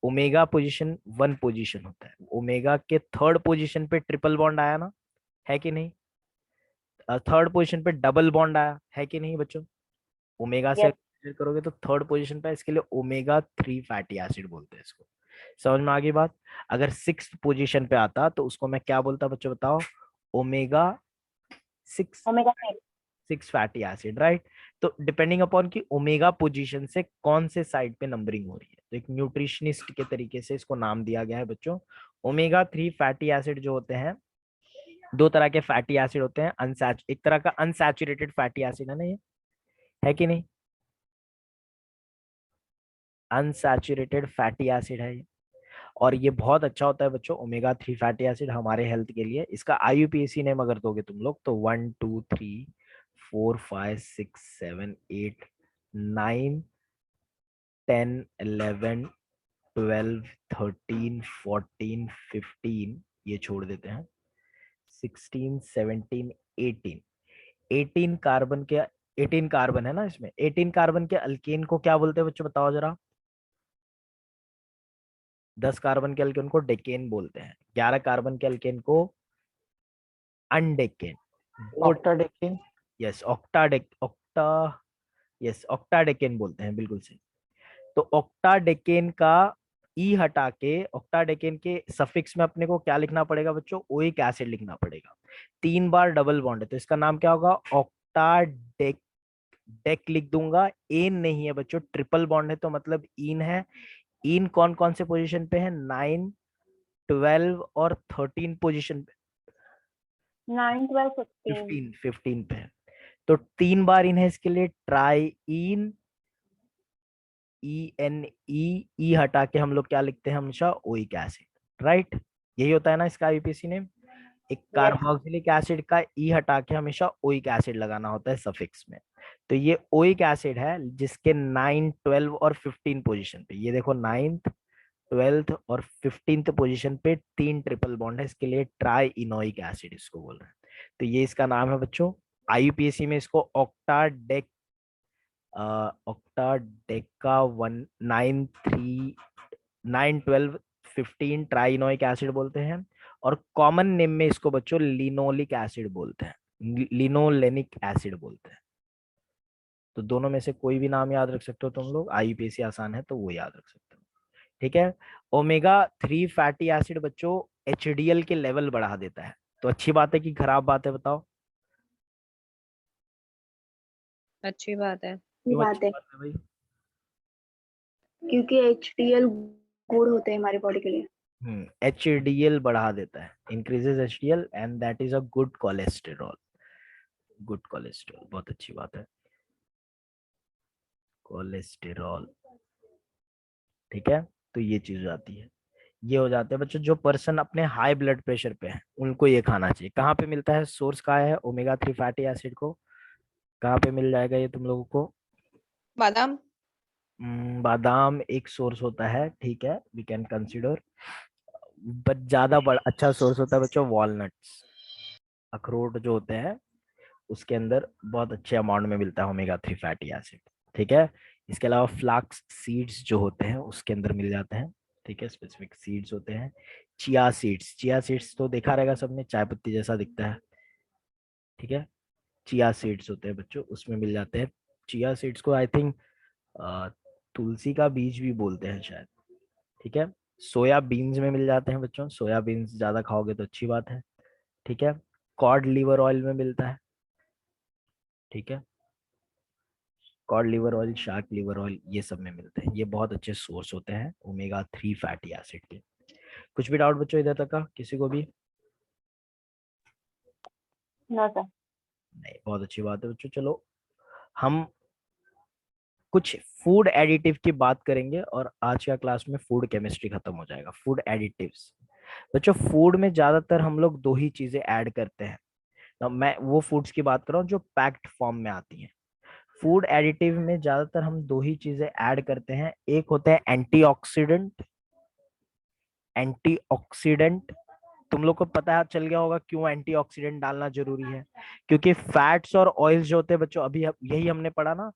Omega position 1 position होता है। ओमेगा के थर्ड पोजीशन पे ट्रिपल बॉन्ड आया ना, है कि नहीं? थर्ड पोजीशन पे डबल बॉन्ड आया है कि नहीं बच्चों? ओमेगा से यस। कंसीडर करोगे तो थर्ड पोजीशन पे, इसके लिए ओमेगा 3 फैटी एसिड बोलते हैं इसको। समझ में आ गई बात? अगर सिक्स पोजीशन पे आता तो उसको मैं क्या बोलता बच्चों, बताओ? Omega 6 omega 6 fatty acid, right? तो डिपेंडिंग अपॉन कि ओमेगा पोजीशन से कौन से साइड पे नंबरिंग हो रही है, तो एक न्यूट्रिशनिस्ट के तरीके से इसको नाम दिया गया है बच्चों। ओमेगा 3 फैटी एसिड जो होते हैं, दो तरह के फैटी एसिड होते हैं। एक तरह का अनसैचुरेटेड फैटी एसिड है ना, ये है कि नहीं? अनसैचुरेटेड फैटी एसिड है ये, और ये बहुत अच्छा होता है बच्चों ओमेगा 3 फैटी एसिड हमारे हेल्थ के लिए। इसका IUPAC नेम अगर दोगे तुम लोग तो 1 2 3 4 5 6 7 8 9 10 11 12 13 14 15, ये छोड़ देते हैं, 16 17 18। 18 कार्बन के, 18 कार्बन है ना इसमें, 18 कार्बन के अल्केन को क्या बोलते हैं बच्चों, बताओ जरा? 10 कार्बन के अल्केन को डेकेन बोलते हैं, 11 कार्बन के अल्केन को अनडेकेन। ऑक्टाडेकेन। यस ऑक्टाडेकेन बोलते हैं, बिल्कुल सही। तो ऑक्टाडेकेन का ई हटा के ऑक्टाडेकेन के सफिक्स में अपने को क्या लिखना पड़ेगा बच्चों? ओइक एसिड लिखना पड़ेगा। 3 बार डबल बॉन्ड है तो इसका नाम क्या होगा? ऑक्टाडेक। डेक लिख दूंगा, एन नहीं है बच्चों, ट्रिपल बॉन्ड है तो मतलब इन है। इन कौन कौन से पोजीशन पे है? 9 12 और 13 पोजीशन पे, 9 12 15। 15 पे है। तो 3 बार इन है, इसके लिए ट्राई इन, ई हटा के हम लोग क्या लिखते हैं हमेशा? Oic acid, right? यही होता है ना इसका IUPAC नेम। एक कार्बोक्सिलिक एसिड का ई हटा के हमेशा ओइक एसिड लगाना होता है सफिक्स में। तो ये ओइक एसिड है जिसके 9 12 और 15 पोजीशन पे, ये देखो 9th 12th और 15th पोजीशन पे 3 ट्रिपल बॉन्ड है, इसके लिए ट्राई इनोइक एसिड इसको बोल रहे हैं। तो ये इसका नाम है बच्चों। IUPAC में इसको ऑक्टाडेका 912 ट्राइनोइक एसिड बोलते हैं, और कॉमन नेम में इसको बच्चों लिनोलिक एसिड बोलते हैं, लिनोलेनिक एसिड बोलते हैं। तो दोनों में से कोई भी नाम याद रख सकते हो तुम लोग, IUPAC आसान है तो वो याद रख सकते हो। ठीक है। ओमेगा 3 फैटी एसिड बच्चों HDL के लेवल बढ़ा देता है, तो अच्छी बात है कि खराब बात है, बताओ। अच्छी बात है। क्यों अच्छी बात है भाई? क्योंकि HDL गुड होते हैं हमारी बॉडी के लिए। HDL बढ़ा देता है, increases HDL and that is a good cholesterol. Good cholesterol, बहुत अच्छी बात है, कोलेस्टेरॉल। ठीक है, तो ये चीज हो जाती है। ये हो जाते हैं बच्चों, जो पर्सन अपने हाई ब्लड प्रेशर पे है उनको ये खाना चाहिए। कहाँ पे मिलता है, सोर्स कहाँ है ओमेगा 3 फैटी एसिड को, कहाँ पे मिल जाएगा ये तुम लोगों को? बादाम। बादाम एक सोर्स होता है, ठीक है, वी कैन कंसिडर, बट ज्यादा बड़ा अच्छा सोर्स होता है बच्चों वॉलनट्स। अखरोट जो होते हैं उसके अंदर बहुत अच्छे अमाउंट में मिलता है ओमेगा 3 फैटी एसिड। ठीक है, इसके अलावा फ्लाक्स सीड्स जो होते हैं उसके अंदर मिल जाते हैं। ठीक है, स्पेसिफिक सीड्स होते हैं। चिया सीड्स, चिया सीड्स तो देखा रहेगा सबने, चाय पत्ती जैसा दिखता है। ठीक है, चिया सीड्स होते हैं बच्चों, उसमें मिल जाते हैं। चिया सीड्स को आई थिंक तुलसी का बीज भी बोलते हैं शायद। ठीक है, सोया बीन्स में मिल जाते हैं बच्चों, सोया बीन्स ज्यादा खाओगे तो अच्छी बात है। ठीक है, कॉड लिवर ऑयल में मिलता है। ठीक है, cod liver oil, shark liver oil, ये सब में मिलते हैं। ये बहुत अच्छे सोर्स होते हैं ओमेगा 3 फैटी एसिड के। कुछ भी डाउट बच्चों इधर तक का किसी को भी? No sir. नहीं, बहुत अच्छी बात है बच्चों। चलो हम कुछ फूड एडिटिव की बात करेंगे और आज का क्लास में फूड केमिस्ट्री खत्म हो जाएगा। फूड एडिटिव्स बच्चों, फूड में ज्यादातर हम लोग दो ही चीजें ऐड करते हैं। ना मैं वो फूड्स की बात कर रहा हूँ जो पैक्ड फॉर्म में आती हैं। फूड एडिटिव में ज्यादातर हम दो ही चीजें ऐड करते हैं, एक होते हैं एंटीऑक्सीडेंट। एंटीऑक्सीडेंट तुम लोग को पता है, चल गया होगा क्यों एंटीऑक्सीडेंट डालना जरूरी है। क्योंकि फैट्स और ऑयल्स जो होते हैं बच्चों, अभी यही हमने पढ़ा ना,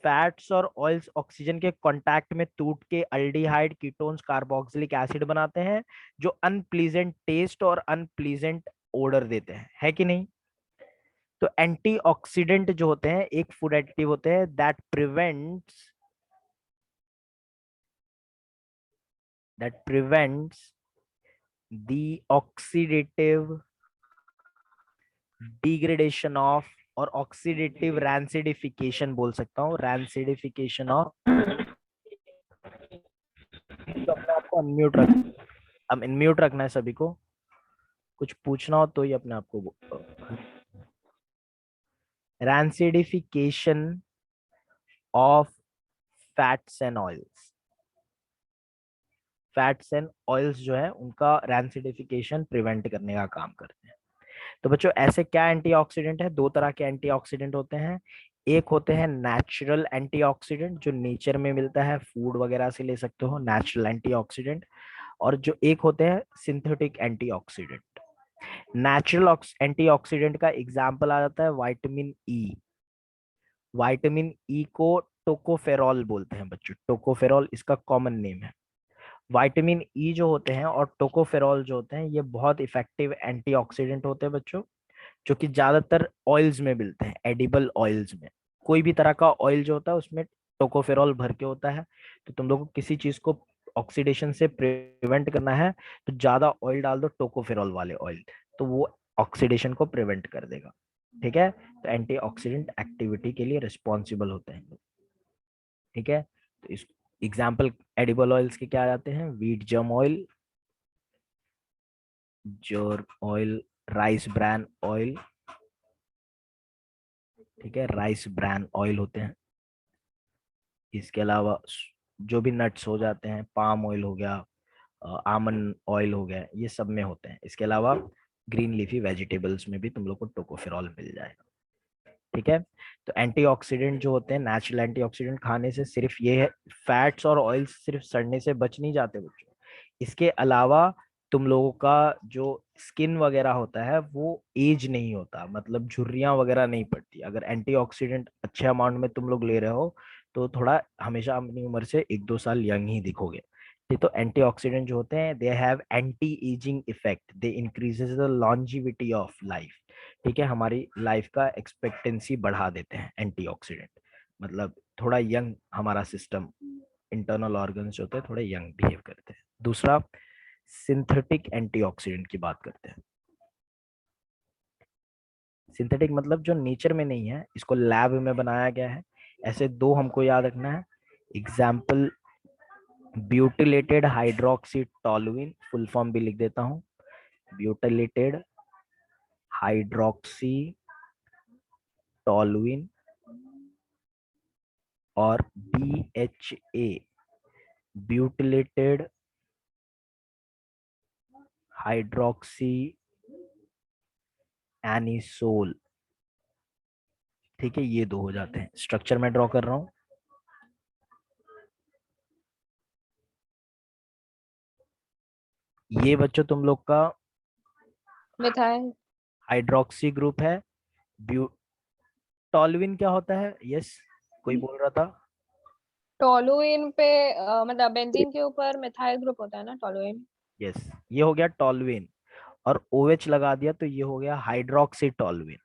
फैट्स और ऑयल्स ऑक्सीजन के कांटेक्ट में टूट के अल्डिहाइड, कीटोन्स, कार्बोक्सिलिक एसिड बनाते हैं, जो अनप्लीजेंट टेस्ट और अनप्लीजेंट ओडर देते हैं, है कि नहीं? तो एंटीऑक्सीडेंट जो होते हैं एक फूड एडिटिव होते हैं that prevents the oxidative degradation of और ऑक्सीडेटिव रैंसिडिफिकेशन बोल सकता हूँ, रैंसिडिफिकेशन ऑफ। तो अपने आप को अनम्यूट रख, अब इनम्यूट रखना है सभी को, कुछ पूछना हो तो ही अपने आप को। Rancidification of fats and oils, fats and oils जो है उनका रैंसिडिफिकेशन प्रिवेंट करने का काम करते हैं। तो बच्चों ऐसे क्या एंटीऑक्सीडेंट है, दो तरह के एंटीऑक्सीडेंट होते हैं। एक होते हैं नेचुरल एंटीऑक्सीडेंट, जो नेचर में मिलता है, फूड वगैरह से ले सकते हो नेचुरल एंटीऑक्सीडेंट। और जो एक होते हैं सिंथेटिक एंटीऑक्सीडेंट। नेचुरल एंटीऑक्सीडेंट का एग्जांपल आ जाता है विटामिन ई। विटामिन ई को टोकोफेरॉल बोलते हैं बच्चों, टोकोफेरॉल इसका कॉमन नेम है। विटामिन ई जो होते हैं और टोकोफेरॉल जो होते हैं ये बहुत इफेक्टिव एंटीऑक्सीडेंट होते हैं बच्चों, जो कि ज्यादातर ऑयल्स में मिलते हैं, एडिबल ऑयल्स में। कोई भी तरह का ऑयल जो होता है उसमें टोकोफेरॉल भर के होता है। तो तुम लोग को किसी चीज को ऑक्सीडेशन से प्रिवेंट करना है तो ज्यादा ऑयल डाल दो, टोकोफेरॉल वाले ऑयल, तो वो ऑक्सीडेशन को प्रिवेंट कर देगा। ठीक है, तो एंटीऑक्सीडेंट एक्टिविटी के लिए रिस्पॉन्सिबल होते हैं। ठीक है, तो इस एग्जाम्पल एडिबल ऑयल्स के क्या आ जाते हैं, wheat germ oil, germ oil, rice bran oil. ठीक है, राइस ब्रान ऑयल होते हैं। इसके अलावा जो भी नट्स हो जाते हैं, पाम ऑयल हो गया, आमंड ऑयल हो गया, ये सब में होते हैं। इसके अलावा ग्रीन लीफी वेजिटेबल्स में भी तुम लोग को टोकोफेरॉल मिल जाएगा। ठीक है, तो एंटीऑक्सीडेंट जो होते हैं, नेचुरल एंटीऑक्सीडेंट खाने से सिर्फ ये है, फैट्स और ऑयल्स सिर्फ सड़ने से बच नहीं जाते बच्चों, इसके अलावा तुम लोगों का जो स्किन वगैरह होता है वो एज नहीं होता, मतलब झुर्रियां वगैरह नहीं पड़ती। अगर एंटीऑक्सीडेंट अच्छे अमाउंट में तुम लोग ले रहे हो तो थोड़ा हमेशा अपनी उम्र से 1-2 साल यंग ही दिखोगे। ठीक, तो एंटीऑक्सीडेंट जो होते हैं they have anti ageing effect, they increases the longevity of life. ठीक है, हमारी लाइफ का एक्सपेक्टेंसी बढ़ा देते हैं एंटीऑक्सीडेंट, मतलब थोड़ा यंग हमारा सिस्टम, इंटरनल ऑर्गन्स जो होते हैं थोड़े यंग बिहेव करते हैं। दूसरा, सिंथेटिक एंटीऑक्सीडेंट की बात करते हैं। सिंथेटिक मतलब जो नेचर में नहीं है, इसको लैब में बनाया गया है। ऐसे दो हमको याद रखना है। Example, butylated hydroxy toluene, full form भी लिख देता हूं, ब्यूटिलेटेड हाइड्रोक्सी टॉलुइन, और BHA, ब्यूटिलेटेड हाइड्रोक्सी एनिसोल। ठीक है, ये दो हो जाते हैं। स्ट्रक्चर में ड्रॉ कर रहा हूं। ये बच्चों तुम लोग का मिथाइल हाइड्रोक्सी ग्रुप है। टॉलुइन क्या होता है? यस, कोई बोल रहा था। टोलुइन पे मतलब बेंजीन के ऊपर मिथाइल ग्रुप होता है ना, टोलुइन। यस, ये हो गया टॉलुइन, और OH लगा दिया तो ये हो गया हाइड्रोक्सी टॉलुइन।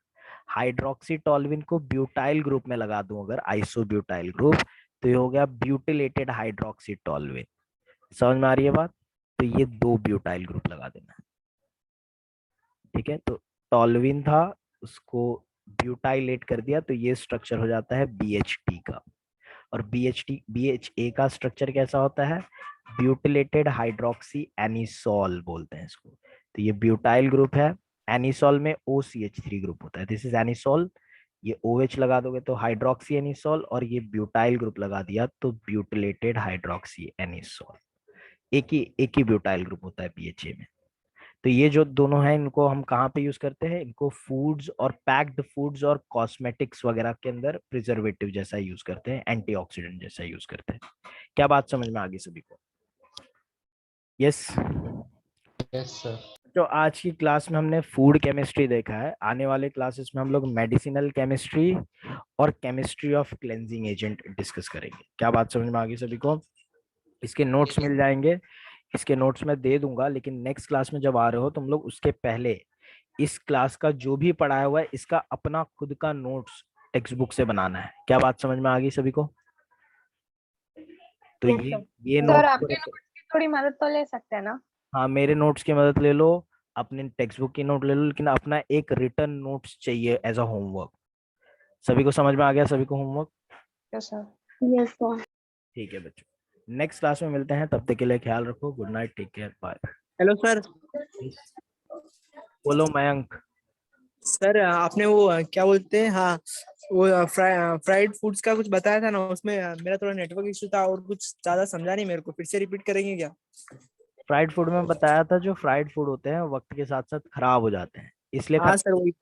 हाइड्रोक्सी टॉलुइन को ब्यूटाइल ग्रुप में लगा दूं अगर, आइसोब्यूटाइल ग्रुप, तो ये हो गया ब्यूटिलेटेड हाइड्रोक्सी टॉलुइन। समझ में आ रही है बात? तो ये दो ब्यूटाइल ग्रुप लगा देना। ठीक है, तो टॉलुइन था, उसको ब्यूटाइलेट कर दिया तो ये स्ट्रक्चर हो जाता है BHT का। और BHA का स्ट्रक्चर कैसा होता है? ब्यूटिलेटेड हाइड्रोक्सी एनिसोल बोलते हैं इसको। तो ये ब्यूटाइल ग्रुप है। एनिसोल में OCH3 ग्रुप होता है, दिस इज एनिसोल। ये OH लगा दोगे तो हाइड्रोक्सी एनिसोल, और ये ब्यूटाइल ग्रुप लगा दिया तो ब्यूटिलेटेड हाइड्रोक्सी एनिसोल। एक ही ब्यूटाइल ग्रुप होता है BHA में। तो ये जो दोनों हैं इनको हम कहाँ पे यूज करते हैं? इनको फूड्स और पैक्ड फूड्स और कॉस्मेटिक्स वगैरह के अंदर प्रिजर्वेटिव जैसा यूज करते हैं, एंटीऑक्सीडेंट जैसा यूज करते हैं। क्या बात समझ में आ गई सभी को? Yes yes sir. तो आज की क्लास में हमने फूड केमिस्ट्री देखा है। आने वाले क्लासेस में हम लोग मेडिसिनल केमिस्ट्री और chemistry of cleansing agent discuss करेंगे। क्या बात समझ में आ गई सभी को? इसके नोट्स मिल जाएंगे, इसके नोट्स मैं दे दूंगा, लेकिन नेक्स्ट क्लास में जब आ रहे हो तुम लोग उसके पहले इस क्लास का जो भी पढ़ाया हुआ है इसका अपना खुद का नोट्स टेक्स्ट बुक से बनाना है। क्या बात समझ में आ गई सभी को? तो ये सर नोट आपके नोट्स की थोड़ी मदद तो ले सकते हैं ना? हाँ, मेरे नोट्स की मदद ले लो, अपने टेक्स्ट बुक की नोट ले लो, लेकिन अपना एक रिटर्न नोट्स चाहिए एज अ होमवर्क। सभी को समझ में आ गया? सभी को homework? Yes sir. Yes sir. ठीक है बच्चों, नेक्स्ट क्लास में मिलते हैं, तब तक के लिए ख्याल रखो। Good night, take care, bye. Hello sir. बोलो मयंक। सर आपने वो क्या बोलते हैं, हाँ वो फ्राइड फूड्स का कुछ बताया था ना, उसमें मेरा थोड़ा नेटवर्क इशू था और कुछ ज्यादा समझा नहीं मेरे को, फिर से रिपीट करेंगे क्या? फ्राइड फूड में बताया था, जो फ्राइड फूड होते हैं वक्त के साथ साथ खराब हो जाते हैं। हाँ सर वही।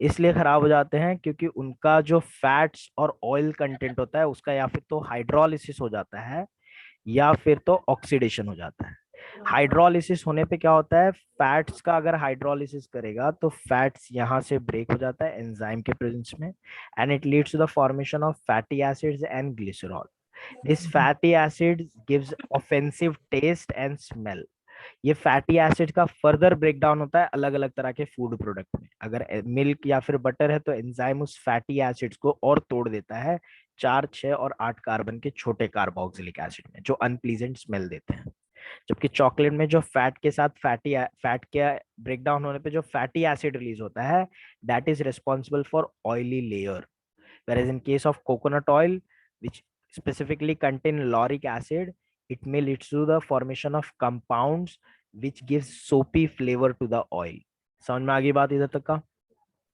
इसलिए खराब हो जाते हैं क्योंकि उनका जो फैट्स और ऑयल कंटेंट होता है उसका या फिर तो हाइड्रोलिसिस हो जाता है या फिर तो ऑक्सीडेशन हो जाता है। हाइड्रोलिसिस होने पे क्या होता है? फैट्स का अगर हाइड्रोलिसिस करेगा तो फैट्स यहाँ से ब्रेक हो जाता है एंजाइम के प्रेजेंस में, and it leads to the formation of fatty acids and glycerol. This fatty acid gives offensive taste and smell. ये फैटी एसिड का फर्दर ब्रेकडाउन होता है अलग अलग तरह के फूड प्रोडक्ट में। अगर मिल्क या फिर बटर है तो एंजाइम उस फैटी एसिड्स को और तोड़ देता है 4, 6 और 8 कार्बन के छोटे कार्बोक्सिलिक एसिड में, जो अनप्लीजेंट स्मेल देते हैं। जबकि चॉकलेट में जो फैट के साथ फैट के ब्रेकडाउन होने पे जो फैटी एसिड रिलीज होता है, that is responsible for oily layer, whereas in case of coconut oil which specifically contain lauric acid, it may lead to the formation of compounds which gives soapy flavor to the oil. समझ में आ गई बात इधर तक का?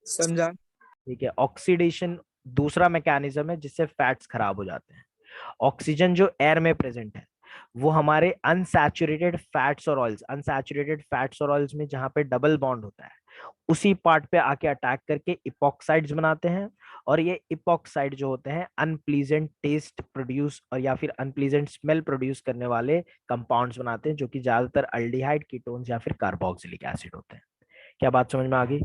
समझा। ठीक है, ऑक्सीडेशन दूसरा मैकेनिज्म है जिससे फैट्स खराब हो जाते हैं। ऑक्सीजन जो एयर में प्रेजेंट है वो हमारे अनसैचुरेटेड फैट्स और ऑयल्स में जहां पे डबल बॉन्ड होता है उसी पार्ट पे आके अटैक करके इपॉक्साइड्स बनाते हैं, और ये इपॉक्साइड जो होते हैं अनप्लीजेंट टेस्ट प्रोड्यूस और या फिर अनप्लीजेंट स्मेल प्रोड्यूस करने वाले कंपाउंड्स बनाते हैं, जो कि ज्यादातर अल्डिहाइड, कीटोन्स या फिर कार्बोक्सिलिक एसिड होते हैं। क्या बात समझ में आ गई?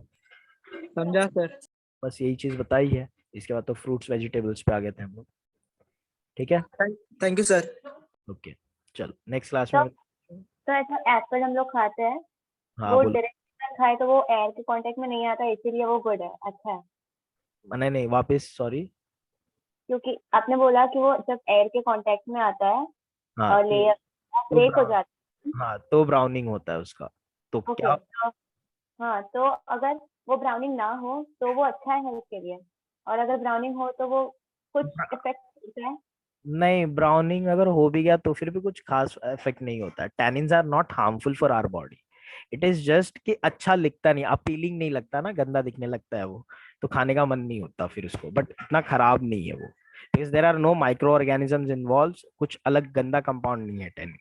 समझा सर। बस यही चीज बताई है। इसके बाद तो फ्रूट्स वेजिटेबल्स पे आ गए थे हम लोग। ठीक है, थैंक यू सर। ओके चलो नेक्स्ट क्लास तो, में। तो ऐसा एप्पल हम लोग खाते हैं, हाँ वो बोलो। डायरेक्ट खाए तो वो एयर के कांटेक्ट में नहीं आता, इसीलिए वो गुड है, अच्छा है। नहीं वापस सॉरी। क्योंकि आपने बोला कि वो जब एयर के कांटेक्ट में आता है हाँ और लेयर ब्रेक हो जाता है। हाँ तो ब्राउनिंग होता है उसका। तो ओके क्या तो हाँ, तो अगर वो ब्राउनिंग ना हो तो वो अच्छा है हेल्थ के लिए, और अगर ब्राउनिंग हो तो वो कुछ इफेक्ट होता है। नहीं, ब्राउनिंग अगर हो भी गया तो फिर भी कुछ खास इफेक्ट नहीं होता। Tannins are not harmful for our body. It is just कि अच्छा लिखता नहीं, अपीलिंग नहीं लगता ना, गंदा दिखने लगता है वो, तो खाने का मन नहीं होता फिर उसको। बट इतना खराब नहीं है वो, because there are no microorganisms involve, कुछ अलग गंदा कंपाउंड नहीं है टैनिन।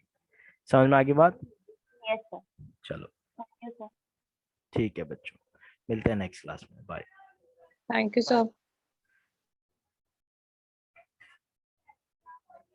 समझ में आ गई बात? Yes sir. चलो थैंक यू सर। ठीक है बच्चों, मिलते हैं नेक्स्ट क्लास में। बाय। Thank you sir.